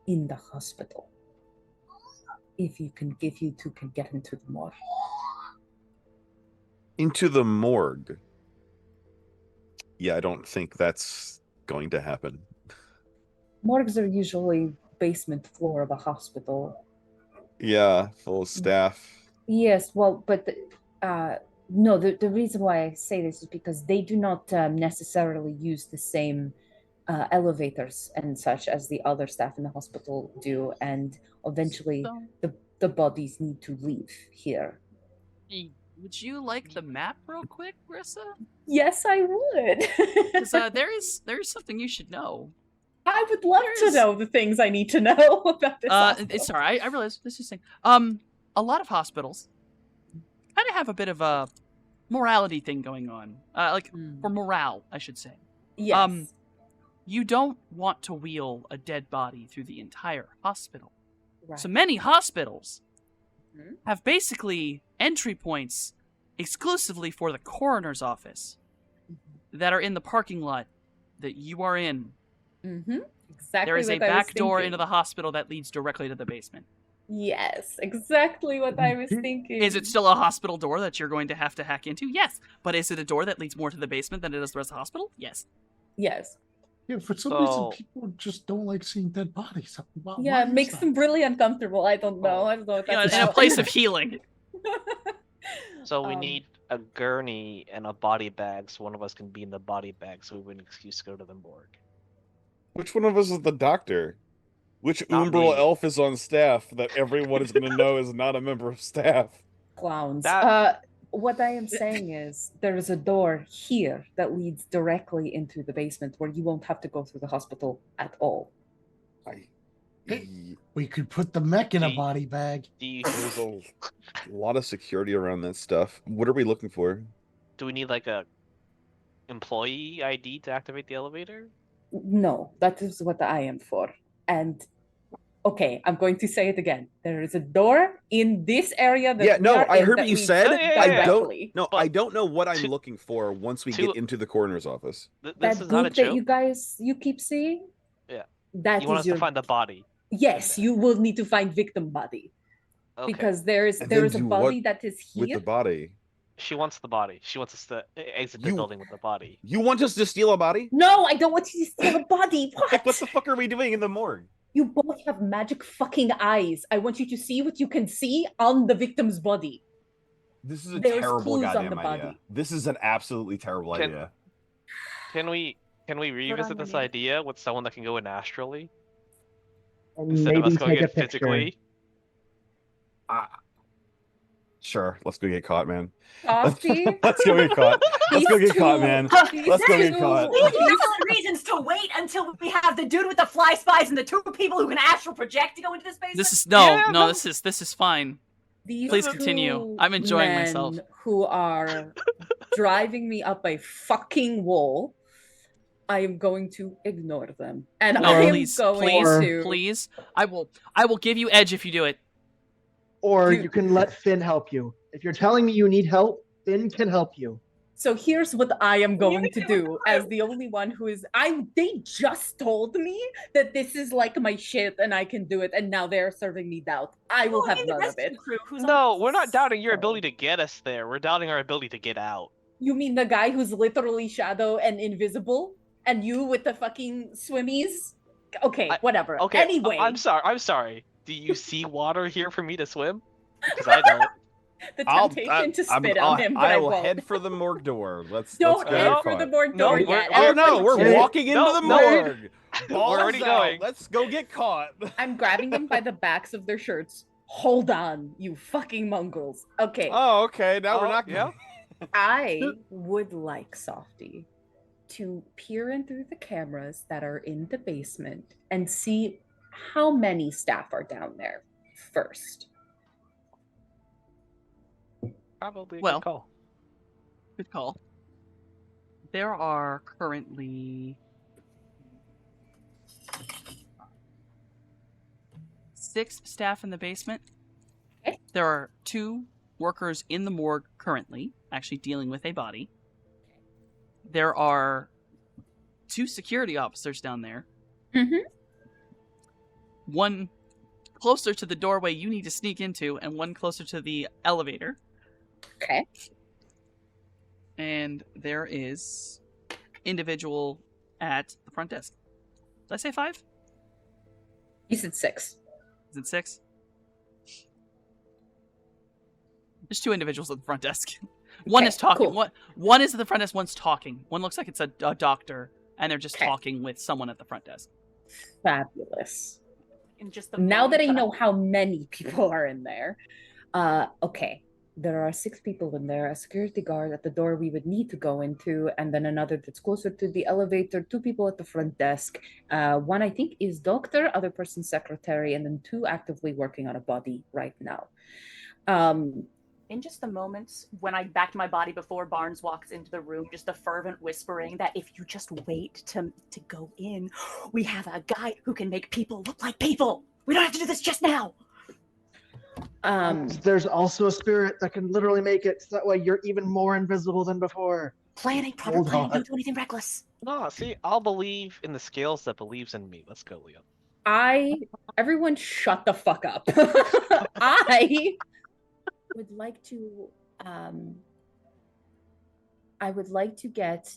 in the hospital. If you two can get into the morgue. Into the morgue. Yeah, I don't think that's going to happen. Morgues are usually basement floor of a hospital. Yeah, full of staff. Yes, well, but no, the reason why I say this is because they do not necessarily use the same elevators and such as the other staff in the hospital do, and eventually So, the bodies need to leave here. would you like the map real quick, Marissa? Yes, I would. Because there is something you should know. I would love to there's- know the things I need to know about this. hospital. Sorry, I realize this is thing. A lot of hospitals kind of have a bit of a morality thing going on. For morale, I should say. Yes. You don't want to wheel a dead body through the entire hospital. Right. So many hospitals Mhm. have basically entry points exclusively for the coroner's office that are in the parking lot that you are in. Mm-hmm. Exactly. There is a what I was back door thinking. into the hospital that leads directly to the basement. Yes, exactly what I was thinking. Is it still a hospital door that you're going to have to hack into? Yes. But is it a door that leads more to the basement than it does the rest of the hospital? Yes. Yes. Yeah, for some So- reason, people just don't like seeing dead bodies. Yeah, Why it is makes that? them really uncomfortable. I don't know. Oh. I don't know. If You know, that's in a about- place of healing. So we Um, need a gurney and a body bag, so one of us can be in the body bag, so we have an excuse to go to the morgue. Which one of us is the doctor? Which Not umbral me. elf is on staff that everyone is going to know is not a member of staff? clowns. That- What I am saying is there is a door here that leads directly into the basement where you won't have to go through the hospital at all. Hey, we could put the mech in a Do you- body bag. Do you There's a lot of security around that stuff. What are we looking for? do we need like a employee ID to activate the elevator? No, that is what I am for. And okay, I'm going to say it again. There is a door in this area that Yeah, we no, are I in heard that what you we said. Oh, yeah, I yeah, don't. directly. No, But I don't know what I'm to- looking for once we to- get into the coroner's office. This That is not a goop that you joke. guys you keep seeing. Yeah. That You want is us your to find the body. yes. there. You will need to find victim body Okay. because there is And there then is a do body what that is with here. the body. She wants the body. She wants us to exit the You- building with the body. You want us to steal a body? No, I don't want you to steal a body. Like, what the fuck are we doing in the morgue? You both have magic fucking eyes. I want you to see what you can see on the victim's body. This is a There's terrible clues on goddamn the idea. body. This is an absolutely terrible Can- idea. Can we revisit your this name. idea with someone that can go in astrally And instead of maybe us going take a in picture. physically? Sure, let's go get caught, man. Softy, Let's go get caught. Let's go these get caught, two- man. these Let's go get two- caught. We have excellent reasons to wait until we have the dude with the fly spies and the two people who can astral project to go into this basement. This is no, Yeah, no. no. This is fine. These Please continue. two I'm enjoying men myself. Who are driving me up a fucking wall. I am going to ignore them, and No, I am please, going please, to please. I will give you edge if you do it. Or Dude. you can let Finn help you. If you're telling me you need help, Finn can help you. So here's what I am going to Communicate with do as the only one who is they just told me that this is like my shit and I can do it, and now they're serving me doubt. I will Well, have the none rest of it. the crew who's No, on- we're not doubting your So- ability to get us there. We're doubting our ability to get out. You mean the guy who's literally shadow and invisible? And you with the fucking swimmies? Okay, Okay. whatever. Anyway, I'm sorry. Do you see water here for me to swim? Because I don't. the temptation to spit on him, but I will won't. head for the morgue door. Let's Don't go head get for the caught. morgue No, door we're- yet. Oh no, Everybody we're chill. walking into No, the no. morgue. We're Balls already out. going. Let's go get caught. I'm grabbing them by the backs of their shirts. Hold on, you fucking mongrels. Okay. Oh, okay. Now we're Oh, not. yeah. I would like Softy to peer in through the cameras that are in the basement and see how many staff are down there first. Probably a Well. good call. Good call. There are currently 6 staff in the basement. Okay. There are 2 workers in the morgue currently, actually dealing with a body. There are 2 security officers down there. Mhm. One closer to the doorway you need to sneak into, and one closer to the elevator. Okay. And there is individual at the front desk. Did I say 5? You said 6. Is it 6? There's 2 individuals at the front desk. One Okay, is talking. cool. One is at the front desk. One's talking. One looks like it's a doctor, and they're just Okay. talking with someone at the front desk. Fabulous. in just the Now that I moment know how many people are in there, okay. There are 6 people in there, a security guard at the door we would need to go into, and then another that's closer to the elevator, 2 people at the front desk. One I think is doctor, other person secretary, and then 2 actively working on a body right now. in just the moments when I backed my body before Barnes walks into the room, just the fervent whispering that if you just wait to go in, we have a guy who can make people look like people. We don't have to do this just now. There's also a spirit that can literally make it so that way you're even more invisible than before. Planning, proper Hold planning. on. Don't do anything reckless. No, see, I'll believe in the scales that believes in me. Let's go, Leo. Everyone shut the fuck up. I would like to get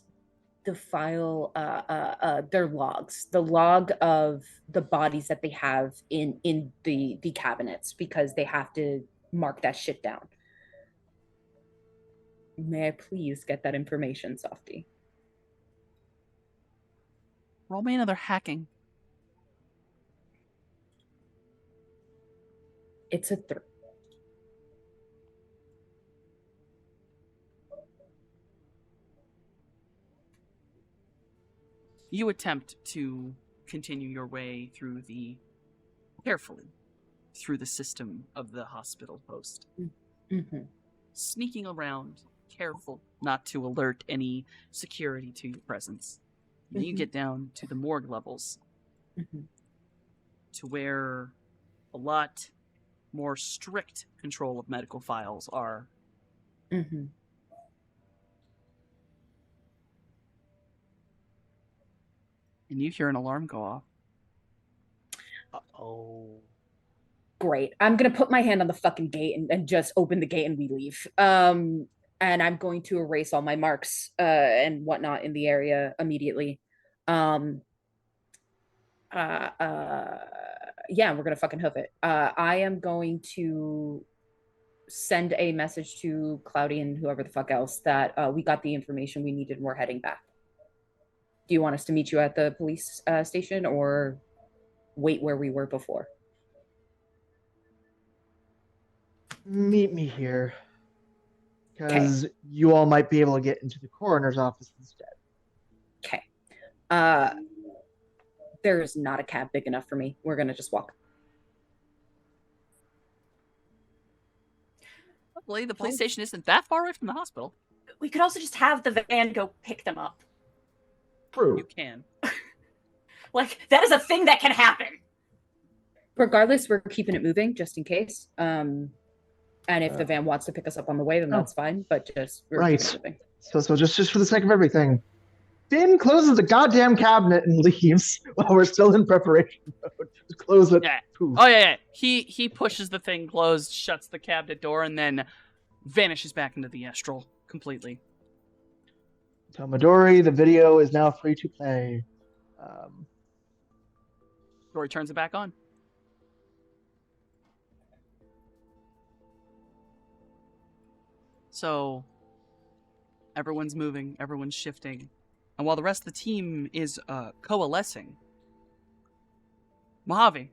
the file their logs, the log of the bodies that they have in the cabinets, because they have to mark that shit down. May I please get that information, Softy? Roll me another hacking. It's a 3. You attempt to continue your way through the carefully through the system of the hospital post, Mm-hmm. sneaking around, careful not to alert any security to your presence. And then you Mhm. get down to the morgue levels, Mm-hmm. to where a lot more strict control of medical files are. Mm-hmm. And you hear an alarm go off. Uh-oh. Great. I'm gonna put my hand on the fucking gate and just open the gate and we leave. And I'm going to erase all my marks and whatnot in the area immediately. Um yeah, we're gonna fucking hoof it. I am going to send a message to Cloudy and whoever the fuck else that we got the information we needed and we're heading back. Do you want us to meet you at the police station or wait where we were before? Meet me here. Because you all might be able to get into the coroner's office instead. Okay. There's not a cab big enough for me. We're gonna just walk. Luckily, the police station isn't that far away from the hospital. We could also just have the van go pick them up. True. You can. Like, that is a thing that can happen. Regardless, we're keeping it moving just in case. And if the van wants to pick us up on the way, then that's fine. But just we're keeping it moving. So just for the sake of everything, Finn closes the goddamn cabinet and leaves while we're still in preparation mode. Just close it. Yeah. Poof. Oh yeah. He pushes the thing closed, shuts the cabinet door, and then vanishes back into the astral completely. Tell Midori the video is now free to play. Dory turns it back on. So everyone's moving, everyone's shifting. And while the rest of the team is coalescing, Mojave.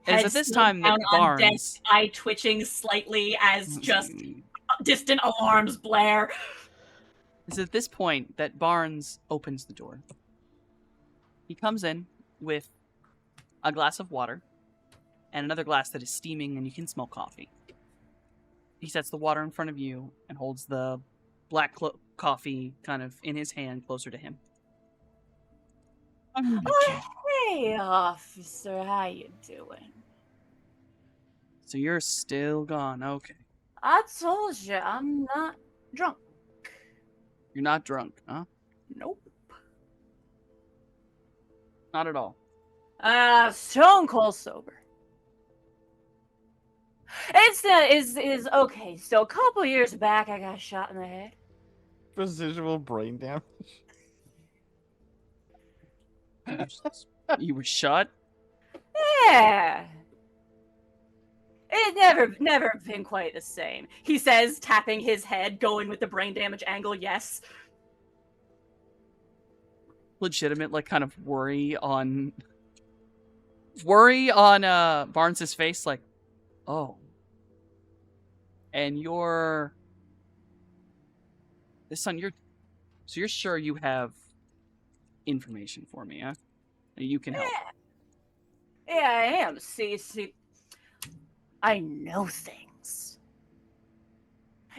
It is at this time that Down on deck, Barnes... eye twitching slightly as just distant alarms blare. It's at this point that Barnes opens the door. He comes in with a glass of water and another glass that is steaming and you can smell coffee. He sets the water in front of you and holds the black coffee kind of in his hand closer to him. Oh, hey, officer, how you doing? So you're still gone. Okay. I told you I'm not drunk. You're not drunk, huh? Nope. Not at all. Stone cold sober. It's okay. So a couple years back, I got shot in the head. Residual brain damage. You were shot? Yeah. It never been quite the same. He says, tapping his head, going with the brain damage angle. Yes. Legitimate, like, kind of worry on Barnes's face, like, oh. And you're you're sure you have information for me, huh? And you can help. Yeah, I am. See, I know things.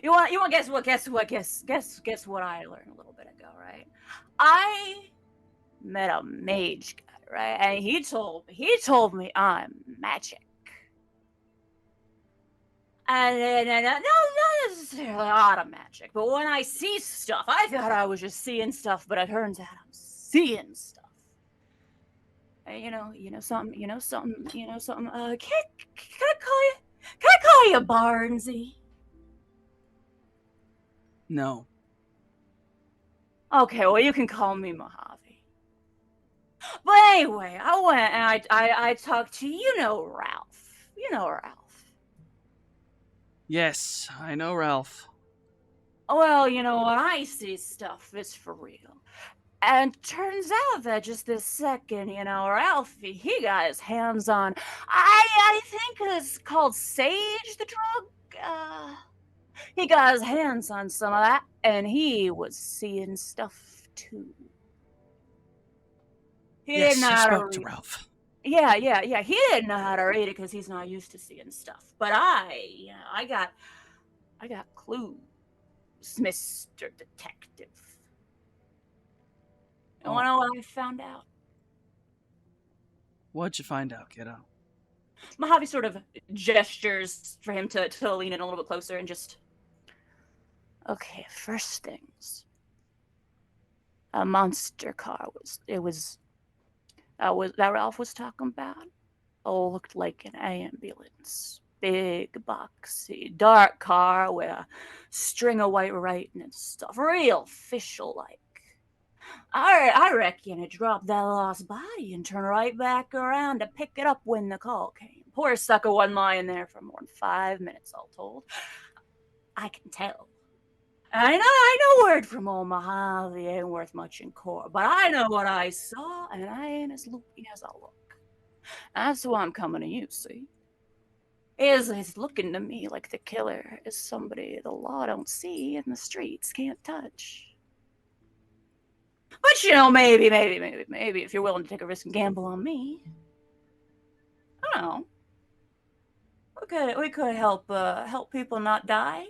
You want to guess what I learned a little bit ago, right? I met a mage guy, right? And he told me I'm magic. And not necessarily a lot of magic, but when I see stuff, I thought I was just seeing stuff, but it turns out I'm seeing stuff. And you know something. Can I call you Barnesy? No. Okay, well you can call me Mojave. But anyway, I went and I talked to Ralph. You know Ralph. Yes, I know Ralph. Well, when I see stuff, it's for real. And turns out that just this second, Ralphie, he got his hands on, I think it's called Sage, the drug. He got his hands on some of that, and he was seeing stuff too. He Yes, didn't I know how to spoke to read. Ralph. Yeah. He didn't know how to read it because he's not used to seeing stuff. But I got clues, Mr. Detective. You wanna know what I found out? What'd you find out, kiddo? Mojave sort of gestures for him to lean in a little bit closer and just. Okay, first things. A monster car that Ralph was talking about. Oh, looked like an ambulance. Big, boxy, dark car with a string of white writing and stuff. Real official-like. I reckon it dropped that lost body and turned right back around to pick it up when the call came. Poor sucker wasn't lying there for more than 5 minutes, all told. I can tell. I know word from old Mojave ain't worth much in court, but I know what I saw, and I ain't as loopy as I look. That's why I'm coming to you, see? It's looking to me like the killer is somebody the law don't see and the streets can't touch. But maybe if you're willing to take a risk and gamble on me, I don't know. We could help people not die.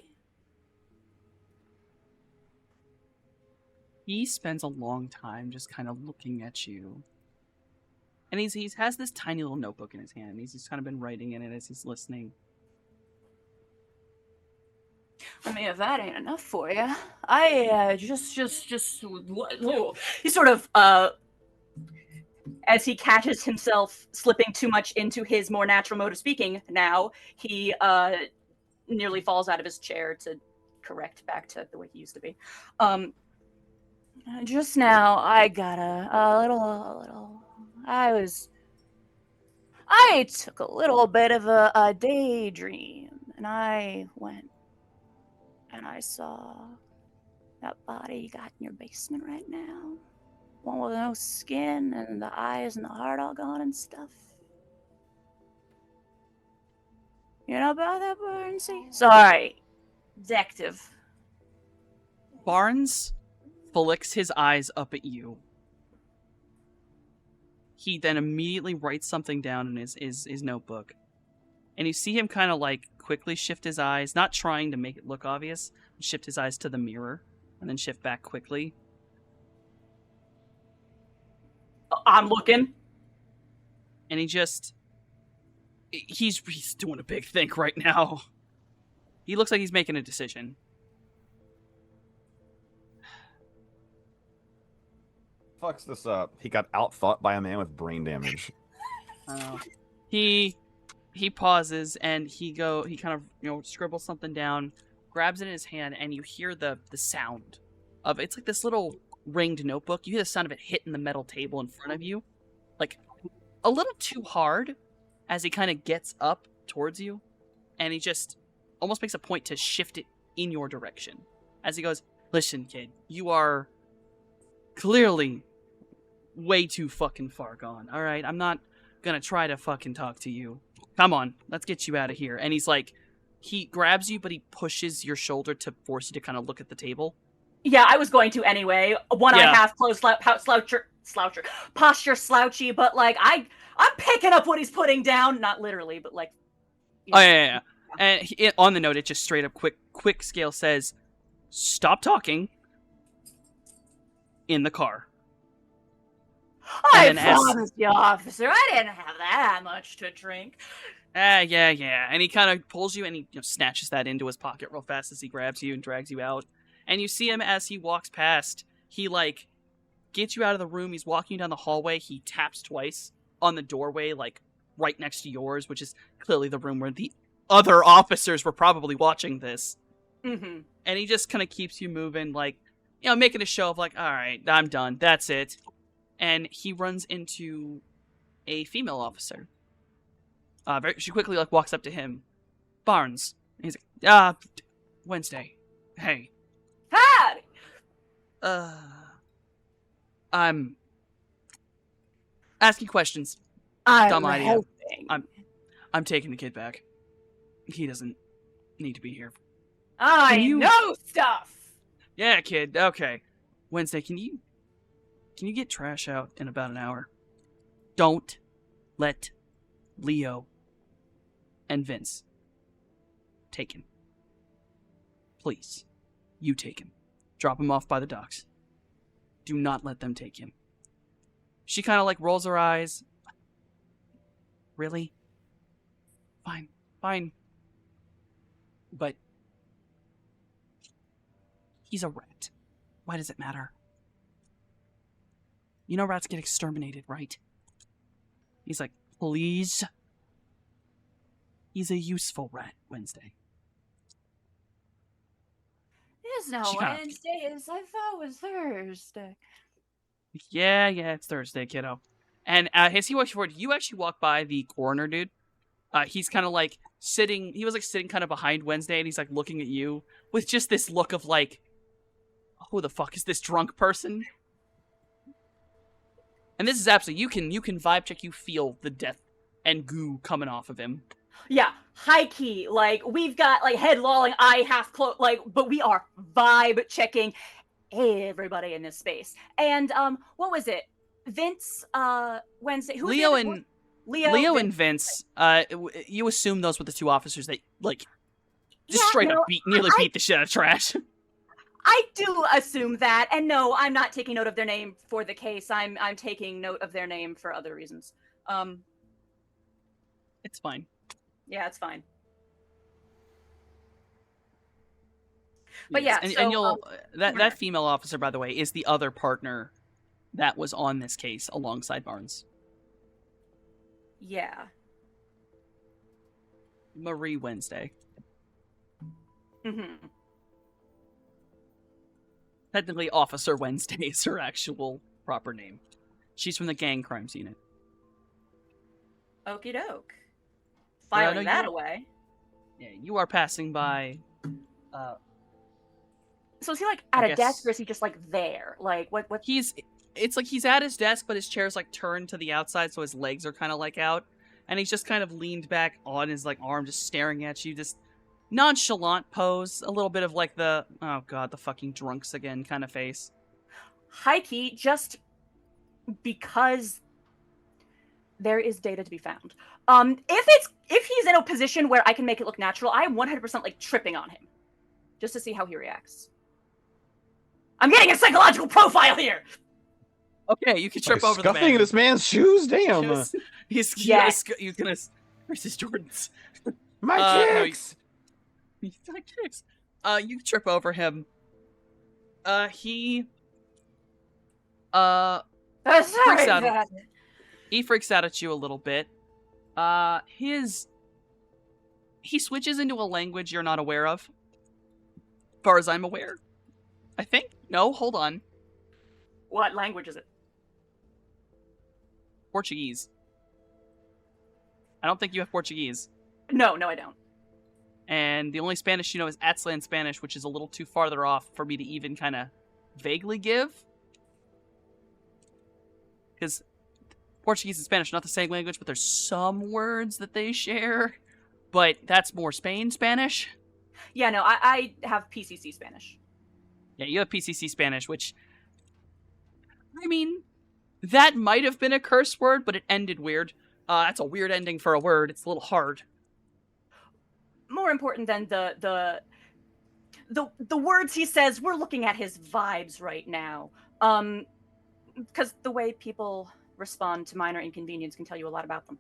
He spends a long time just kind of looking at you. And he has this tiny little notebook in his hand, and he's just kind of been writing in it as he's listening. I mean, if that ain't enough for you, I he sort of as he catches himself slipping too much into his more natural mode of speaking. Now he nearly falls out of his chair to correct back to the way he used to be. Just now, I got a little. I took a little bit of a daydream, and I went, and I saw that body you got in your basement right now. One with no skin, and the eyes and the heart all gone and stuff. You know about that, Barnesy? Sorry, detective. Barnes flicks his eyes up at you. He then immediately writes something down in his notebook. And you see him kind of like quickly shift his eyes, not trying to make it look obvious, shift his eyes to the mirror, and then shift back quickly. I'm looking. And he's doing a big think right now. He looks like he's making a decision. Fucks this up. He got outthought by a man with brain damage. He pauses and he kind of scribbles something down, grabs it in his hand, and you hear the sound of it's like this little ringed notebook. You hear the sound of it hitting the metal table in front of you, like a little too hard, as he kind of gets up towards you, and he just almost makes a point to shift it in your direction as he goes, "Listen, kid, you are clearly way too fucking far gone. All right, I'm not gonna try to fucking talk to you. Come on, let's get you out of here." And he's like, he grabs you, but he pushes your shoulder to force you to kind of look at the table. Yeah, I was going to anyway. One eye half closed, posture slouchy, but like I'm picking up what he's putting down, not literally, but like. Oh yeah. And on the note, it just straight up quick scale says, "Stop talking." In the car. I promised you, officer, I didn't have that much to drink. Yeah. And he kind of pulls you and he snatches that into his pocket real fast as he grabs you and drags you out. And you see him as he walks past. He like gets you out of the room. He's walking down the hallway. He taps twice on the doorway, like right next to yours, which is clearly the room where the other officers were probably watching this. Mm-hmm. And he just kind of keeps you moving, like, making a show of like, all right, I'm done. That's it. And he runs into a female officer. She quickly like walks up to him. "Barnes." And he's like, Wednesday. Hey. Howdy. I'm asking questions. I'm Dumb idea. helping. I'm taking the kid back. He doesn't need to be here. I know stuff. Yeah, kid. Okay. Wednesday, can you get trash out in about an hour? Don't let Leo and Vince take him. Please, you take him. Drop him off by the docks. Do not let them take him. She kind of like rolls her eyes. Really? Fine, fine. But he's a rat. Why does it matter? You know rats get exterminated, right? He's like, please. He's a useful rat, Wednesday. It is now She kinda- Wednesday. I thought it was Thursday. Yeah, it's Thursday, kiddo. And as he walks forward, you actually walk by the coroner dude. He's kind of like sitting, he was like sitting kind of behind Wednesday, and he's like looking at you with just this look of like, who the fuck is this drunk person? And this is absolutely, you can vibe check, you feel the death and goo coming off of him. Yeah, high key. Like, we've got like head lolling, eye half closed, like, but we are vibe checking everybody in this space. And what was it? Vince, Wednesday, who was Leo the other- and Leo and Vince, you assume those were the two officers that like just Yeah, straight no, up nearly I- beat the shit out of Trash. I do assume that, and no, I'm not taking note of their name for the case. I'm taking note of their name for other reasons. It's fine. Yeah, it's fine. But yeah, and, so, and you'll that Warner. female officer, by the way, is the other partner that was on this case alongside Barnes, Yeah. Marie Wednesday. Mm-hmm. Technically, Officer Wednesday is her actual proper name. She's from the gang crimes unit. Okie doke. I know Filing that you- away. Yeah, you are passing by. So is he like I at a guess- desk, or is he just like there? Like what? It's like he's at his desk, but his chair's like turned to the outside, so his legs are kind of like out, and he's just kind of leaned back on his like arm, just staring at you, just nonchalant pose, a little bit of like the oh god, the fucking drunks again kind of face. High key, just because there is data to be found. If he's in a position where I can make it look natural, I am 100% like tripping on him, just to see how he reacts. I'm getting a psychological profile here. Okay, you can trip By over the scuffing man. this man's shoes. Damn. He's Yes. he's gonna where's his Jordans? My no, kicks. He's got kicks. You trip over him. He Sorry, Freaks out. that- he freaks out at you a little bit. He switches into a language you're not aware of. As far as I'm aware. I think? No, hold on. What language is it? Portuguese. I don't think you have Portuguese. No, I don't. And the only Spanish you know is Atzlan Spanish, which is a little too farther off for me to even kind of vaguely give. Because Portuguese and Spanish are not the same language, but there's some words that they share. But that's more Spain Spanish. Yeah, no, I have PCC Spanish. Yeah, you have PCC Spanish, which, I mean, that might have been a curse word, but it ended weird. That's a weird ending for a word. It's a little hard. More important than the words he says, we're looking at his vibes right now. Because the way people respond to minor inconvenience can tell you a lot about them.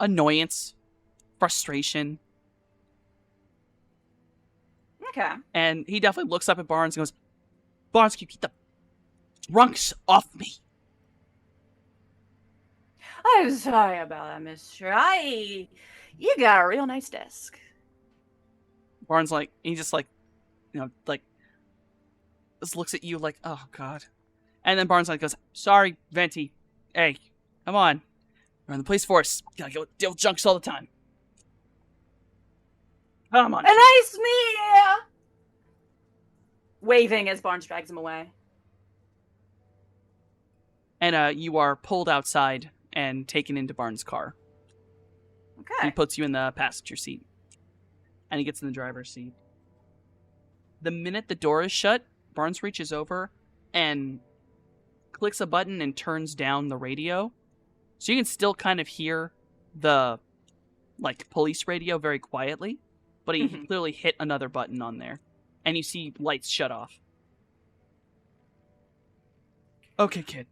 Annoyance, frustration, Okay. and he definitely looks up at Barnes and goes, "Barnes, can you keep the drunks off me?" I'm sorry about that, mister. You got a real nice desk. Barnes he just just looks at you like, "Oh God," and then Barnes goes, "Sorry, Venti. Hey, come on. We're in the police force. Gotta go deal with junks all the time. Come on." A nice meeting. Waving as Barnes drags him away. And you are pulled outside and taken into Barnes' car. He Okay. puts you in the passenger seat. And he gets in the driver's seat. The minute the door is shut, Barnes reaches over and clicks a button and turns down the radio. So you can still kind of hear the, like, police radio very quietly. But he clearly hit another button on there. And you see lights shut off. Okay, kid.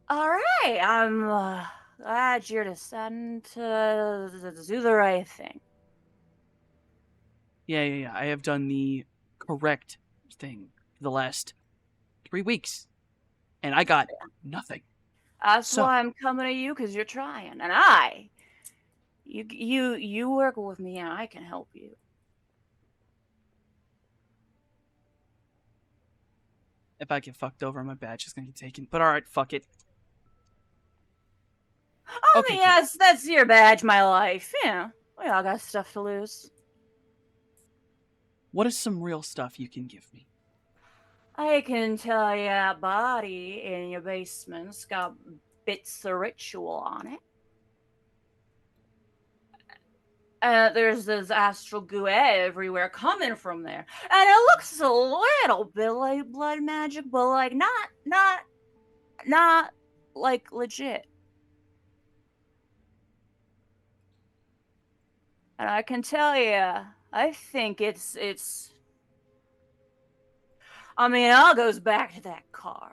All right, I'm glad you're deciding to do the right thing. Yeah. I have done the correct thing for the last 3 weeks. And I got nothing. That's So- why I'm coming to you, because you're trying, and you work with me, and I can help you. If I get fucked over, my badge is gonna get taken. But alright, fuck it. I Okay, mean, kid. that's your badge, my life. Yeah, we all got stuff to lose. What is some real stuff you can give me? I can tell you that body in your basement's got bits of ritual on it. There's this astral goo everywhere coming from there. And it looks a little bit like blood magic, but like not like legit. And I can tell you, I think it's I mean, it all goes back to that car.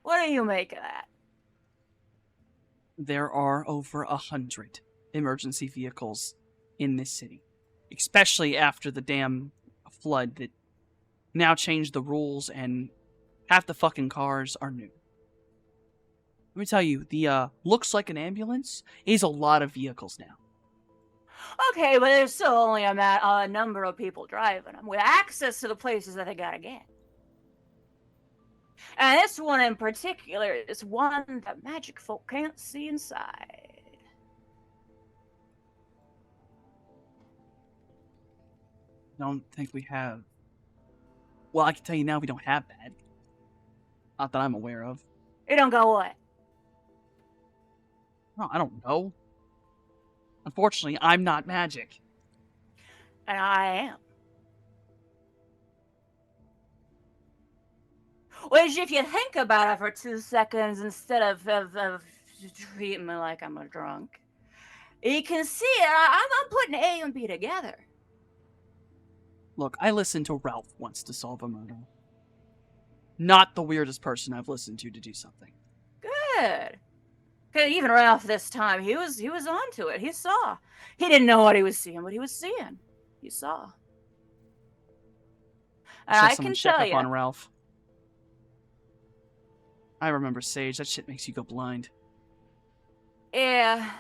What do you make of that? There are over 100 emergency vehicles in this city. Especially after the damn flood that now changed the rules and half the fucking cars are new. Let me tell you, the looks like an ambulance is a lot of vehicles now. Okay, but there's still only a number of people driving them with access to the places that they gotta get. And this one in particular is one that magic folk can't see inside. Don't think we have. Well, I can tell you now we don't have that. Not that I'm aware of. You don't go what? No, I don't know. Unfortunately, I'm not magic. And I am. Which, if you think about it for 2 seconds, instead of treating me like I'm a drunk, you can see it. I'm putting A and B together. Look, I listened to Ralph once to solve a murder. Not the weirdest person I've listened to do something. Good. 'Cause even Ralph this time, he was onto it. He saw. He didn't know what he was seeing, but he was seeing. He saw. And Should I have someone can check tell up you. on Ralph. I remember Sage. That shit makes you go blind. Yeah.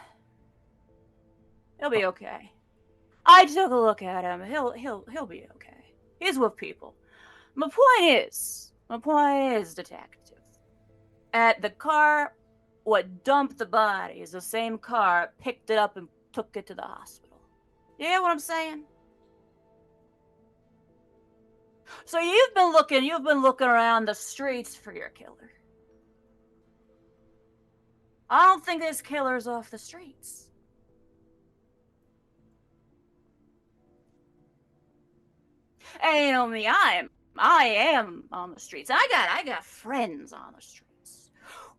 He'll be okay. I took a look at him. He'll be okay. He's with people. My point is, detective, at the car what dumped the body is the same car picked it up and took it to the hospital. You get what I'm saying? So you've been looking around the streets for your killer. I don't think this killer's off the streets. And you know me, I am on the streets. I got friends on the streets.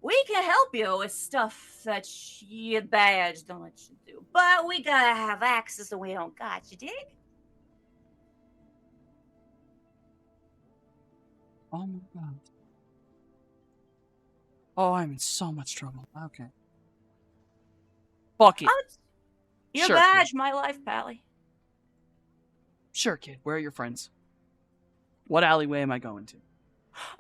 We can help you with stuff that your badge don't let you do, but we gotta have access that we don't got. You dig? Oh my god. Oh, I'm in so much trouble. Okay. Fuck it. Your Sure, badge, my life, Pally. Sure, kid. Where are your friends? What alleyway am I going to?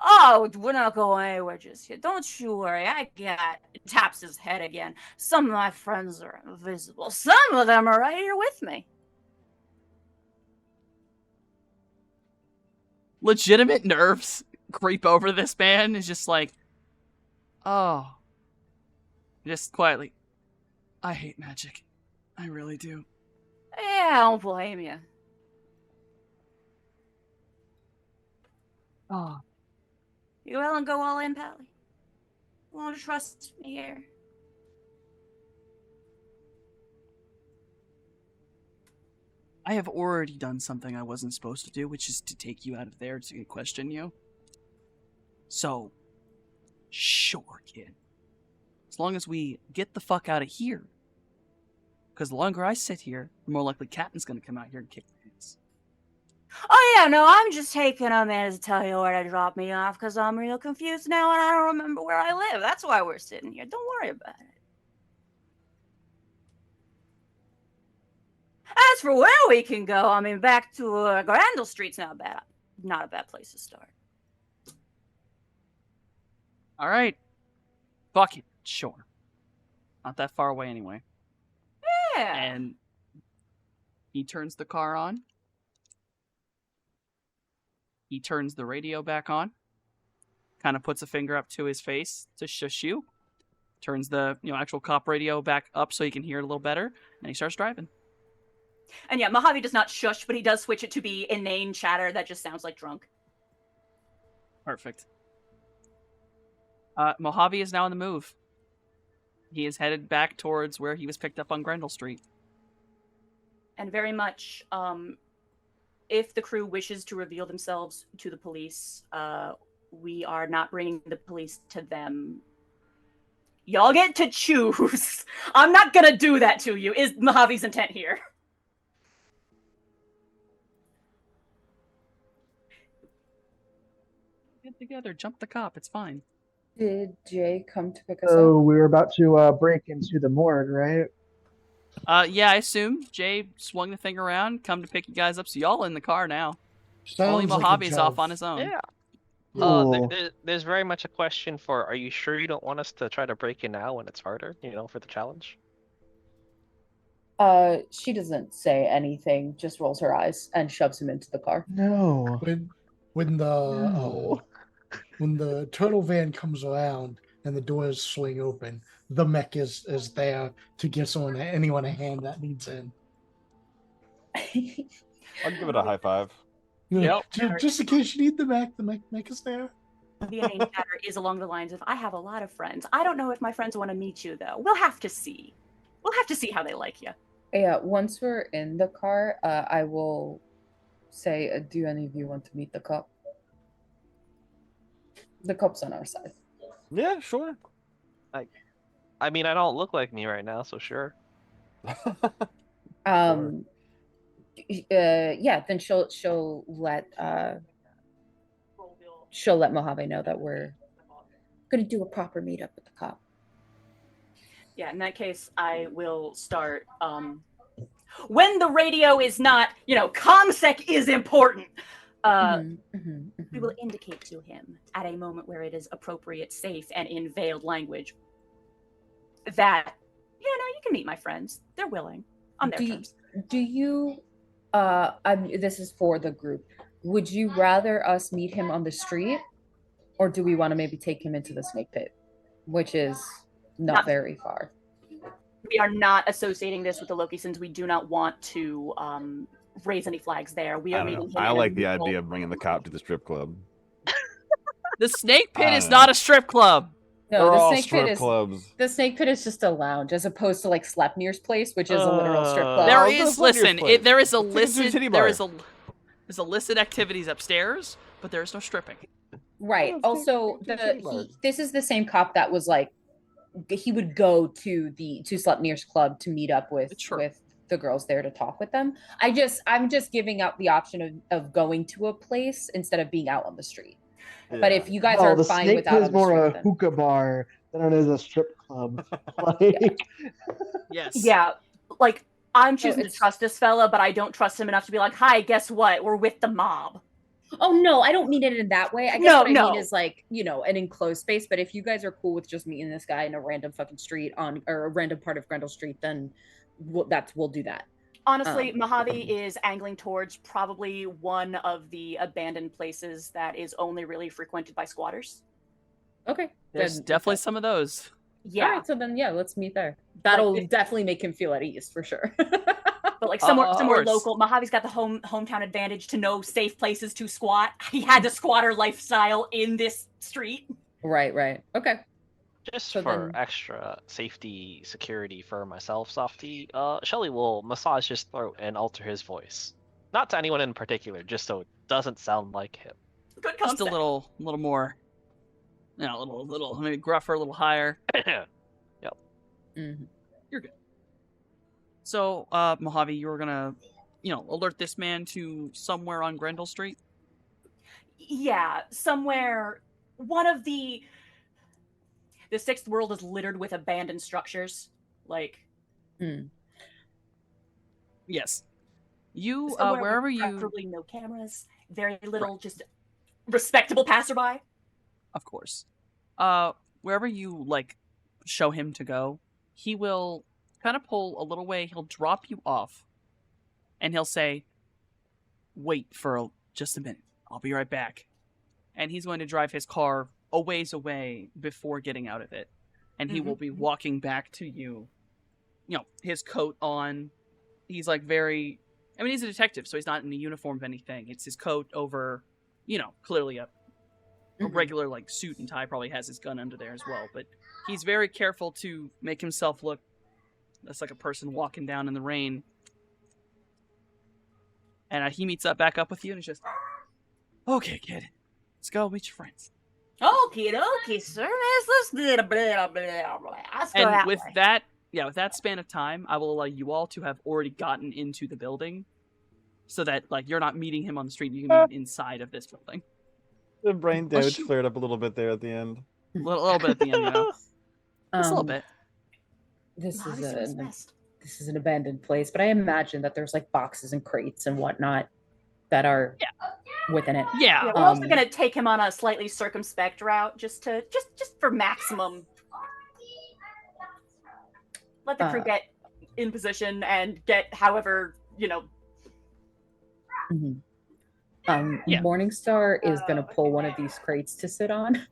Oh, we're not going anywhere just yet. Don't you worry. I got taps his head again. Some of my friends are invisible. Some of them are right here with me. Legitimate nerves creep over this man. Is just like, oh. Just quietly. I hate magic. I really do. Yeah, I don't blame you. Oh. You willing to go all in, Pally? You want to trust me here? I have already done something I wasn't supposed to do, which is to take you out of there to question you. So, sure, kid. As long as we get the fuck out of here. Because the longer I sit here, the more likely Captain's gonna come out here and kick my ass. Oh yeah, no, I'm just taking a minute to tell you where to drop me off because I'm real confused now and I don't remember where I live. That's why we're sitting here. Don't worry about it. As for where we can go, I mean, back to Grandel Street's not bad. Not a bad place to start. All right. Fuck it. Sure. Not that far away anyway. Yeah. And he turns the car on. He turns the radio back on. Kind of puts a finger up to his face to shush you. Turns the actual cop radio back up so you can hear it a little better. And he starts driving. And yeah, Mojave does not shush, but he does switch it to be inane chatter that just sounds like drunk. Perfect. Mojave is now on the move. He is headed back towards where he was picked up on Grendel Street. And very much, if the crew wishes to reveal themselves to the police, we are not bringing the police to them. Y'all get to choose. I'm not gonna do that to you, is Mojave's intent here. Get together, jump the cop, it's fine. Did Jay come to pick us So up? we were about to break into the morgue, right? Yeah, I assume Jay swung the thing around, come to pick you guys up, so y'all in the car now. Only Sounds like a Mojave's off joke. on his own. Yeah. Cool. There's very much a question for, are you sure you don't want us to try to break in now when it's harder, for the challenge? She doesn't say anything, just rolls her eyes and shoves him into the car. No. When No. the turtle van comes around and the doors swing open, the mech is there to give anyone a hand that needs in. I'll give it a high five. Just in case you need the mech is there. The inane chatter is along the lines of, I have a lot of friends. I don't know if my friends want to meet you, though. We'll have to see. We'll have to see how they like you. Yeah, once we're in the car, I will say, do any of you want to meet the cop? The cop's on our side. Yeah, sure. I mean, I don't look like me right now, so sure. Yeah, then she'll let Mojave know that we're gonna do a proper meetup with the cop. Yeah, in that case, I will start. When the radio is not, ComSec is important. We will indicate to him at a moment where it is appropriate, safe, and in veiled language that, you can meet my friends. They're willing on their terms. Do you? This is for the group. Would you rather us meet him on the street, or do we want to maybe take him into the snake pit, which is not very far? We are not associating this with the Loki since we do not want to raise any flags there. We are meeting him. I like the idea of bringing the cop to the strip club. The snake pit is not a strip club. No, They're the all snake strip pit is clubs. the snake pit is just a lounge, as opposed to like Sleipnir's place, which is a literal strip club. There Oh, is that's listen. your place. There is a Take it to a listed. titty There bar. is a there's illicit activities upstairs, but there is no stripping. Right. Yeah, Also, take it to the bar. this is the same cop that was like, he would go to Sleipnir's club to meet up with the girls there to talk with them. I'm just giving out the option of going to a place instead of being out on the street. But if you guys No, are the fine snake with pit out is on the more street, a then- hookah bar than it is a strip club. Like, Yes. Yeah, like I'm choosing to it's- trust this fella, but I don't trust him enough to be like, "Hi, guess what? We're with the mob." Oh no, I don't mean it in that way. I guess No, what I no. mean is like, an enclosed space. But if you guys are cool with just meeting this guy in a random fucking street or a random part of Grendel Street, then we'll do that. Honestly, Mojave is angling towards probably one of the abandoned places that is only really frequented by squatters. Okay. There's then- definitely okay. some of those. Yeah, All right, so then let's meet there. That'll if- definitely make him feel at ease for sure. but like somewhere Of somewhere course. local. Mojave's got the hometown advantage to know safe places to squat. He had the squatter lifestyle in this street. Right. Okay. Just So for then- extra safety, security for myself, Softy, Shelly will massage his throat and alter his voice. Not to anyone in particular, just so it doesn't sound like him. Good Just concept. a little more a little, maybe gruffer, a little higher. Mhm. So, Mojave, you were gonna, alert this man to somewhere on Grendel Street. Yeah, somewhere. One of the sixth world is littered with abandoned structures. Like Yes. You, somewhere with wherever you, preferably no cameras, very little, just respectable passerby. of course, wherever you show him to go, he will kind of pull a little way. He'll drop you off, and he'll say, "Wait for just a minute. I'll be right back." And he's going to drive his car a ways away before getting out of it, and he will be walking back to you. His coat on. He's very. I mean, he's a detective, so he's not in a uniform of anything. It's his coat over, clearly a regular suit and tie. Probably has his gun under there as well, but he's very careful to make himself look that's like a person walking down in the rain. And he meets back up with you, and he's just, "Okay, kid, let's go meet your friends." Okay, sir. Let's blah, blah, blah, blah. Let's go And that with way. that, with that span of time, I will allow you all to have already gotten into the building, so that you're not meeting him on the street. You can meet inside of this building. The brain Well, damage shoot. flared up a little bit there at the end. A little bit at the end, just a little bit. This Not is as best. this is an abandoned place, but I imagine that there's boxes and crates and whatnot that are within it. Yeah. Yeah, we're also gonna take him on a slightly circumspect route, just for maximum. Let the crew get in position and get however Mhm. Yeah. Morningstar is going to pull one of these crates to sit on.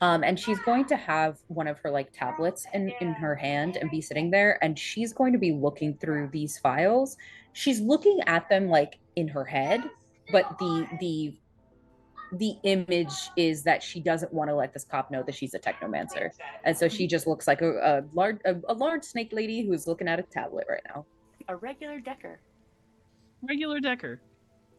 And she's going to have one of her tablets in her hand and be sitting there, and she's going to be looking through these files. She's looking at them in her head, but the image is that she doesn't want to let this cop know that she's a technomancer, and so she just looks like a large snake lady who's looking at a tablet right now. a regular Decker. Regular Decker.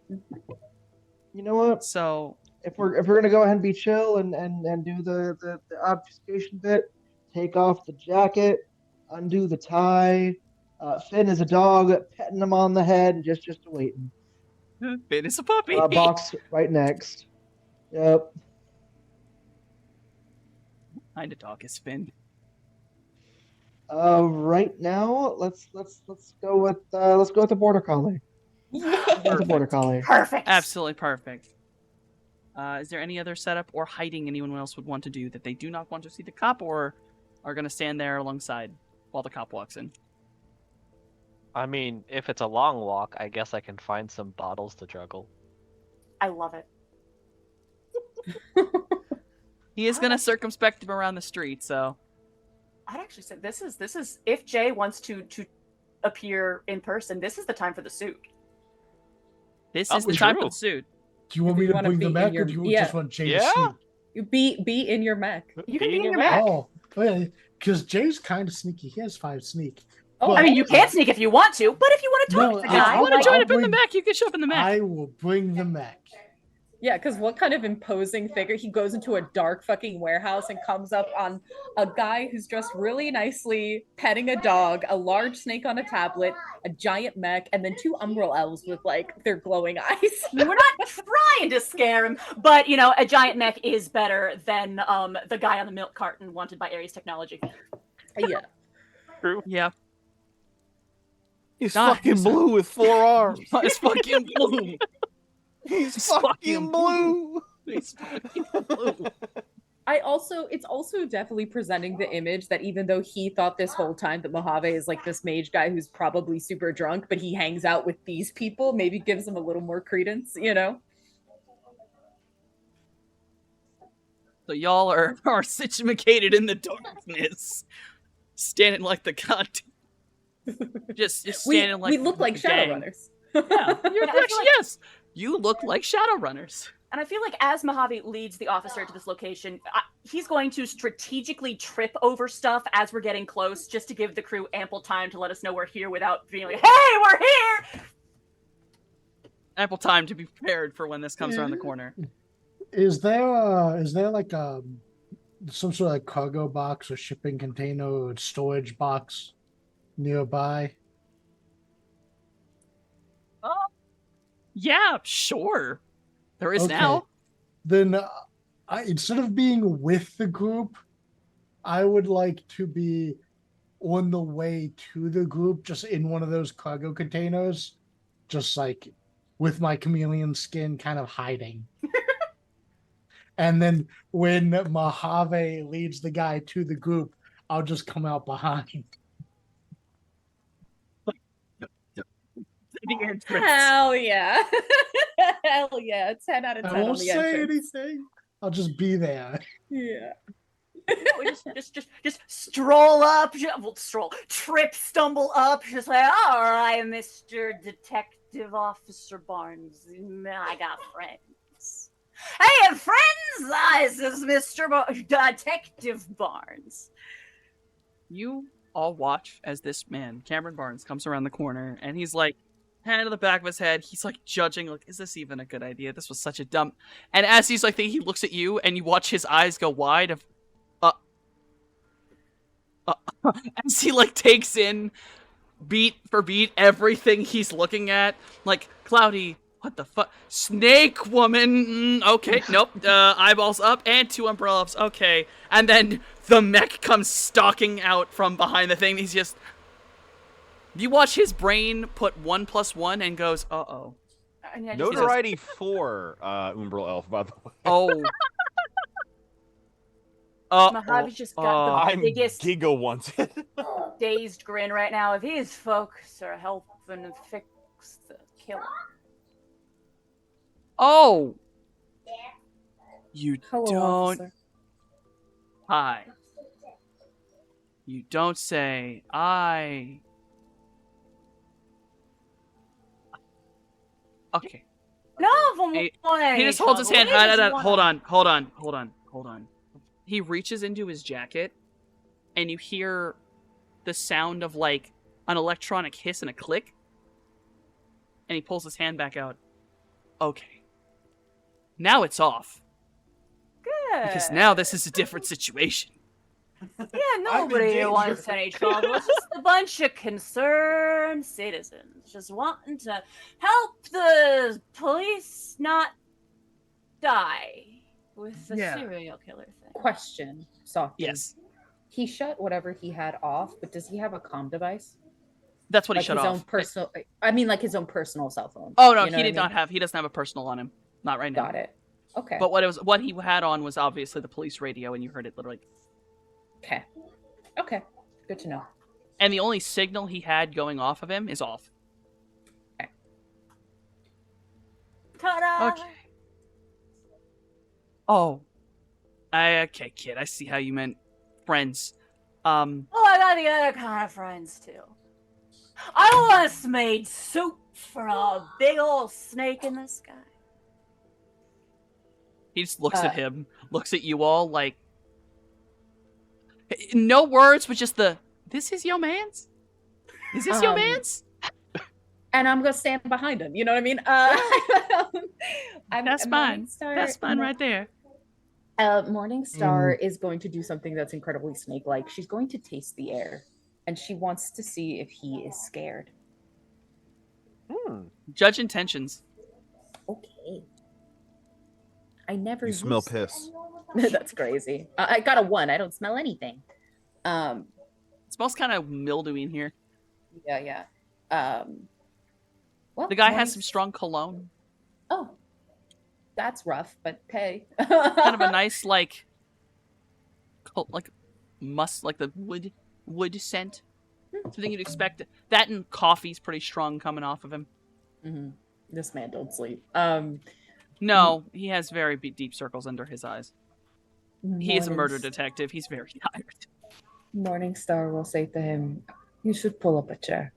You know what? So If we're gonna go ahead and be chill and do the obfuscation bit, take off the jacket, undo the tie. Finn is a dog, petting him on the head, just waiting. Finn is a puppy. Box right next. Yep. Kind of dog is Finn. Right now, let's go with the border collie. The border collie. Perfect. Absolutely perfect. Is there any other setup or hiding anyone else would want to do that they do not want to see the cop, or are going to stand there alongside while the cop walks in? I mean, if it's a long walk, I guess I can find some bottles to juggle. I love it. He is going to circumspect him around the street, so I'd actually say this is if Jay wants to appear in person, this is the time for the suit. this Oh, is the time true. for the suit. Do you want Do me you to wanna bring be the in mech, your- or do you yeah. just want Jay to Yeah. sneak? You be in your mech. You can be in Being your a mech. Oh, because Jay's kind of sneaky. He has 5 sneak. Oh, I mean, you can sneak if you want to, but if you want to talk No, to the If you guy, want to I'll join up in the bring- mech, you can show up in the mech. I will bring the mech. Yeah, because what kind of imposing figure? He goes into a dark fucking warehouse and comes up on a guy who's dressed really nicely, petting a dog, a large snake on a tablet, a giant mech, and then 2 umbral elves with their glowing eyes. we're not trying to scare him, but a giant mech is better than the guy on the milk carton wanted by Ares Technology. Yeah. Yeah. He's God, fucking he's- blue with 4 arms. It's fucking blue. He's fucking fucking blue. It's fucking blue. It's also definitely presenting the image that even though he thought this whole time that Mojave is this mage guy who's probably super drunk, but he hangs out with these people, maybe gives him a little more credence, So y'all are situated in the darkness, standing like the goddamn. Just We standing like look like the gang. Shadowrunners. Yeah, you're I feel actually, like- yes, you look like Shadowrunners. And I feel like as Mojave leads the officer to this location, he's going to strategically trip over stuff as we're getting close, just to give the crew ample time to let us know we're here without being like, "Hey, we're here!" Ample time to be prepared for when this comes around the corner. Is there like some sort of like cargo box or shipping container or storage box nearby? Yeah, sure. There is Okay. now. Then instead of being with the group, I would like to be on the way to the group, just in one of those cargo containers, just like with my chameleon skin kind of hiding. And then when Mojave leads the guy to the group, I'll just come out behind. The entrance. Hell yeah. Hell yeah. 10 out of 10 I on won't the say entrance. anything. I'll just be there. Yeah. just stroll up, trip, stumble up, just like, all right, Mr. Detective Officer Barnes, I got friends. Hey, friends, this is Mr. Detective Barnes. You all watch as this man, Cameron Barnes, comes around the corner, and he's like, hand to the back of his head, he's like judging, like, is this even a good idea? This was such a dumb. And as he's like thinking, he looks at you, and you watch his eyes go wide of, as he like takes in beat for beat everything he's looking at. Like, Cloudy, what the fuck? Snake woman. Okay, nope. Eyeballs up and 2 umbrellas. Okay, and then the mech comes stalking out from behind the thing. He's just. You watch his brain put 1 + 1 and goes, uh-oh. And I just- Notoriety 4, Umbral Elf, by the way. Oh. Mojave's just got the I'm biggest giga wanted. dazed grin right now. If these folks are helping fix the killer. Oh. You Hello, don't. officer. Hi. You don't say, I. Okay. No, He just holds his hand. Hold on. He reaches into his jacket, and you hear the sound of like an electronic hiss and a click. And he pulls his hand back out. Okay. Now it's off. Good. Because now this is a different situation. Yeah, nobody danger. wants any trouble. It's just a bunch of concerned citizens just wanting to help the police not die with the Yeah. serial killer thing. Question, Softy. Yes. He shut whatever he had off, but does he have a comm device? That's what he Like shut his off. own personal. I mean, like his own personal cell phone. Oh no, You know he what I did not mean? have. He doesn't have a personal on him. Not right now. Got it. Okay. But what he had on was obviously the police radio, and you heard it literally. Okay. Okay. Good to know. And the only signal he had going off of him is off. Ta-da! Okay. Oh. Okay, kid. I see how you meant friends. Oh, I got the other kind of friends too. I once made soup for a big old snake in the sky. He just looks at him, looks at you all like. No words, but just the. This is your man's? Is this your man's? And I'm gonna stand behind him. You know what I mean? That's fine. That's fine right there. Morningstar is going to do something that's incredibly snake-like. She's going to taste the air, and she wants to see if he is scared. Judge intentions. Okay. I never. You smell used- piss. That's crazy. I got a 1. I don't smell anything. It smells kind of mildewy in here. Yeah. Well, The guy has Mornings- some strong cologne. Oh, that's rough, but hey. Kind of a nice like the wood scent. Something you'd expect. That and coffee's pretty strong coming off of him. This man don't sleep. No, he has very deep circles under his eyes. He is a murder Mornings- detective. He's very tired. Morningstar will say to him, "You should pull up a chair."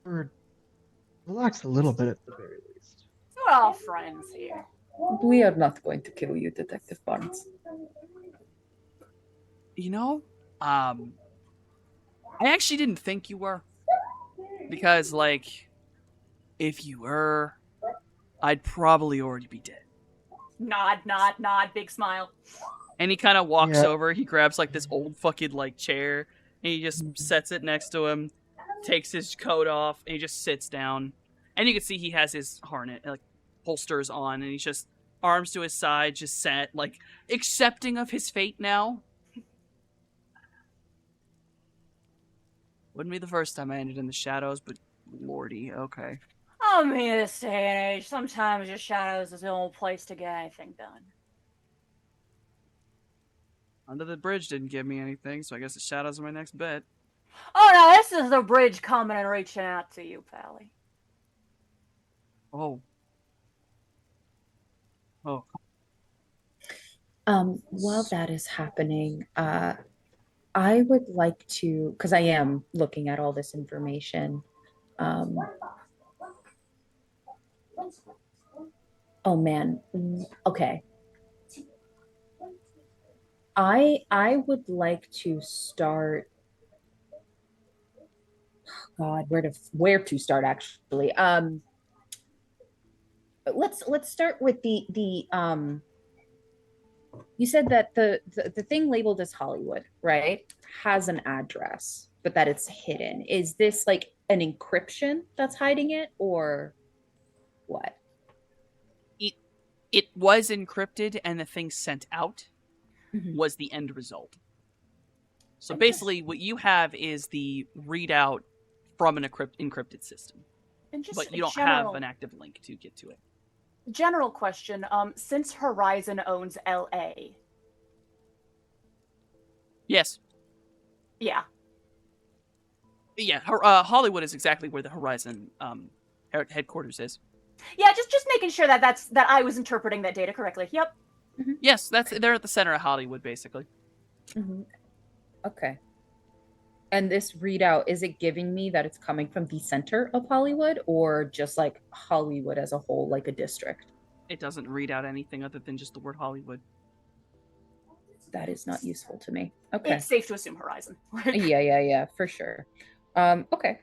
Or relax a little bit at the very least. We're all friends here. We are not going to kill you, Detective Barnes. You know, I actually didn't think you were. Because, like, if you were, I'd probably already be dead. Nod, nod, nod, big smile. And he kind of walks Yeah. over. He grabs like this old fucking like chair, and he just sets it next to him. Takes his coat off, and he just sits down. And you can see he has his harness, like holsters on, and he's just arms to his side, just set, like accepting of his fate now. Wouldn't be the first time I ended in the shadows, but lordy, okay. I mean, this day and age, sometimes your shadows is the only place to get anything done. Under the Bridge didn't give me anything, so I guess the shadows are my next bet. Oh no, this is the bridge coming and reaching out to you, Pally. Oh. Oh. While that is happening, I would like to, because I am looking at all this information. Oh man, okay. I would like to start. God, where to start actually? Let's start with the you said that the thing labeled as Hollywood, right, has an address, but that it's hidden. Is this like an encryption that's hiding it, or what? It was encrypted, and the thing sent out Mhm. was the end result. So basically, what you have is the readout from an encrypted system, And just but a you don't general, have an active link to get to it. general question. Since Horizon owns LA, Yes. yeah, Yeah, Hollywood is exactly where the Horizon headquarters is. yeah, just making sure that that I was interpreting that data correctly. Yep. Yes, they're at the center of Hollywood, basically. Mhm. Okay. And this readout, is it giving me that it's coming from the center of Hollywood, or just like Hollywood as a whole, like a district? It doesn't read out anything other than just the word Hollywood. That is not useful to me. Okay. It's safe to assume Horizon. Yeah, for sure. Okay.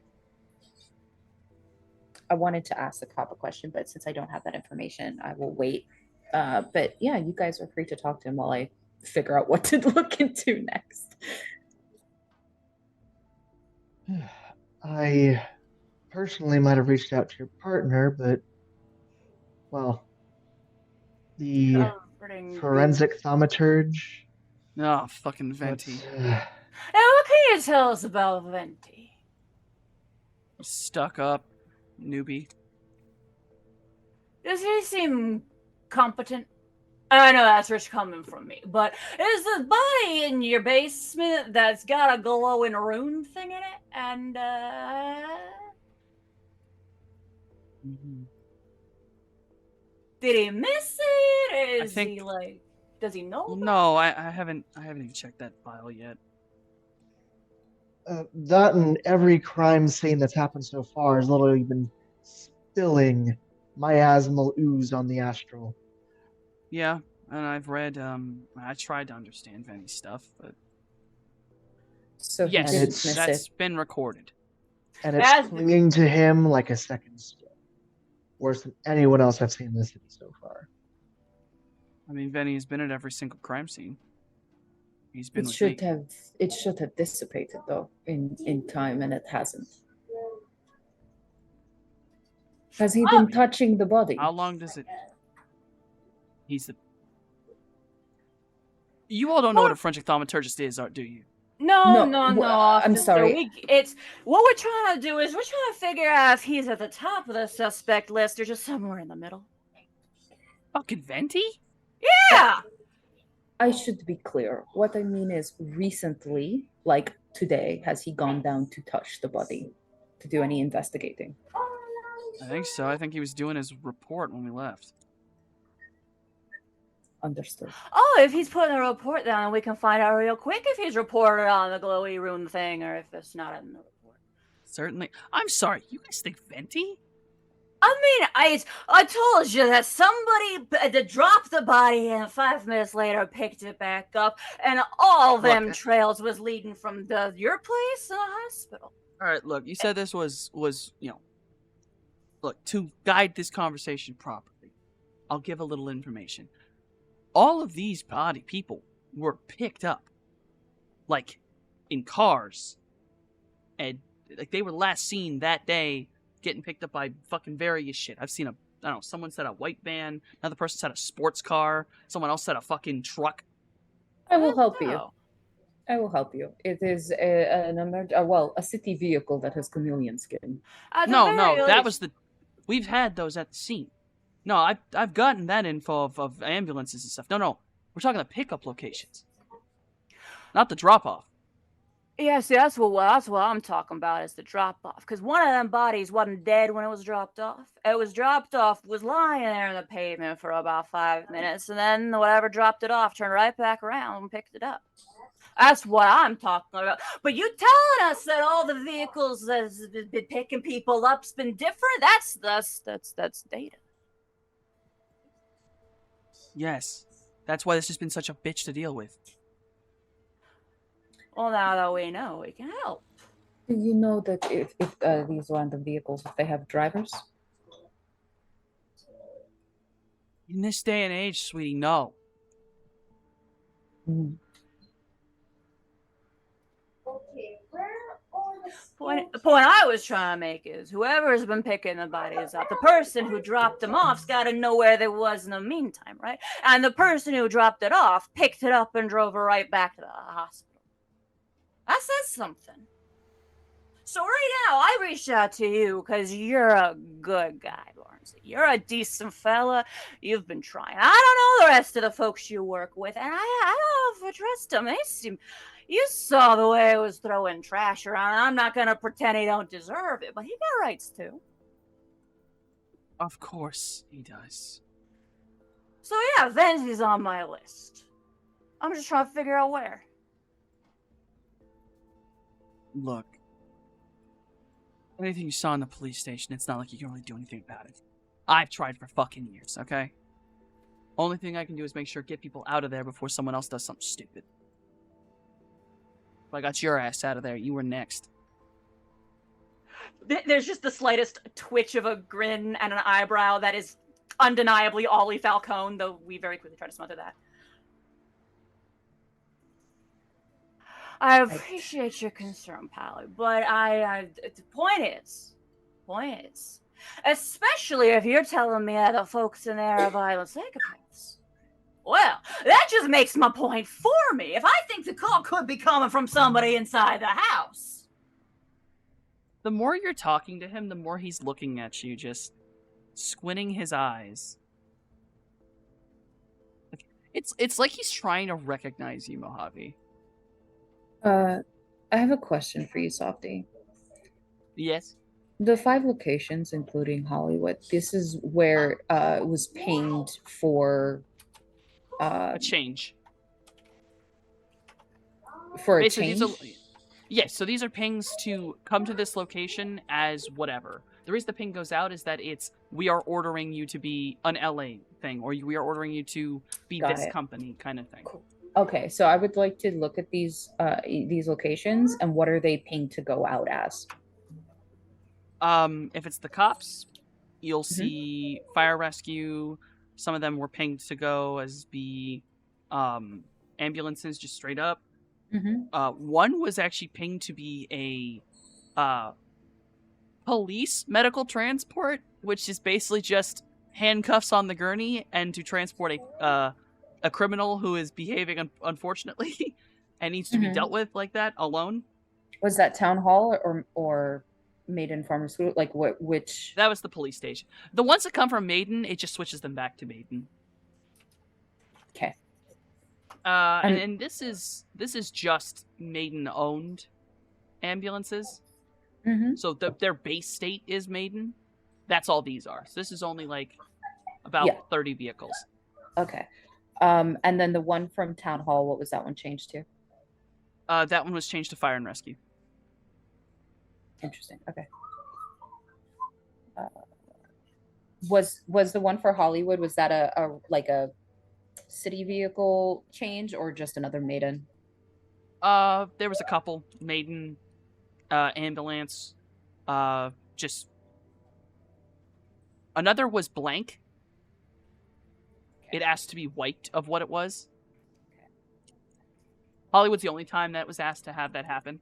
I wanted to ask the cop a question, but since I don't have that information, I will wait. But yeah, you guys are free to talk to him while I figure out what to look into next. I personally might have reached out to your partner, but well, the forensic thaumaturge. Oh, fucking Venti. Now, what can you tell us about Venti? Stuck up newbie. Does he seem competent? I know that's rich coming from me, but is the body in your basement that's got a glowing rune thing in it? And, did he miss it? Is he like, does he know? No, I haven't even checked that file yet. That and every crime scene that's happened so far has literally been spilling miasmal ooze on the astral. Yeah, and I've read. I tried to understand Venti's stuff, but So he yes, didn't miss that's it. been recorded. And it's clinging to him like a second skin. Worse than anyone else I've seen in this city so far. I mean, Venti has been at every single crime scene. He's been It with should me. have dissipated though in time, and it hasn't. Has he been touching the body? How long does it? He's the. You all don't know what a forensic thaumaturgist is, do you? No, I'm officer. sorry. It's what we're trying to do is we're trying to figure out if he's at the top of the suspect list or just somewhere in the middle. Fucking Venti? Yeah. I should be clear. What I mean is, recently, like today, has he gone down to touch the body to do any investigating? I think so. I think he was doing his report when we left. Understood. Oh, if he's putting a report down, we can find out real quick if he's reported on the glowy rune thing or if it's not in the report. Certainly. I'm sorry. You guys think Venti? I mean, I told you that somebody dropped the body and 5 minutes later picked it back up, and all them trails was leading from your place to the hospital. All right, look. You said this was look, to guide this conversation properly, I'll give a little information. All of these body people were picked up, like, in cars, and like they were last seen that day getting picked up by fucking various shit. I've seen I don't know, someone said a white van, another person said a sports car, someone else said a fucking truck. I will help you. No. I will help you. It is a city vehicle that has chameleon skin. No, that was we've had those at the scene. No, I've gotten that info of ambulances and stuff. No, we're talking the pickup locations, not the drop off. Yeah, see, that's what I'm talking about is the drop off. Because one of them bodies wasn't dead when it was dropped off. It was dropped off, was lying there in the pavement for about 5 minutes, and then whatever dropped it off turned right back around and picked it up. That's what I'm talking about. But you telling us that all the vehicles that's been picking people up's been different? That's data. Yes, that's why this has been such a bitch to deal with. Well, now that we know, we can help. Do you know that if these random vehicles, if they have drivers? In this day and age, sweetie, no. The point I was trying to make is whoever's been picking the bodies up, the person who dropped them off's got to know where they was in the meantime, right? And the person who dropped it off picked it up and drove her right back to the hospital. That says something. So right now, I reached out to you because you're a good guy, Lawrence. You're a decent fella. You've been trying. I don't know the rest of the folks you work with, and I don't know if I trust them. They seem... You saw the way I was throwing trash around. I'm not going to pretend he don't deserve it, but he got rights too. Of course he does. So yeah, Venzi's on my list. I'm just trying to figure out where. Look, anything you saw in the police station, it's not like you can really do anything about it. I've tried for fucking years, okay? Only thing I can do is make sure get people out of there before someone else does something stupid. If I got your ass out of there, you were next. There's just the slightest twitch of a grin and an eyebrow that is undeniably Ollie Falcone, though we very quickly try to smother that. I appreciate your concern, Pally, but the point is, especially if you're telling me that the folks in there are violent psychopaths, well, that just makes my point for me. If I think the call could be coming from somebody inside the house. The more you're talking to him, the more he's looking at you, just squinting his eyes. It's like he's trying to recognize you, Mojave. I have a question for you, Softy. Yes? The 5 locations, including Hollywood, this is where it was pinged for... a change. For a Basically, change? Yes, so these are pings to come to this location as whatever. The reason the ping goes out is that we are ordering you to be an LA thing, or we are ordering you to be Got this it. company kind of thing. Cool. Okay, so I would like to look at these locations and what are they pinged to go out as? If it's the cops, you'll see fire rescue. Some of them were pinged to go as ambulances, just straight up. One was actually pinged to be a police medical transport, which is basically just handcuffs on the gurney and to transport a criminal who is behaving unfortunately and needs to be dealt with like that alone. Was that town hall or Maiden Pharmaceutical? Like which? That was the police station. The ones that come from Maiden, it just switches them back to Maiden. Okay. And this is just Maiden owned ambulances. So their base state is Maiden. That's all these are. So this is only like about 30 vehicles. Okay. And then the one from Town Hall, what was that one changed to? That one was changed to Fire and Rescue. Interesting. Okay. Was the one for Hollywood, was that a city vehicle change or just another Maiden? There was a couple Maiden, ambulance, just Another was blank. It asked to be wiped of what it was. Hollywood's the only time that was asked to have that happen.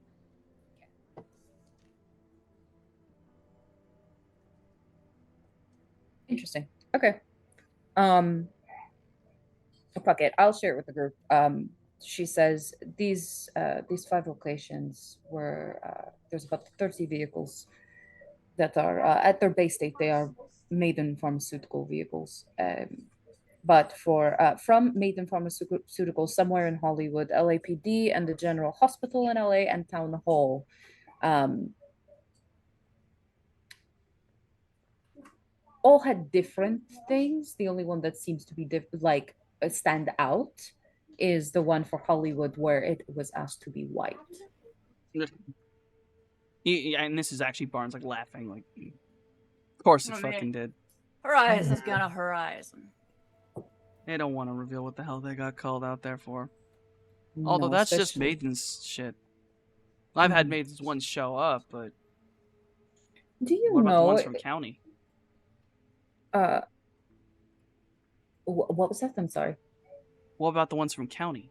Interesting. Okay. Fuck it. I'll share it with the group. She says these 5 locations were there's about 30 vehicles that are at their base state. They are Maiden Pharmaceutical vehicles. But from Maiden Pharmaceutical, somewhere in Hollywood, LAPD and the General Hospital in LA and Town Hall. All had different things. The only one that seems to be stand out is the one for Hollywood where it was asked to be white. Yeah, and this is actually Barnes like laughing, like, of course it Oh, man. fucking did. Horizon's gonna Horizon. They don't want to reveal what the hell they got called out there for. Although No, that's just especially- Maiden's shit. I've had Maiden's ones show up, but Do you what about the know ones from County? what was that? I'm sorry. What about the ones from County?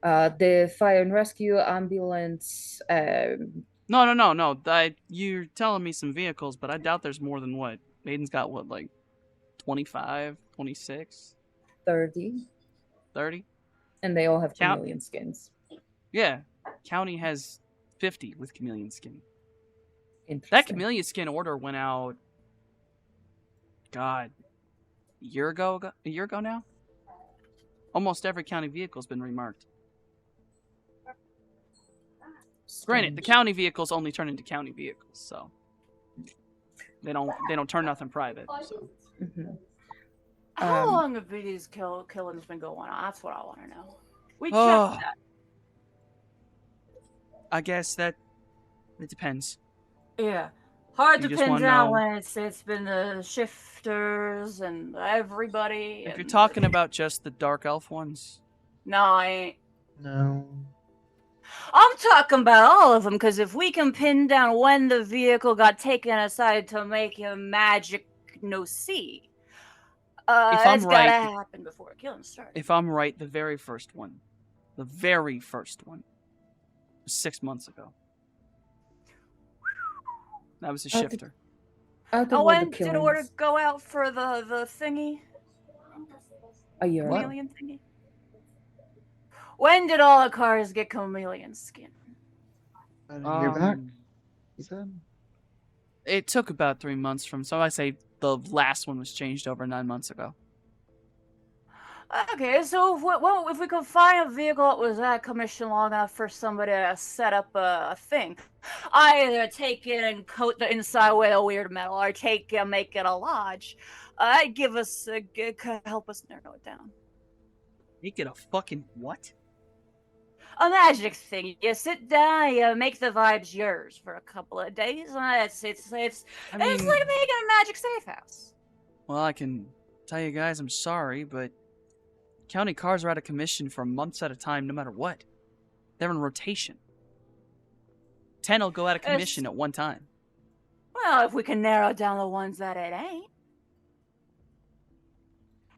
The fire and rescue ambulance. No. You're telling me some vehicles, but I doubt there's more than what? Maiden's got what, like 25, 26, 30, 30? and they all have Count- chameleon skins. Yeah. County has 50 with chameleon skin. That Interesting. chameleon skin order went out, God, a year ago now? Almost every county vehicle's been remarked. Granted, the Strange. county vehicles only turn into county vehicles, so they don't turn nothing private. So Mhm. How Um, long have these killings been going on? That's what I want to know. We checked Oh. that. I guess that it depends. Yeah. Hard You to just pin wanna down know- when it's been the shifters everybody. If you're and- talking about just the dark elf ones, No, I ain't. No. I'm talking about all of them, because if we can pin down when the vehicle got taken aside to make a magic no see, If I'm it's gotta right- happen before a killing started. if I'm right, the very first one was 6 months ago. That was a Okay. shifter. Out of Oh, all when the did order killings, go out for the thingy? a year ago. Chameleon thingy? When did all the cars get chameleon skin? I didn't hear back. Um, He said. It took about 3 months from, so I say the last one was changed over 9 months ago. Okay, so if we could find a vehicle that was at commission long enough for somebody to set up a thing, either take it and coat the inside with a weird metal, or take it and make it a lodge, that'd could help us narrow it down. You get a fucking what? A magic thing. You sit down, you make the vibes yours for a couple of days, and it's I it's mean, like making a magic safe house. well, I can tell you guys, I'm sorry, but county cars are out of commission for months at a time, no matter what. They're in rotation. 10 will go out of It's- commission at one time. Well, if we can narrow down the ones that it ain't.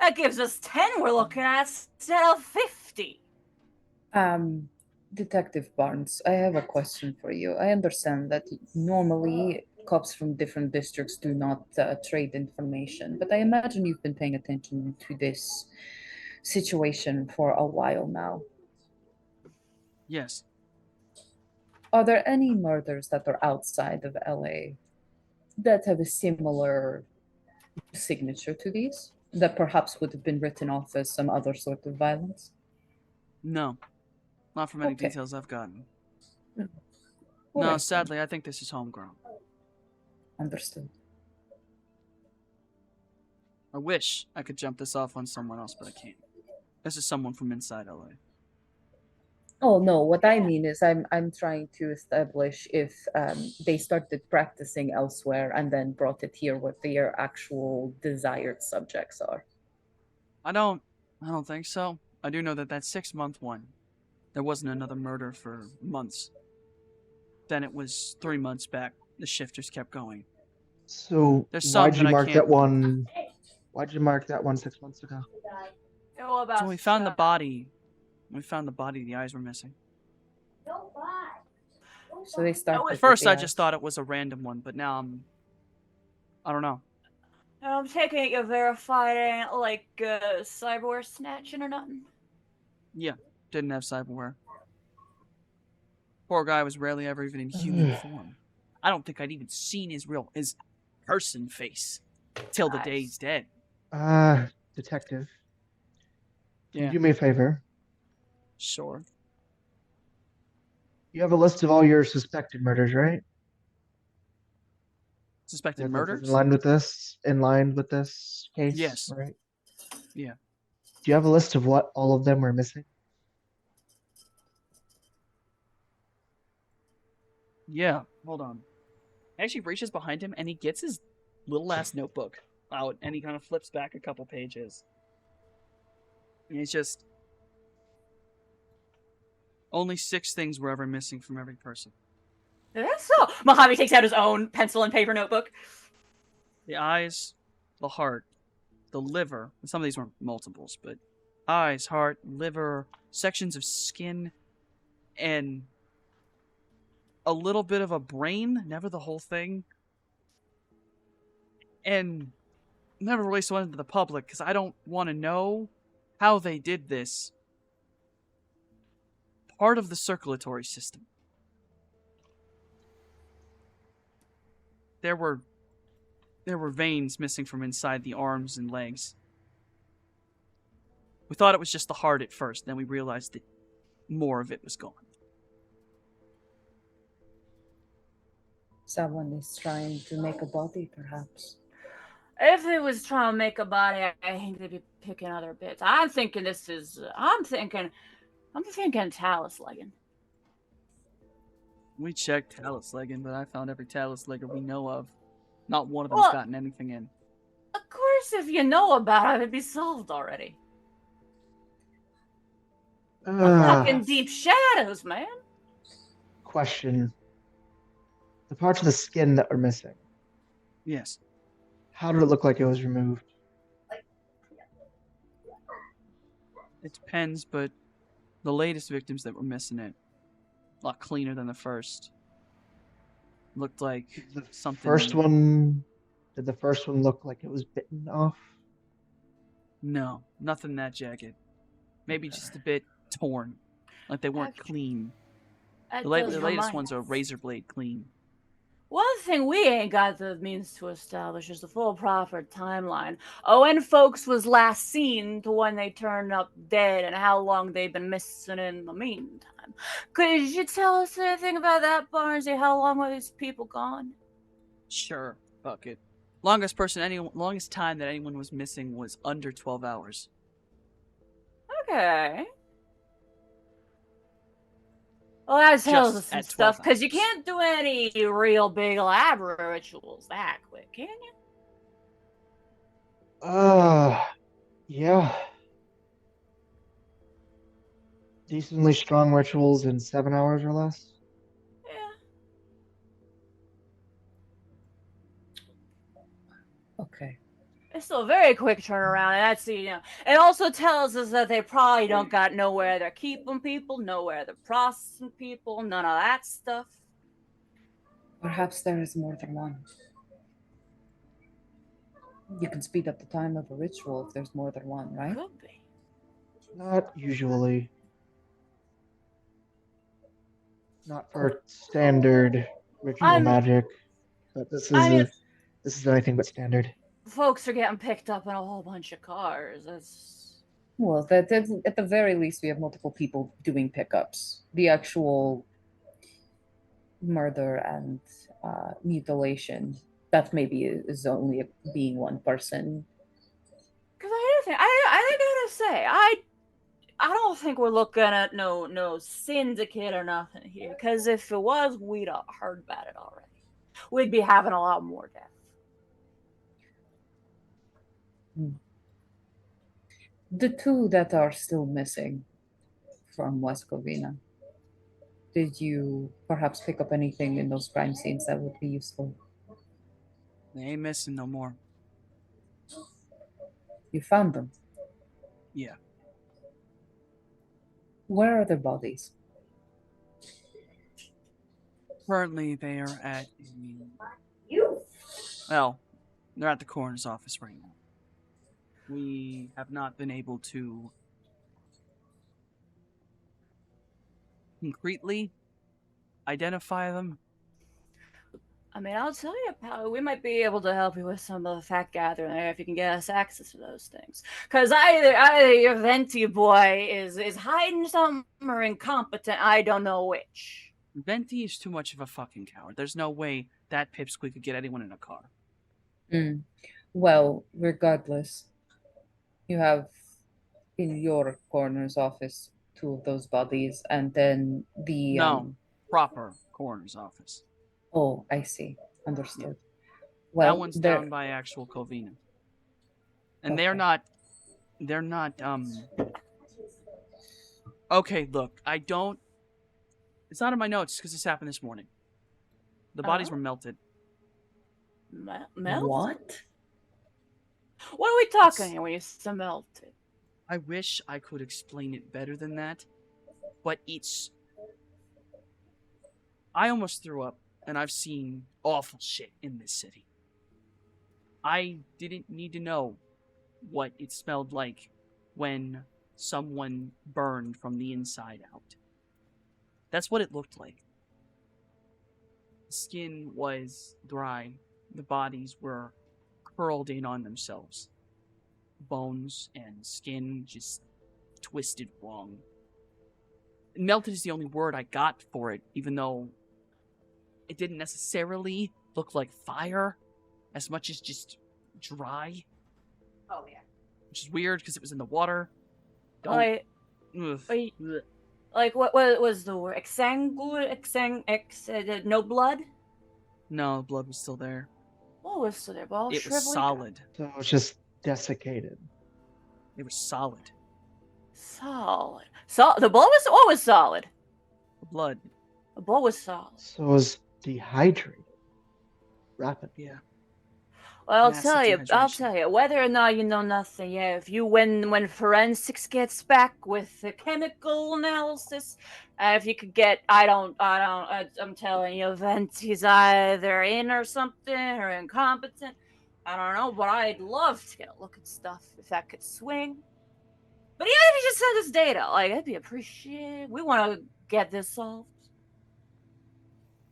That gives us 10 we're looking at instead of 50. Detective Barnes, I have a question for you. I understand that normally cops from different districts do not trade information, but I imagine you've been paying attention to this situation for a while now. Yes. Are there any murders that are outside of LA that have a similar signature to these, that perhaps would have been written off as some other sort of violence? No. Not from any Okay. details I've gotten. All No, right, sadly, I think this is homegrown. understood. I wish I could jump this off on someone else, but I can't. This is someone from inside LA. Oh no, what I mean is I'm trying to establish if they started practicing elsewhere and then brought it here, what their actual desired subjects are. I don't think so. I do know that 6-month one, there wasn't another murder for months. Then it was 3 months back. The shifters kept going. So There's some why'd you that I mark can't. that one? Why'd you mark that one 6 months ago? Oh, about So when we found the body. When we found the body, the eyes were missing. So they start. At first, I just thought it was a random one, but now I don't know. I'm taking it you're verifying like cyber snatching or nothing. Yeah, didn't have cyberware. Poor guy was rarely ever even in human form. I don't think I'd even seen his person face till the day he's dead. Detective. Can Yeah. you do me a favor? Sure. You have a list of all your suspected murders, right? Suspected That's murders? in line with this? In line with this case? Yes. Right? Yeah. Do you have a list of what all of them were missing? Yeah. Hold on. He actually reaches behind him and he gets his little ass notebook out and he kind of flips back a couple pages. And it's just only 6 things were ever missing from every person. That's so. Mojave takes out his own pencil and paper notebook. The eyes, the heart, the liver. Some of these weren't multiples, but eyes, heart, liver, sections of skin, and a little bit of a brain, never the whole thing. And never released one to the public because I don't want to know how they did this. Part of the circulatory system. There were veins missing from inside the arms and legs. We thought it was just the heart at first, then we realized that more of it was gone. Someone is trying to make a body, perhaps. If they was trying to make a body, I think they'd be picking other bits. I'm thinking I'm thinking Talus Leggin. We checked Talus Leggin, but I found every Talus Legger we know of. Not one of them's Well, gotten anything in. Of course, if you know about it, it'd be solved already. Fucking deep shadows, man. Question. The parts of the skin that were missing. Yes. How did it look like it was removed? It depends, but the latest victims that were missing it, a lot cleaner than the first. Looked like something. Did the first one look like it was bitten off? No, nothing that jagged. Maybe just a bit torn, like they weren't clean. The latest ones are razor blade clean. One thing we ain't got the means to establish is the full proper timeline. When folks was last seen to when they turned up dead and how long they've been missing in the meantime. Could you tell us anything about that, Barnesy? How long were these people gone? Sure, fuck it. Longest time that anyone was missing was under 12 hours. Okay. Well, that tells us some at stuff, 12 because you can't do any real big elaborate rituals that quick, can you? Yeah. Decently strong rituals in 7 hours or less? Yeah. Okay. It's still a very quick turnaround, and that's, it also tells us that they probably don't got nowhere they're keeping people, nowhere they're processing people, none of that stuff. Perhaps there is more than one. You can speed up the time of a ritual if there's more than one, right? Could be. Not usually. Not for standard ritual magic, but this is anything but standard. Folks are getting picked up in a whole bunch of cars. Well, at the very least, we have multiple people doing pickups. The actual murder and mutilation, that maybe is only being one person. Because I gotta say, I don't think we're looking at no syndicate or nothing here. Because if it was, we'd have heard about it already. We'd be having a lot more death. The 2 that are still missing from West Covina, did you perhaps pick up anything in those crime scenes that would be useful? They ain't missing no more. You found them. Yeah. Where are their bodies? Currently, they are at well, they're at the coroner's office right now. We have not been able to concretely identify them. I mean, I'll tell you, pal, we might be able to help you with some of the fact gathering there if you can get us access to those things. Because either your Venti boy is hiding something or incompetent. I don't know which. Venti is too much of a fucking coward. There's no way that pipsqueak could get anyone in a car. Well, regardless, you have in your coroner's office 2 of those bodies, and then the No, proper coroner's office. Oh, I see. Understood. That Well, one's they're down by actual Covina. And Okay. they're not Okay, look, it's not in my notes because this happened this morning. The bodies Oh. were melted. Melt? What? What are we talking here when you say melted? I wish I could explain it better than that, but I almost threw up, and I've seen awful shit in this city. I didn't need to know what it smelled like when someone burned from the inside out. That's what it looked like. The skin was dry. The bodies were curled in on themselves. Bones and skin just twisted wrong. Melted is the only word I got for it, even though it didn't necessarily look like fire as much as just dry. Oh, yeah. Which is weird because it was in the water. Like, Ugh. wait. Like, what was the word? No blood? No, blood was still there. What was there? Ball It was solid. So it's just desiccated. It was solid. Solid. The ball was always solid. The blood. The ball was solid. So it was dehydrated. Rapidly. Yeah. Well, I'll Massive tell dehydration. you, whether or not you know nothing, yeah, if you, when forensics gets back with the chemical analysis, if you could get, I'm telling you, Venti's either in or something, or incompetent, I don't know, but I'd love to get a look at stuff if that could swing. But even if you just send us data, like, that'd be appreciated. We want to get this solved.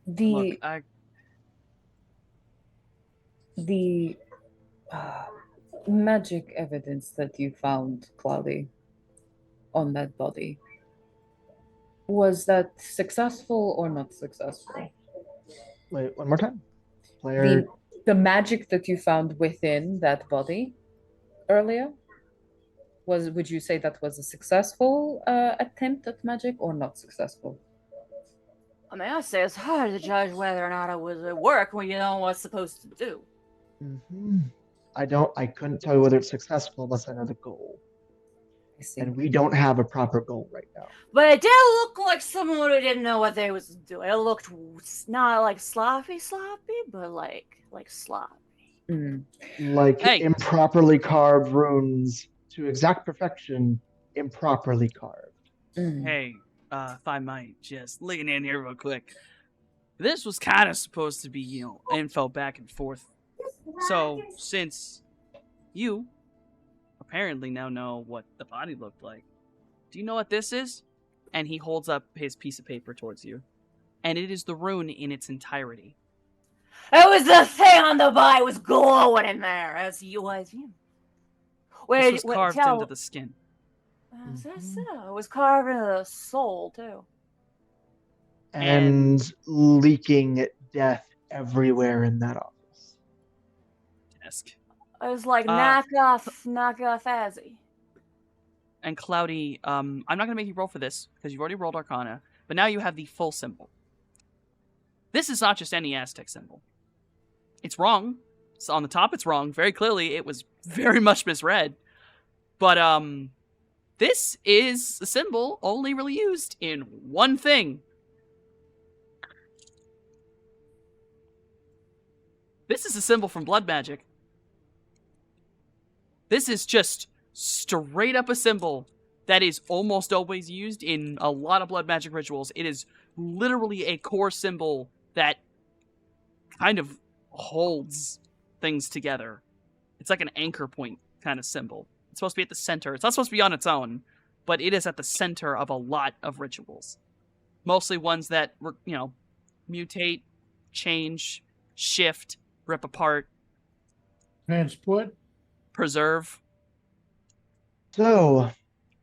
Look, The magic evidence that you found, Cloudy, on that body, was that successful or not successful? Wait, one more time. Player. The magic that you found within that body earlier, would you say that was a successful attempt at magic or not successful? I mean, I say it's hard to judge whether or not it was at work when you know what's supposed to do. I couldn't tell you whether it's successful unless I know the goal. I see. And we don't have a proper goal right now. But it did look like someone who didn't know what they was doing. It looked not like sloppy, but like sloppy. Like Hey. improperly carved runes to exact perfection, improperly carved. Hey, if I might just lean in here real quick. This was kind of supposed to be, info back and forth. So, since you apparently now know what the body looked like, do you know what this is? And he holds up his piece of paper towards you. And it is the rune in its entirety. It was the thing on the body was glowing in there, as you was. This was carved into the skin. It was carved into the soul too. And leaking death everywhere in that office. Desk. It was like knockoff Azzy. And Cloudy, I'm not going to make you roll for this, because you've already rolled Arcana, but now you have the full symbol. This is not just any Aztec symbol. It's wrong. It's on the top, it's wrong. Very clearly, it was very much misread. But, this is a symbol only really used in one thing. This is a symbol from blood magic. This is just straight up a symbol that is almost always used in a lot of blood magic rituals. It is literally a core symbol that kind of holds things together. It's like an anchor point kind of symbol. It's supposed to be at the center. It's not supposed to be on its own, but it is at the center of a lot of rituals. Mostly ones that, mutate, change, shift, rip apart, Transport. preserve. So,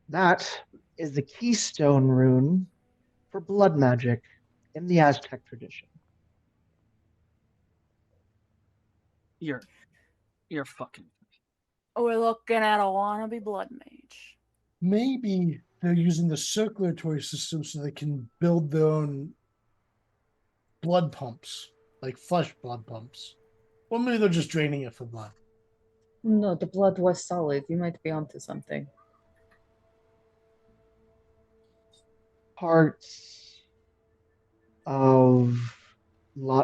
that is the keystone rune for blood magic in the Aztec tradition. You're fucking. We're looking at a wannabe blood mage. Maybe they're using the circulatory system so they can build their own blood pumps, like flesh blood pumps. Or maybe they're just draining it for blood. No, the blood was solid. You might be onto something. Parts of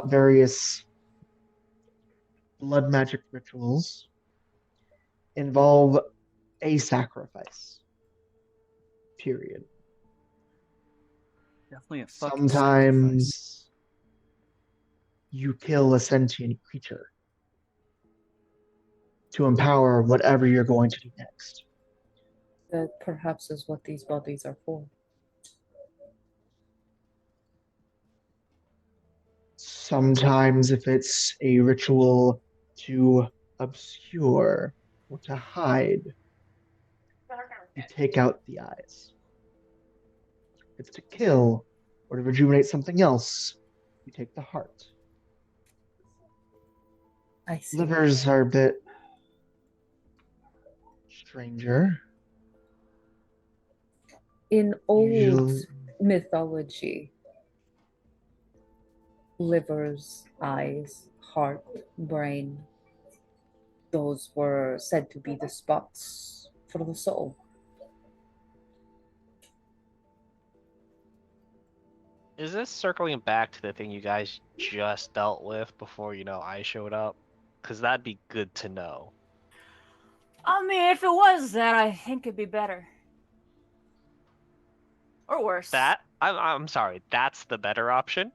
various blood magic rituals involve a sacrifice. Period. Definitely a fucking sacrifice. Sometimes you kill a sentient creature to empower whatever you're going to do next. That perhaps is what these bodies are for. Sometimes, if it's a ritual to obscure or to hide, you take out the eyes. If it's to kill or to rejuvenate something else, you take the heart. I see. Livers are a bit stranger. In old Usually- mythology, livers, eyes, heart, brain, those were said to be the spots for the soul. Is this circling back to the thing you guys just dealt with before, I showed up? Because that'd be good to know. I mean, if it was that, I think it'd be better. Or worse. I'm sorry, that's the better option?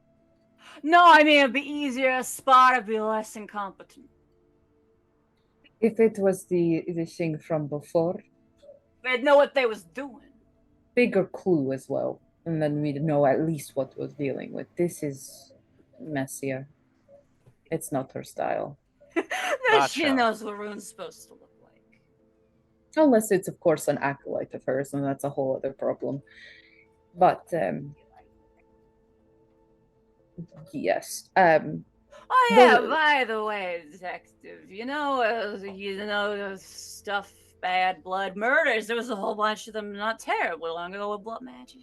No, I mean, it'd be easier to spot, it'd be less incompetent. If it was the thing from before, They'd know what they was doing. bigger clue as well. And then we'd know at least what we're dealing with. This is messier. It's not her style. She Gotcha. knows what rune's supposed to look like. Unless it's, of course, an acolyte of hers, and that's a whole other problem. But, yes. Oh yeah, The- by the way, detective, stuff, bad blood murders, there was a whole bunch of them not terribly long ago with blood magic.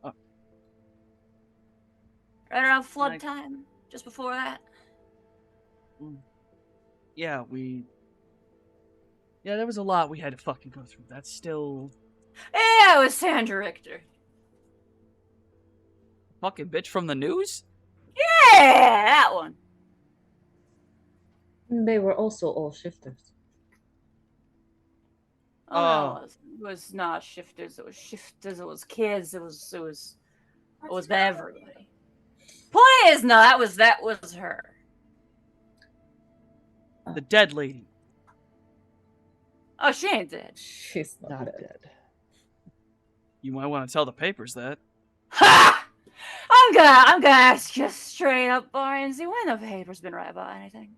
Oh. Right around flood Like- time, just before that. Yeah, there was a lot we had to fucking go through. That's still Yeah, it was Sandra Richter. fucking bitch from the news? Yeah, that one. They were also all shifters. Oh, no, Oh. it was not shifters. It was shifters. It was kids. It was everybody. Point is, no, that was her. The dead lady. Oh, she ain't dead. She's not, Not dead. dead. You might want to tell the papers that. Ha! I'm gonna ask you straight up, Barnesy, when the paper's been right about anything.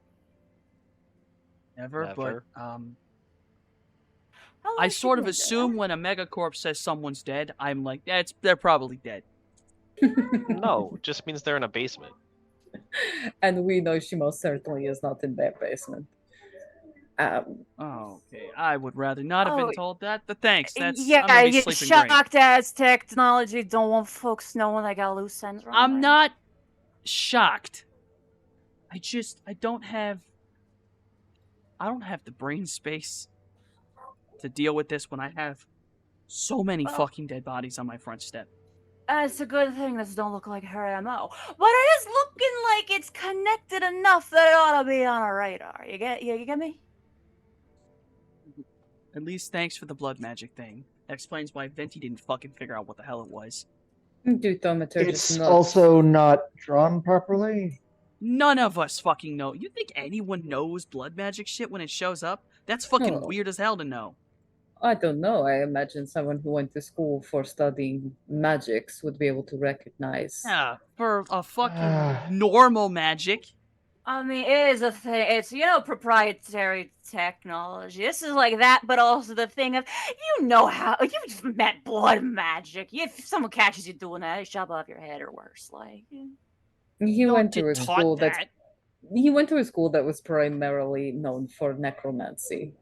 Never, Never. but How long I has she sort of been dead? assume when a megacorp says someone's dead, I'm like, yeah, they're probably dead. No, it just means they're in a basement. And we know she most certainly is not in that basement. Oh, okay. I would rather not have Oh, been told that, but thanks. That's yeah, I'm gonna be you sleeping great. shocked as technology don't want folks knowing they got loose ends. Wrong I'm way. not shocked. I don't have the brain space to deal with this when I have so many Well- fucking dead bodies on my front step. It's a good thing this don't look like her MO. But it is looking like it's connected enough that it ought to be on a radar. You get me? At least thanks for the blood magic thing. That explains why Venti didn't fucking figure out what the hell it was. Do thaumaturgist It's not- also not drawn properly. None of us fucking know. You think anyone knows blood magic shit when it shows up? That's fucking No. weird as hell to know. I don't know. I imagine someone who went to school for studying magics would be able to recognize. Yeah, for a Ah. fucking normal magic. I mean, it is a thing. It's, proprietary technology. This is like that, but also the thing of, how, you just met blood magic. If someone catches you doing that, they shove off your head or worse. Like, He Don't went to get a taught school that. he went to a school that was primarily known for necromancy.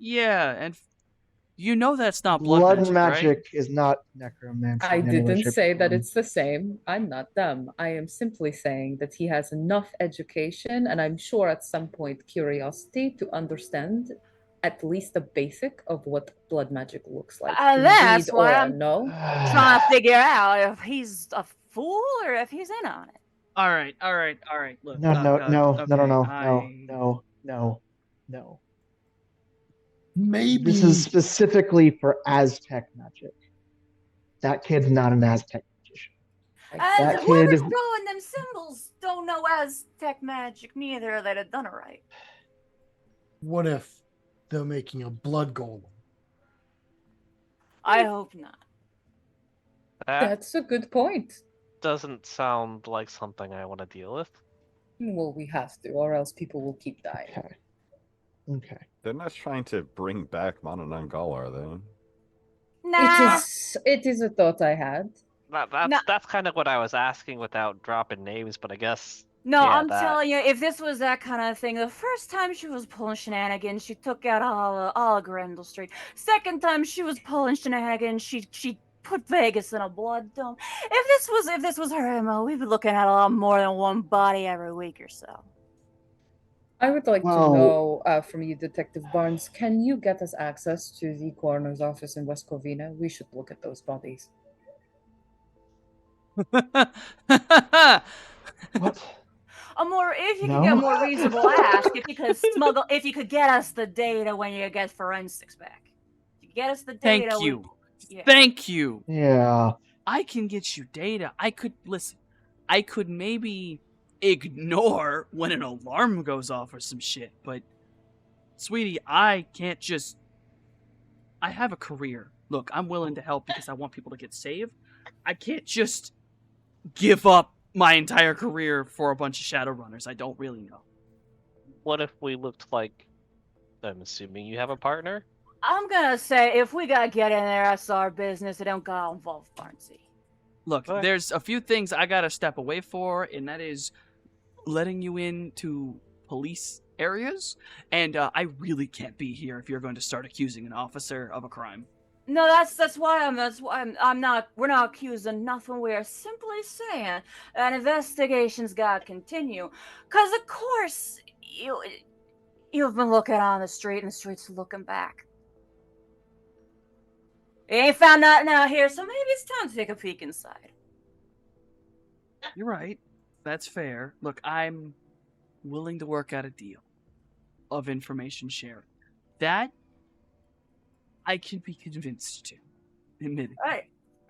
Yeah, and that's not blood, Blood magic, right? is not necromancy. I in any way, didn't shape, say or that form. it's the same. I'm not dumb. I am simply saying that he has enough education, and I'm sure at some point curiosity to understand at least the basic of what blood magic looks like. that's Read why or I'm no. trying to figure out if he's a fool or if he's in on it. All right. Look, No, okay, no. Maybe This is specifically for Aztec magic. That kid's not an Aztec magician. And That whoever's kid- throwing them symbols don't know Aztec magic neither. They'd have done it right. what if they're making a blood golem? I hope not. That That's a good point. doesn't sound like something I want to deal with. Well, we have to, or else people will keep dying. Okay. They're not trying to bring back Manananggal, are they? Nah. It is a thought I had. That's kind of what I was asking without dropping names, but I guess No, yeah, I'm that- telling you, if this was that kind of thing, the first time she was pulling shenanigans, she took out all of Grendel Street. Second time she was pulling shenanigans, she put Vegas in a blood dome. If this was her MO, we'd be looking at a lot more than one body every week or so. I would like Well- to know from you, Detective Barnes, can you get us access to the coroner's office in West Covina? We should look at those bodies. What? If you No? could get more reasonable ask, if you could get us the data when you get forensics back. If you get us the data. Thank you. Yeah. Thank you. Yeah. I can get you data. I could maybe ignore when an alarm goes off or some shit, but sweetie, I can't just. I have a career. Look, I'm willing to help because I want people to get saved. I can't just give up my entire career for a bunch of Shadowrunners I don't really know. What if we looked like? I'm assuming you have a partner. I'm gonna say if we gotta get in there, that's our business. It don't gotta involve Barnsey. Look, Okay. there's a few things I gotta step away for, and that is letting you into police areas. And I really can't be here if you're going to start accusing an officer of a crime. No, that's why I'm not. We're not accusing nothing. We're simply saying an investigation's gotta continue. Cause of course you've been looking on the street, and the street's looking back. You ain't found nothing out here, so maybe it's time to take a peek inside. You're right. That's fair. Look, I'm willing to work out a deal of information sharing. That I can be convinced to. Admit it.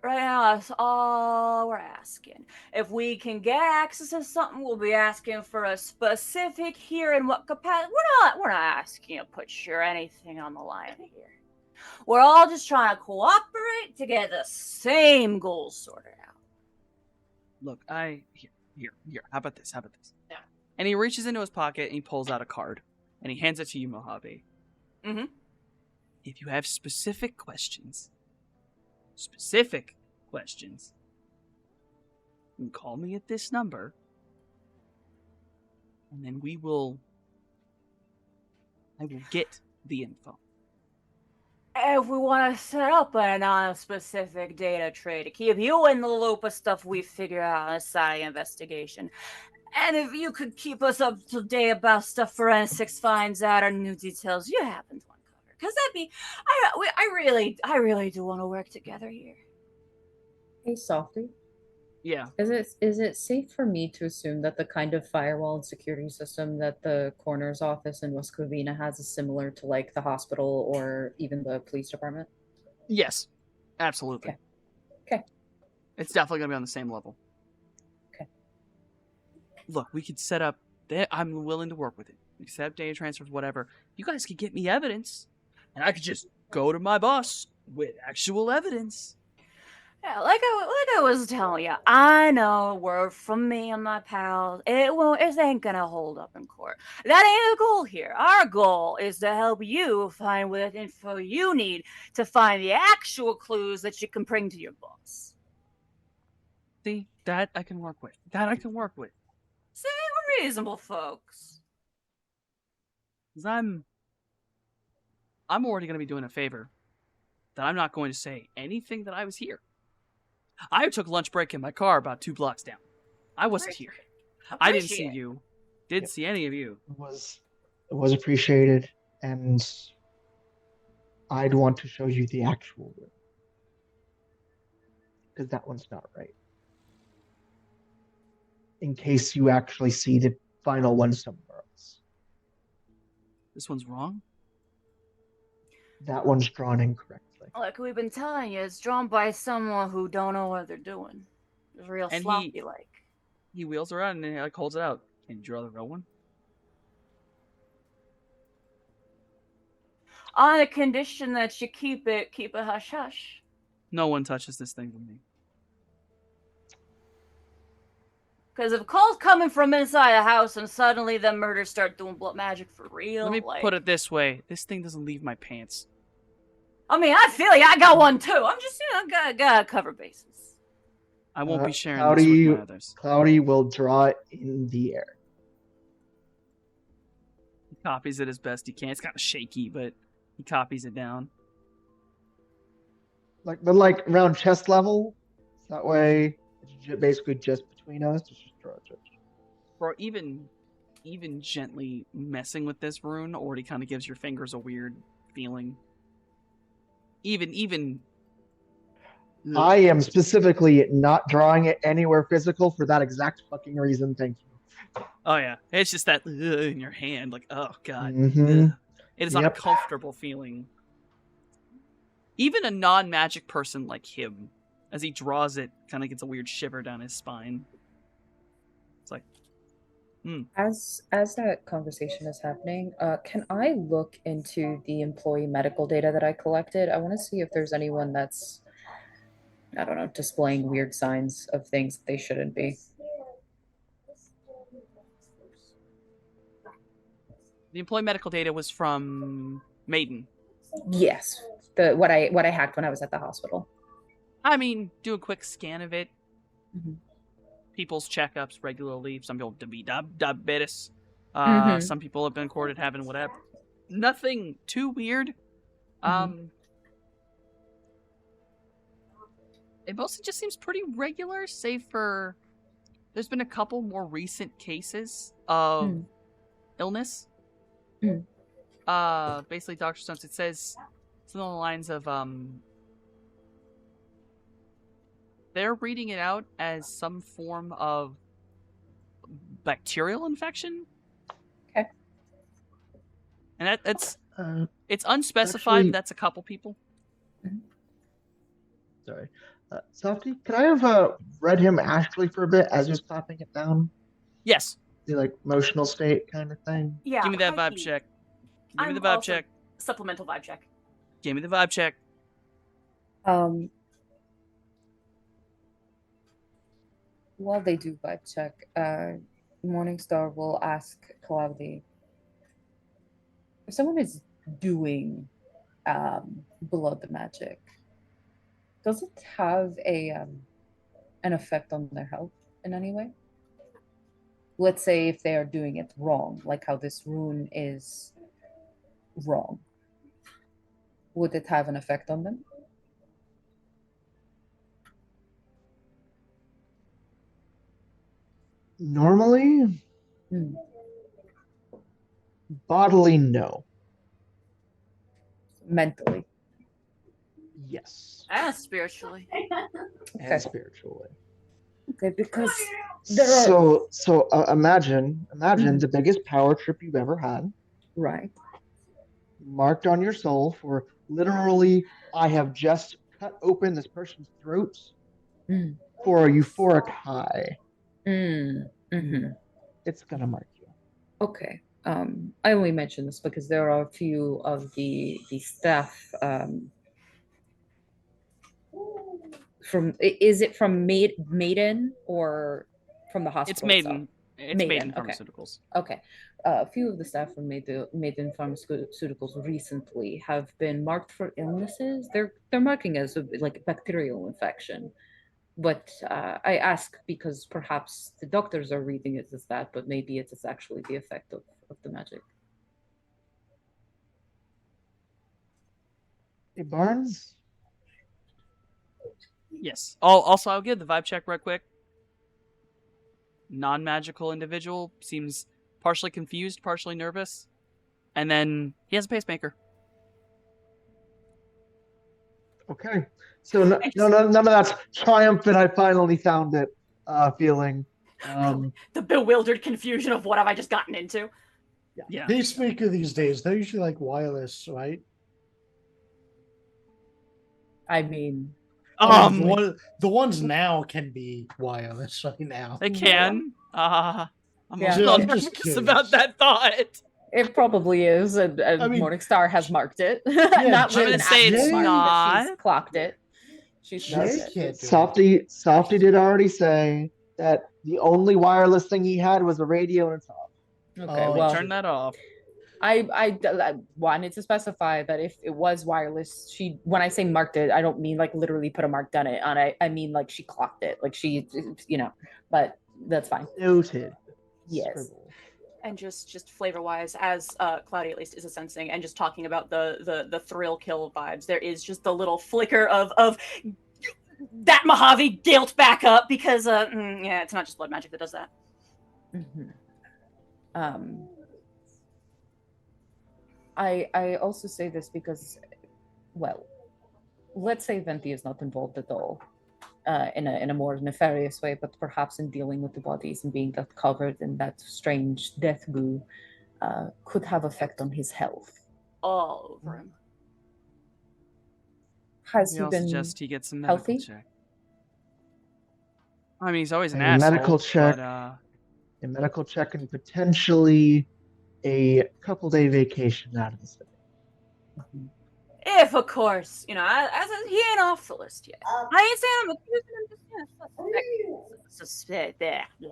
Right now, that's all we're asking. If we can get access to something, we'll be asking for a specific here in what capacity. We're not asking you to put anything on the line here. We're all just trying to cooperate to get the same goals sorted out. Look, here. How about this? Yeah. And he reaches into his pocket and he pulls out a card and he hands it to you, Mojave. Mhm. If you have specific questions, you can call me at this number, and then I will get the info. If we want to set up a non-specific data trade to keep you in the loop of stuff we figure out on the side of the investigation, and if you could keep us up to date about stuff forensics finds out or new details you happen to uncover, because that'd be, I really do want to work together here. Hey, Softy. Yeah. Is it safe for me to assume that the kind of firewall and security system that the coroner's office in West Covina has is similar to like the hospital or even the police department? Yes. Absolutely. Okay. Okay. It's definitely gonna be on the same level. Okay. Look, we could set up. I'm willing to work with it. We could set up data transfers, whatever. You guys could get me evidence, and I could just go to my boss with actual evidence. Yeah, like I was telling you, I know, word from me and my pals, it ain't gonna hold up in court. That ain't the goal here. Our goal is to help you find what info you need to find the actual clues that you can bring to your boss. See, that I can work with. See, we're reasonable folks. 'Cause I'm already gonna be doing a favor. That I'm not going to say anything that I was here. I took lunch break in my car about 2 blocks down. I wasn't here. I didn't see you. Didn't see any of you. It was appreciated, and I'd want to show you the actual room. Because that one's not right. In case you actually see the final one somewhere else. This one's wrong? That one's drawn incorrectly. Like we've been telling you, it's drawn by someone who don't know what they're doing. It's real And sloppy like. He wheels around and like holds it out. Can you draw the real one? On the condition that you keep it hush hush. No one touches this thing with me. Because if calls coming from inside a house and suddenly the murders start doing blood magic for real, Let me like, put it this way. This thing doesn't leave my pants. I mean, I feel you. I got one too. I'm just, gotta cover bases. I won't be sharing this with my others. Cloudy will draw it in the air. He copies it as best he can. It's kind of shaky, but he copies it down. Like around chest level. That way, it's basically just between us. Just draw it. Bro, even gently messing with this rune already kind of gives your fingers a weird feeling. Even. I am specifically not drawing it anywhere physical for that exact fucking reason. Thank you. Oh yeah, it's just that in your hand, like, oh god, Mhm. it is Yep. uncomfortable feeling. Even a non-magic person like him, as he draws it, kind of gets a weird shiver down his spine. It's like, As that conversation is happening, can I look into the employee medical data that I collected? I want to see if there's anyone that's, I don't know, displaying weird signs of things that they shouldn't be. the employee medical data was from Maiden. Yes, what I hacked when I was at the hospital. I mean, do a quick scan of it. Mhm. People's checkups regularly. Some people diabetes. Mhm. Some people have been recorded having whatever. Nothing too weird. It mostly just seems pretty regular, save for there's been a couple more recent cases of illness. Basically, Dr. Stunts, it says something along the lines of they're reading it out as some form of bacterial infection. Okay. And it's unspecified, actually- but that's a couple people. Sorry. Softy, could I have read him actually for a bit as he was clapping it down? Yes. The like emotional state kind of thing. Yeah. Give me that high vibe key. check. Give me the I'm vibe also- check. Supplemental vibe check. Give me the vibe check. While they do vibe check, Morningstar will ask Cloudy if someone is doing blood magic, does it have an effect on their health in any way? Let's say if they are doing it wrong, like how this rune is wrong, would it have an effect on them? Normally, bodily, no. Mentally. Yes. And spiritually. Okay. and spiritually. Okay, because there are So imagine the biggest power trip you've ever had, right. marked on your soul for literally, I have just cut open this person's throat Mm. for a euphoric high. Mm-hmm. It's gonna mark you. Okay. I only mention this because there are a few of the staff from is it from Maiden or from the hospital? It's Maiden. itself? It's Maiden okay. Pharmaceuticals. Okay. A few of the staff from Maiden Pharmaceuticals recently have been marked for illnesses. They're marking as like a bacterial infection. But I ask because perhaps the doctors are reading it as that, but maybe it is actually the effect of the magic. Hey, Barnes? Yes. Oh, also, I'll give the vibe check real quick. Non-magical individual seems partially confused, partially nervous, and then he has a pacemaker. Okay. So none of that's triumphant, I finally found it feeling. The bewildered confusion of what have I just gotten into? Yeah. Pacemaker these days, they're usually like wireless, right? I mean, the ones now can be wireless right now. They can. I'm Yeah. a little I'm just nervous about curious. that thought. it probably is, and I mean- Morningstar has marked it. Yeah, Not I'm with gonna an say actual it's mark, but she's not. clocked it. She's Jay marked can't it. do it. Softy did already say that the only wireless thing he had was a radio and it's off. Okay, Oh, well, Turn that off. I wanted to specify that if it was wireless, when I say marked it, I don't mean like literally put a mark on it. I mean like she clocked it, like she, but that's fine. Noted. Yes. Scribble. And just flavor wise, as Cloudy at least is sensing, and just talking about the thrill kill vibes, there is just a little flicker of that Mojave guilt back up because yeah, it's not just blood magic that does that. Mm-hmm. I also say this because, well, let's say Venti is not involved at all in a more nefarious way, but perhaps in dealing with the bodies and being that covered in that strange death goo could have effect on his health. All over him. Has Maybe he I'll been suggest he gets some medical healthy? check. I mean, he's always an A asshole. medical check. But, A medical check and potentially a couple-day vacation out of the city. If, of course, he ain't off the list yet. I ain't saying I'm accusing him, just suspect there. Yeah.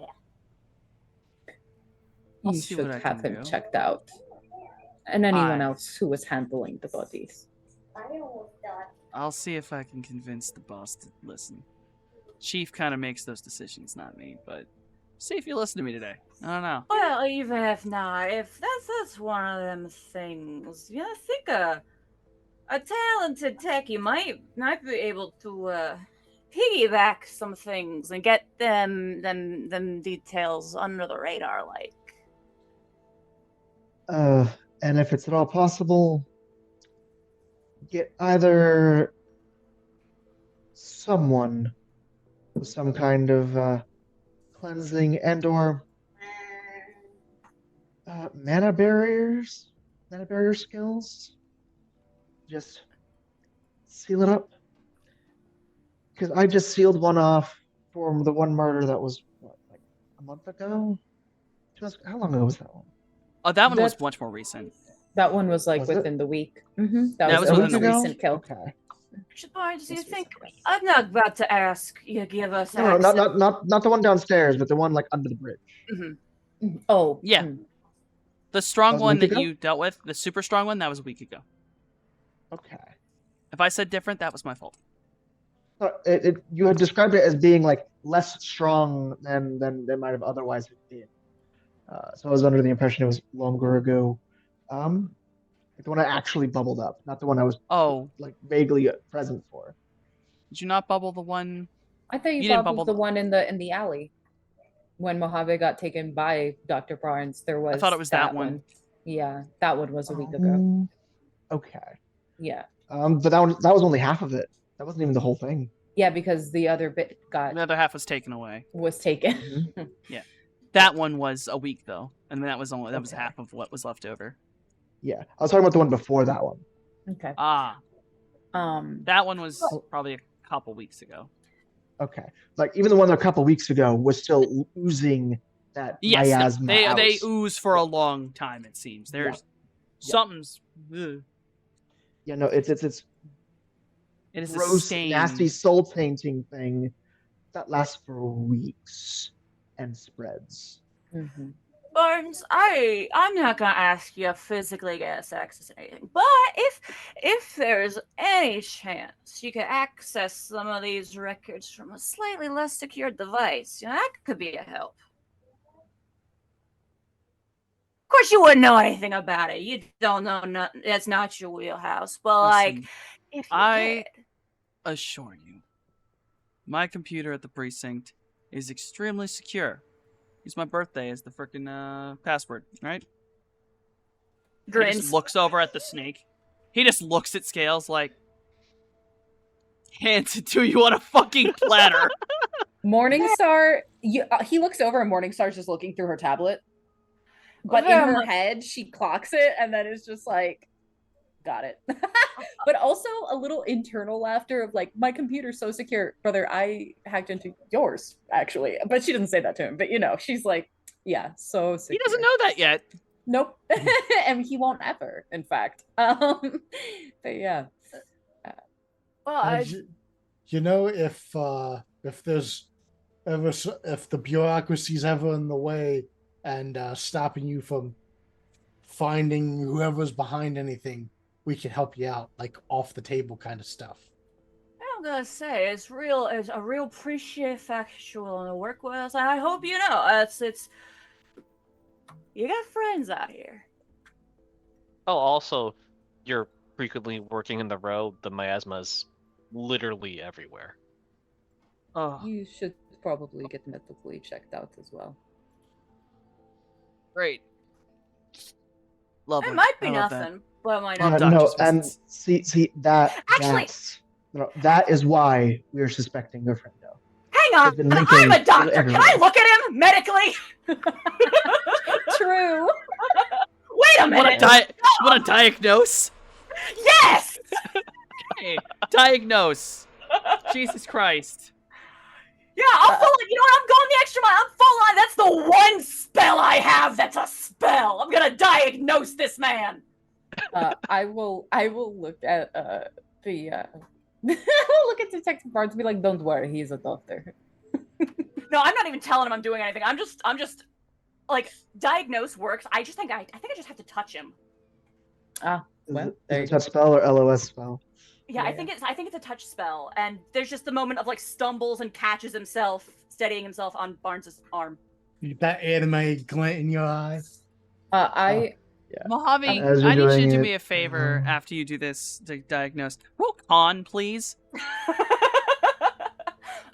I'll You see should what I have can him do. checked out, and anyone I- else who is handling the bodies. I'll see if I can convince the boss to listen. Chief kind of makes those decisions, not me, but see if you listen to me today. I don't know. Well, even if not, if that's one of them things, I think a talented techie might be able to piggyback some things and get them details under the radar, like. And if it's at all possible, get either someone with some kind of cleansing and/or mana barrier skills. Just seal it up. Because I just sealed one off for the one murder that was like a month ago. How long ago was that one? Oh, that one was That's- much more recent. That one was like Was it? within the week. That was a within the week. recent kill. Okay. Barnes, do you Most think recent. I'm not about to ask you give us No, access? not the one downstairs, but the one like under the bridge. Oh, Yeah. mm. The strong That was a one week that ago? you dealt with, the super strong one, that was a week ago. Okay. If I said different, that was my fault. You had described it as being like less strong than they might have otherwise been. So I was under the impression it was longer ago. Like the one I actually bubbled up, not the one I was Oh, like vaguely present for. did you not bubble the one? I thought you, You didn't bubbled bubble the one in the alley when Mojave got taken by Dr. Barnes. There was. I thought it was that one. Yeah, that one was a week ago. Okay. Yeah. But that was only half of it. That wasn't even the whole thing. Yeah, because the other bit The other half was taken away. was taken. That one was a week though, and that was Okay. half of what was left over. Yeah, I was talking about the one before that one. Okay. Ah, that one was Oh. probably a couple weeks ago. Okay, like even the one a couple weeks ago was still oozing that Yes, miasma they out. ooze for a long time. It seems there's something's. Ugh. Yeah, no, it's It is a gross, stain. nasty, soul tainting thing that lasts for weeks and spreads. Mhm. Barnes, I'm not gonna ask you to physically get us access to anything, but if there's any chance you could access some of these records from a slightly less secure device, that could be a help. Of course, you wouldn't know anything about it. You don't know nothing. That's not your wheelhouse. But Listen, if you I did, assure you, my computer at the precinct is extremely secure. Use my birthday as the frickin' password, right? He grins. just looks over at the snake. He just looks at Scales like, hands it to you on a fucking platter. Morningstar, he looks over and Morningstar's just looking through her tablet. But in her head, she clocks it and then is just like, got it. But also a little internal laughter of like, my computer's so secure. Brother, I hacked into yours, actually. But she doesn't say that to him. But she's like, yeah, so secure. He doesn't know that yet. Nope. And he won't ever, in fact. But yeah. Well, You know, if there's ever if the bureaucracy's ever in the way and stopping you from finding whoever's behind anything, we can help you out, like off the table kind of stuff. I'm gonna say it's a real appreciate factual to work with us, and I hope you know it's you got friends out here. Oh, also, you're frequently working in the row. The miasma's literally everywhere. Oh, You should probably get medically checked out as well. great. Lovely. It might be I love that. nothing, but it might Love not. doctor's No, visits. and see that Actually- that is why we are suspecting your friend now. Hang on, They've been I'm linking a doctor. Can everyone. I look at him medically? True. Wait a minute. Want to diagnose? Yes. Hey, diagnose. Jesus Christ. Yeah, I'm full on. You know what? I'm going the extra mile. I'm full on. That's the one spell I have. That's a spell. I'm gonna diagnose this man. I will look at the I'll look at Detective Barnes and be like, don't worry, he's a doctor. No, I'm not even telling him I'm doing anything. I'm just like diagnose works. I think I just have to touch him. Well, Is there it you touch spell or LOS spell? Yeah, I Yeah. think it's a touch spell, and there's just the moment of like stumbles and catches himself, steadying himself on Barnes's arm. That anime glint in your eye. Mojave, As you're I need you to doing do it, me a favor after you do this to diagnose. Roll con, please.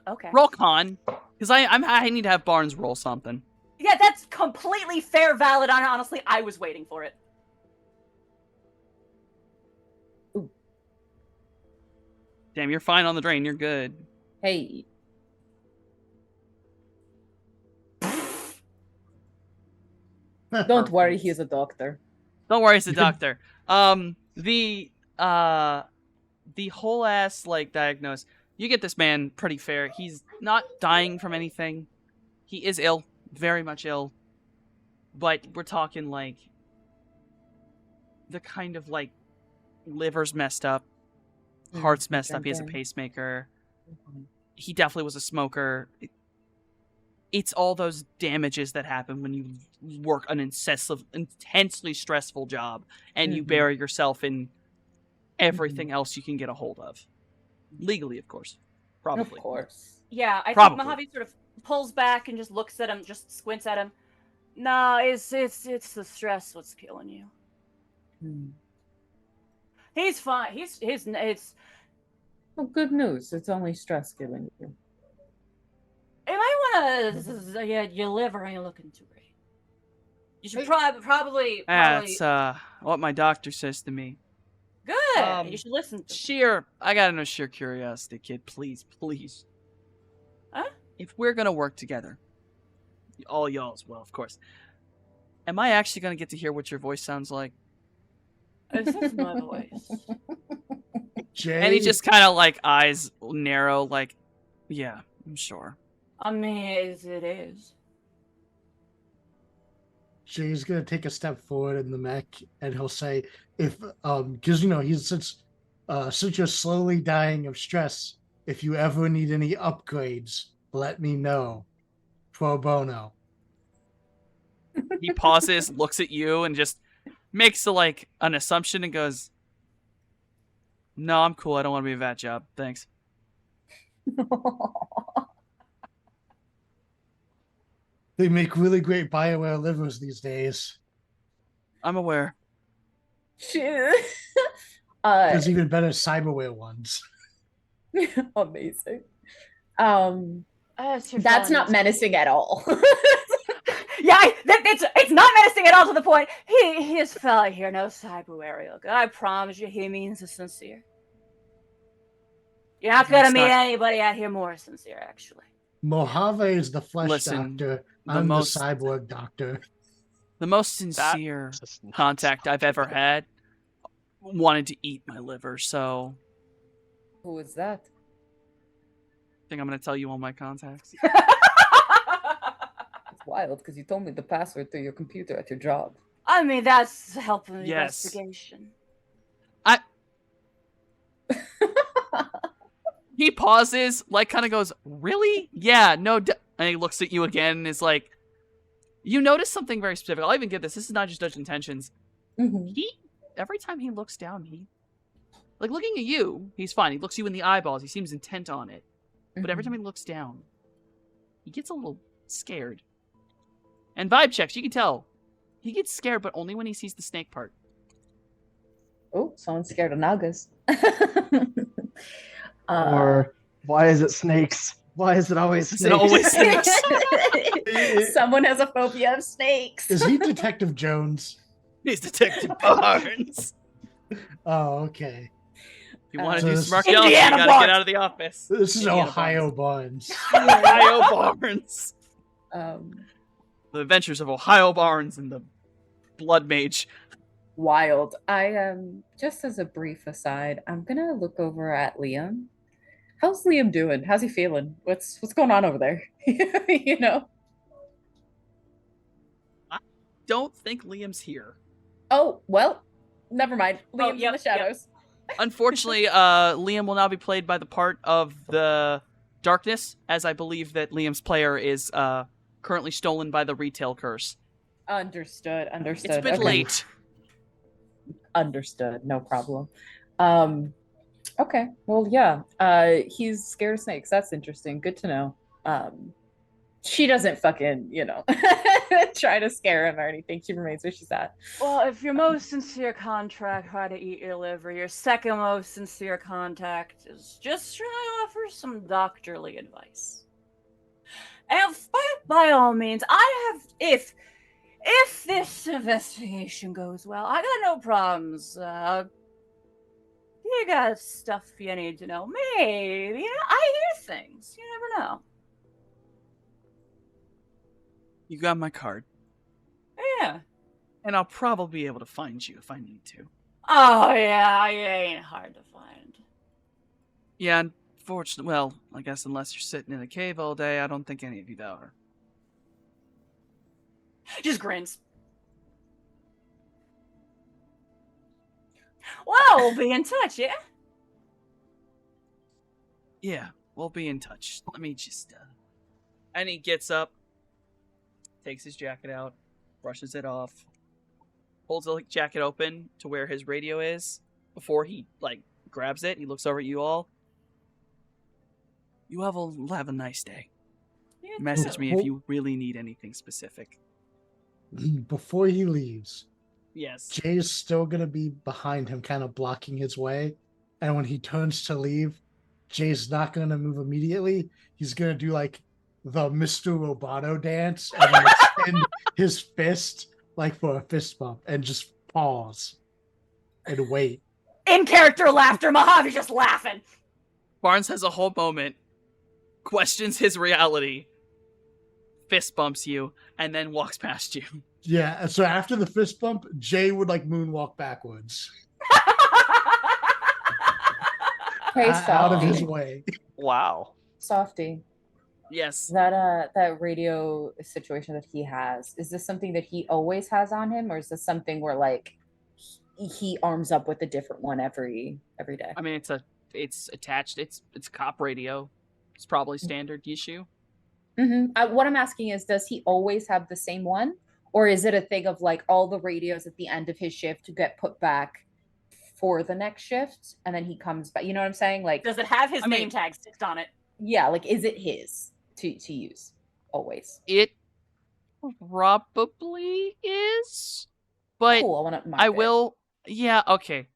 Okay. Roll con, because I need to have Barnes roll something. Yeah, that's completely fair, valid. And honestly, I was waiting for it. Damn, you're fine on the drain. You're good. Hey. Don't worry, he's a doctor. Don't worry, it's the doctor. The whole ass like diagnose. You get this man pretty fair. He's not dying from anything. He is ill, very much ill. But we're talking like the kind of like liver's messed up, heart's messed up. He has a pacemaker. He definitely was a smoker. It's all those damages that happen when you work an intensely stressful job and you bury yourself in everything else you can get a hold of. Legally, of course. Probably. Of course. Yeah, I Probably. think Mojave sort of pulls back and just looks at him, just squints at him. No, it's the stress what's killing you. He's fine. It's. Well, good news. It's only stress killing you. You might want to. Yeah, your liver ain't looking too great. You should probably. That's what my doctor says to me. Good. You should listen to. Sheer, I gotta know sheer curiosity, kid. Please. Huh? If we're gonna work together, all y'all as well, of course, am I actually gonna get to hear what your voice sounds like? This is my voice. Jay, And he just kind of like eyes narrow, like, yeah, I'm sure. I mean, it is. Jay's gonna take a step forward in the mech, and he'll say, "If because he's since you're slowly dying of stress, if you ever need any upgrades, let me know. Pro bono." He pauses, looks at you, and just makes an assumption and goes, "No, I'm cool. I don't want to be a vat job. Thanks." They make really great BioWare livers these days. I'm aware. Shit. There's even better cyberware ones. Amazing. That's not menacing at all. Yeah, it's not menacing at all to the point. His fella here knows cyberware real good. I promise you, he means the sincere. You're not gonna meet anybody out here more sincere, actually. Mojave is the flesh Listen, doctor. the I'm most- the cyborg doctor. The most sincere contact I've ever had wanted to eat my liver, so Who is that? I think I'm going to tell you all my contacts. It's wild because you told me the password to your computer at your job. I mean, that's helping the Yes. investigation. He pauses, kind of goes, "Really? Yeah, no." And he looks at you again and is like, you notice something very specific. I'll even get this. This is not just Dutch intentions. Mm-hmm. Every time he looks down, looking at you, he's fine. He looks you in the eyeballs. He seems intent on it. But every time he looks down, he gets a little scared. And vibe checks, you can tell. He gets scared, but only when he sees the snake part. Oh, someone's scared of Nagas. Or why is it snakes? Why is it always snakes? Is it always snakes? Someone has a phobia of snakes. Is he Detective Jones? He's Detective Barnes. Oh, okay. If you want to So do this- smart you Indiana gotta Barnes. get out of the office. This is Indiana Ohio Barnes. Ohio Barnes. The Adventures of Ohio Barnes and the Blood Mage. Wild. Just as a brief aside, I'm gonna look over at Liam. How's Liam doing? How's he feeling? What's going on over there? Don't think Liam's here. Oh, well, never mind. Oh, Liam's yep, in the shadows. Unfortunately, Liam will now be played by the part of the Darkness, as I believe that Liam's player is currently stolen by the retail curse. Understood. It's a bit Okay. late. Understood. No problem. Okay. Well, yeah. He's scared of snakes. That's interesting. Good to know. She doesn't fucking, try to scare him or anything. She remains where she's at. Well, if your most sincere contact tried to eat your liver, your second most sincere contact is just trying to offer some doctorly advice. And by all means, if this investigation goes well, I got no problems. You got stuff you need to know. Maybe. I hear things. You never know. You got my card. Yeah. And I'll probably be able to find you if I need to. Oh, yeah. You ain't hard to find. Yeah, unfortunately, well, I guess unless you're sitting in a cave all day, I don't think any of you are. Just grins. Well, we'll be in touch, yeah? Yeah, we'll be in touch. Let me just, And he gets up, takes his jacket out, brushes it off, holds the jacket open to where his radio is. Before he, grabs it, he looks over at you all. You have a nice day. You Message too. me if you really need anything specific. Before he leaves, Yes. Jay's still gonna be behind him, kind of blocking his way. And when he turns to leave, Jay's not gonna move immediately. He's gonna do the Mr. Roboto dance and then extend his fist for a fist bump and just pause and wait In character laughter. Mojave's just laughing. Barnes has a whole moment, questions his reality, fist bumps you, and then walks past you. Yeah. So after the fist bump, Jay would like moonwalk backwards Hey, out of his Softy. way. Wow. Softy. Yes. That radio situation that he has, is this something that he always has on him, or is this something where like he arms up with a different one every day? I mean, it's attached. It's cop radio. It's probably standard issue. What I'm asking is, does he always have the same one, or is it a thing of like all the radios at the end of his shift get put back for the next shift, and then he comes back? You know what I'm saying? Like, Does it have his I mean- name tag sticked on it? yeah, like is it his to use always? It probably is, but Cool. I want to. I will. Yeah. Okay.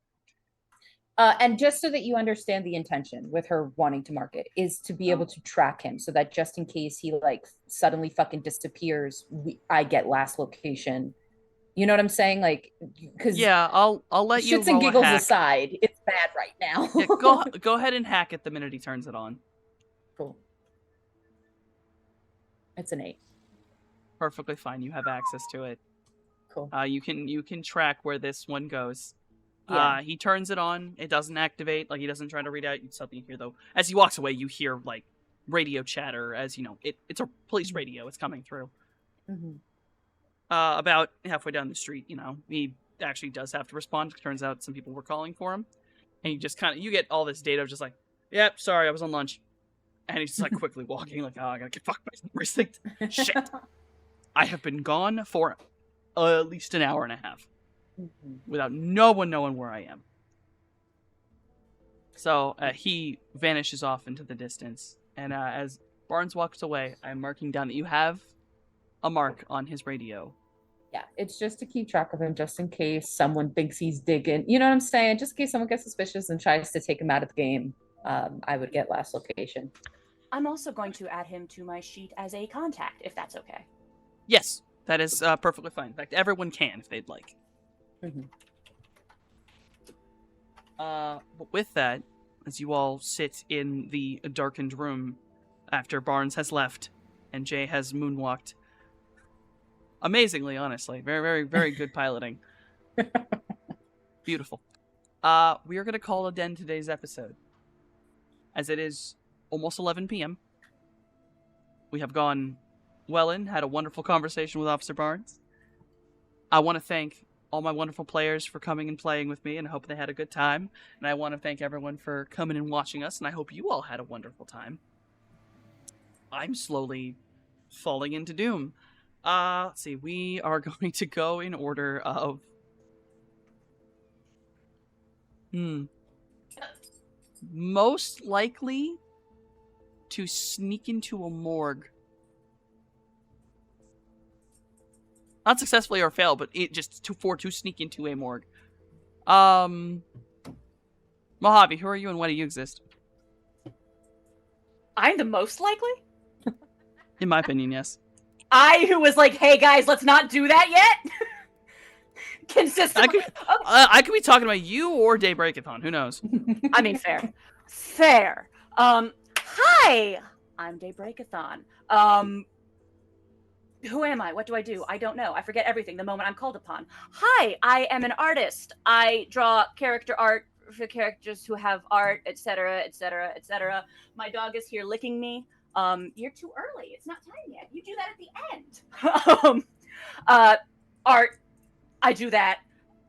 And just so that you understand the intention with her wanting to mark it is to be able to track him, so that just in case he like suddenly fucking disappears, I get last location. You know what I'm saying? Like, because Yeah. I'll let you. shits and roll a giggles hack. aside, it's bad right now. Yeah, go ahead and hack it the minute he turns it on. Cool. It's an 8. Perfectly fine. You have access to it. Cool. You can track where this one goes. Yeah. He turns it on. It doesn't activate. Like, he doesn't try to read out. You suddenly hear, though, as he walks away, you hear like radio chatter. As you know, it's a police radio. It's coming through. Mhm. About halfway down the street, he actually does have to respond. It turns out some people were calling for him, and you get all this data of just like, yep, sorry, I was on lunch, and he's just like quickly walking, like, oh, I gotta get fucked by some precinct. Shit, I have been gone for at least an hour and a half without no one knowing where I am. So he vanishes off into the distance, and as Barnes walks away, I'm marking down that you have a mark on his radio. Yeah, it's just to keep track of him, just in case someone thinks he's digging. You know what I'm saying? Just in case someone gets suspicious and tries to take him out of the game. I would get last location. I'm also going to add him to my sheet as a contact, if that's okay. Yes, that is perfectly fine. In fact, everyone can if they'd like. But with that, as you all sit in the darkened room after Barnes has left and Jay has moonwalked, amazingly, honestly, very, very, very good piloting. Beautiful. We are going to call it end today's episode, as it is almost 11 p.m. We have gone well in, had a wonderful conversation with Officer Barnes. I want to thank all my wonderful players for coming and playing with me, and I hope they had a good time. And I want to thank everyone for coming and watching us, and I hope you all had a wonderful time. I'm slowly falling into doom. Let's see, we are going to go in order of... Most likely to sneak into a morgue. Not successfully or fail, but it just to sneak into a morgue. Mojave, who are you and why do you exist? I'm the most likely? In my opinion, yes. I, who was like, hey guys, let's not do that yet? Consistently. I could be talking about you or Daybreakathon. Who knows? I mean, fair. Fair. Hi! I'm Daybreakathon. Who am I? What do? I don't know. I forget everything the moment I'm called upon. Hi, I am an artist. I draw character art for characters who have art, etc., etc., etc. My dog is here licking me. You're too early. It's not time yet. You do that at the end. Art. I do that.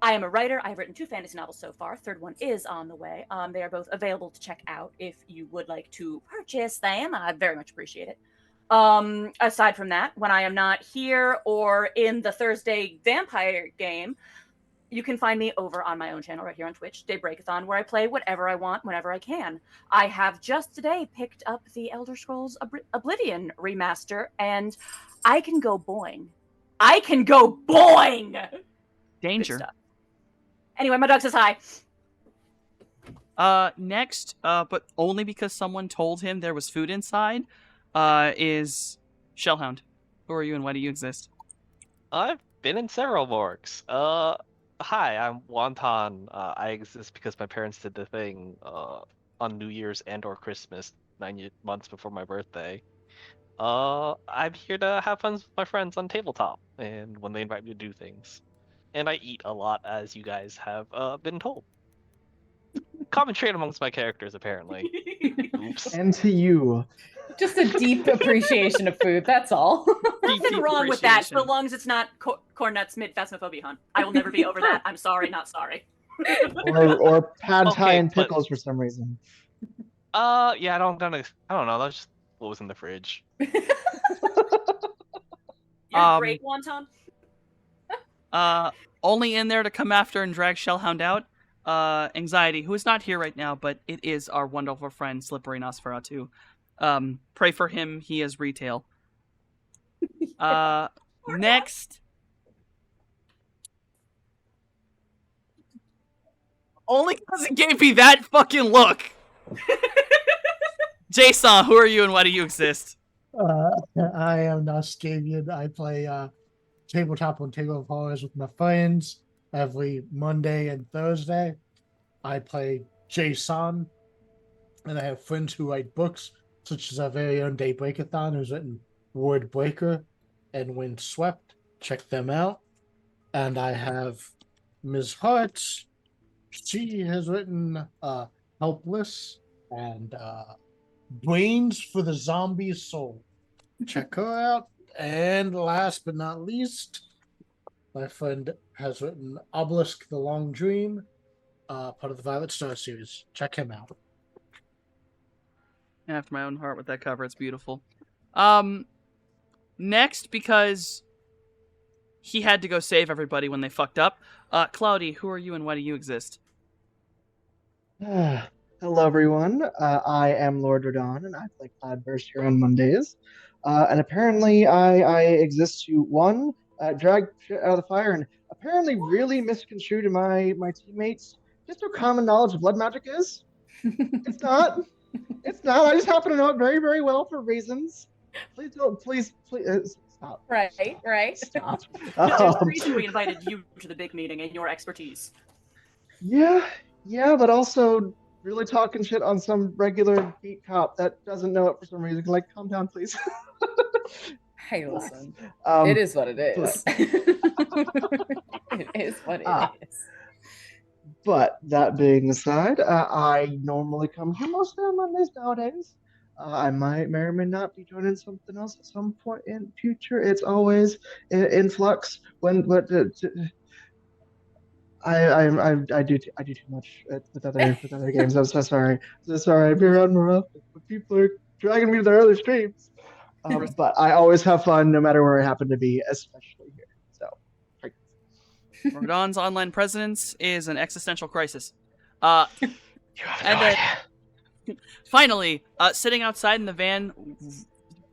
I am a writer. I have written 2 fantasy novels so far. Third one is on the way. They are both available to check out if you would like to purchase them. I very much appreciate it. Aside from that, when I am not here or in the Thursday vampire game, you can find me over on my own channel right here on Twitch, Daybreakathon, where I play whatever I want whenever I can. I have just today picked up the Elder Scrolls Oblivion remaster, and I can go boing. I can go boing! Danger. Good stuff. Anyway, my dog says hi. Next, but only because someone told him there was food inside, is Shellhound. Who are you and why do you exist? I've been in several morgues. Hi, I'm Wonton. I exist because my parents did the thing on New Year's and/or Christmas, 9 months before my birthday. I'm here to have fun with my friends on tabletop, and when they invite me to do things. And I eat a lot, as you guys have been told. Common trait amongst my characters, apparently. Oops. And to you. Just a deep appreciation of food. That's all. Nothing wrong with that, so long as it's not corn nuts mid phasmophobia, hon. I will never be over that. I'm sorry, not sorry. Or pad thai Okay, and but- pickles for some reason. Yeah, I don't know. That's just what was in the fridge. You're great, Wonton. Only in there to come after and drag Shellhound out. Anxiety, who is not here right now, but it is our wonderful friend Slippery Nosferatu. Pray for him. He is retail. Next. Only because it gave me that fucking look. Jason, who are you and why do you exist? I am Noskavian. I play tabletop on Table of Horrors with my friends every Monday and Thursday. I play Jason, and I have friends who write books, such as our very own Daybreakathon, who's written Word Breaker and Windswept. Check them out. And I have Ms. Hart. She has written Helpless and Brains for the Zombie Soul. Check her out. And last but not least, my friend has written Obelisk the Long Dream, part of the Violet Star series. Check him out. And after my own heart with that cover, it's beautiful. Next, because he had to go save everybody when they fucked up. Cloudy, who are you and why do you exist? Hello, everyone. I am Lord Radon, and I play Cloudburst here on Mondays. And apparently, I exist to one, drag shit out of the fire, and apparently really misconstrue to my teammates just how common knowledge of blood magic is. It's not. It's not. I just happen to know it very, very well for reasons. Please don't. Please stop. Right. Stop. There's a reason we invited you to the big meeting and your expertise. Yeah, but also really talking shit on some regular beat cop that doesn't know it for some reason. Like, calm down, please. Hey, listen. Um, It is what it is. It is what it is. But that being aside, I normally come here mostly on Mondays nowadays. I may or may not be joining something else at some point in the future. It's always in flux. I do too much with other games. I'm so sorry. I'd be around more often, but people are dragging me to their other streams. But I always have fun no matter where I happen to be, especially here. So, Rodon's online presence is an existential crisis. And then, finally, sitting outside in the van,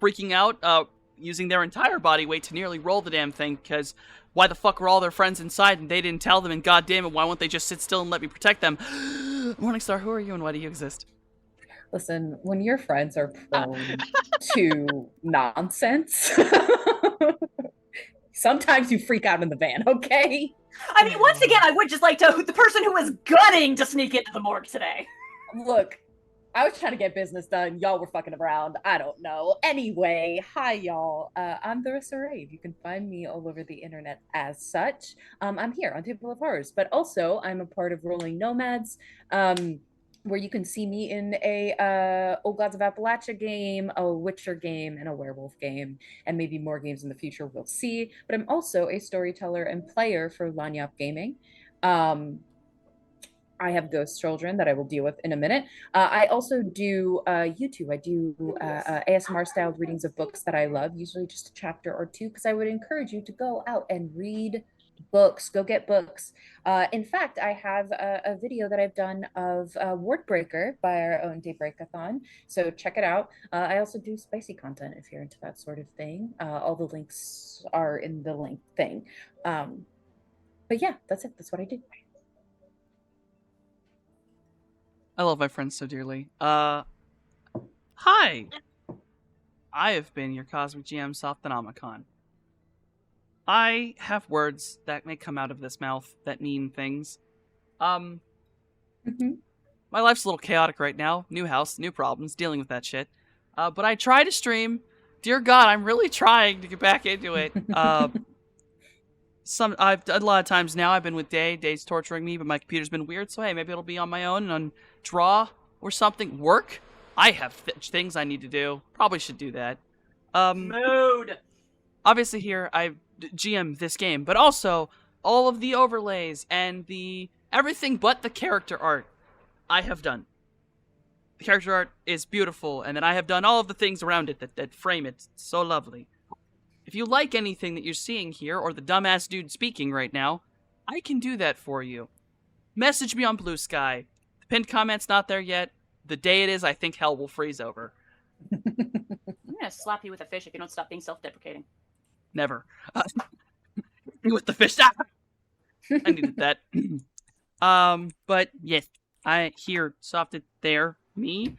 freaking out, using their entire body weight to nearly roll the damn thing, because why the fuck were all their friends inside and they didn't tell them, and goddamn it, why won't they just sit still and let me protect them? Morningstar, who are you and why do you exist? Listen, when your friends are prone to nonsense, sometimes you freak out in the van, okay? I mean, once again, I would just like to the person who was gunning to sneak into the morgue today. Look, I was trying to get business done. Y'all were fucking around. I don't know. Anyway, hi, y'all. I'm Larissa Rave. You can find me all over the internet as such. I'm here on Table of Horrors, but also I'm a part of Rolling Nomads, where you can see me in a Old Gods of Appalachia game, a Witcher game, and a werewolf game, and maybe more games in the future, we'll see. But I'm also a storyteller and player for Lanyap Gaming. I have ghost children that I will deal with in a minute. I also do YouTube. I do ASMR styled readings of books that I love, usually just a chapter or two, because I would encourage you to go out and read books. Go get books. In fact, I have a video that I've done of Wordbreaker by our own Daybreakathon, so check it out. I also do spicy content if you're into that sort of thing. All the links are in the link thing. But yeah, that's it. That's what I do. I love my friends so dearly. Hi! I have been your Cosmic GM Softhanomicon. I have words that may come out of this mouth that mean things. Mhm. My life's a little chaotic right now. New house, new problems, dealing with that shit. But I try to stream. Dear God, I'm really trying to get back into it. I've done a lot of times now. I've been with Day. Day's torturing me, but my computer's been weird. So hey, maybe it'll be on my own and on draw or something. Work. I have things I need to do. Probably should do that. Mood. Obviously here I GM this game, but also all of the overlays and the everything but the character art I have done. The character art is beautiful, and then I have done all of the things around it that frame it. It's so lovely. If you like anything that you're seeing here, or the dumbass dude speaking right now, I can do that for you. Message me on Blue Sky. The pinned comment's not there yet. The day it is, I think hell will freeze over. I'm gonna slap you with a fish if you don't stop being self-deprecating. Never. With the fish. Ah! I needed that. But yes, I hear softed there. Me.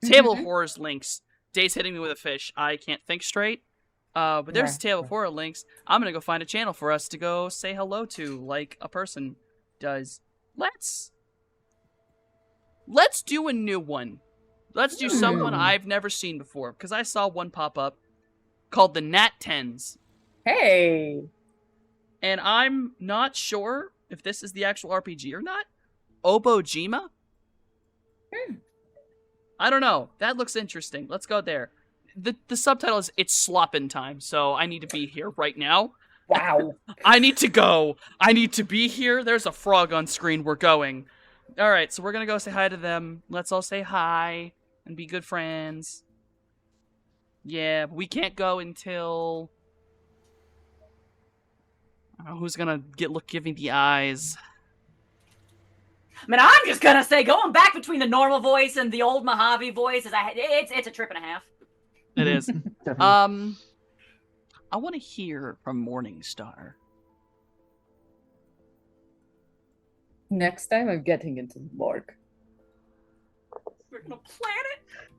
Table of Horrors links. Day's hitting me with a fish. I can't think straight. But there's Right. Table of Horror links. I'm gonna go find a channel for us to go say hello to, like a person does. Let's do a new one. Let's do someone I've never seen before, because I saw one pop up called the Nat Tens. Hey. And I'm not sure if this is the actual RPG or not. Obojima? I don't know. That looks interesting. Let's go there. The subtitle is It's Sloppin' Time, so I need to be here right now. Wow. I need to go. I need to be here. There's a frog on screen. We're going. All right, so we're going to go say hi to them. Let's all say hi and be good friends. Yeah, but we can't go until... I don't know who's going to give me the eyes. I mean, I'm just gonna say, going back between the normal voice and the old Mojave voice it's a trip and a half. It is. Definitely. I want to hear from Morningstar. Next time I'm getting into the morgue. We're gonna plan it.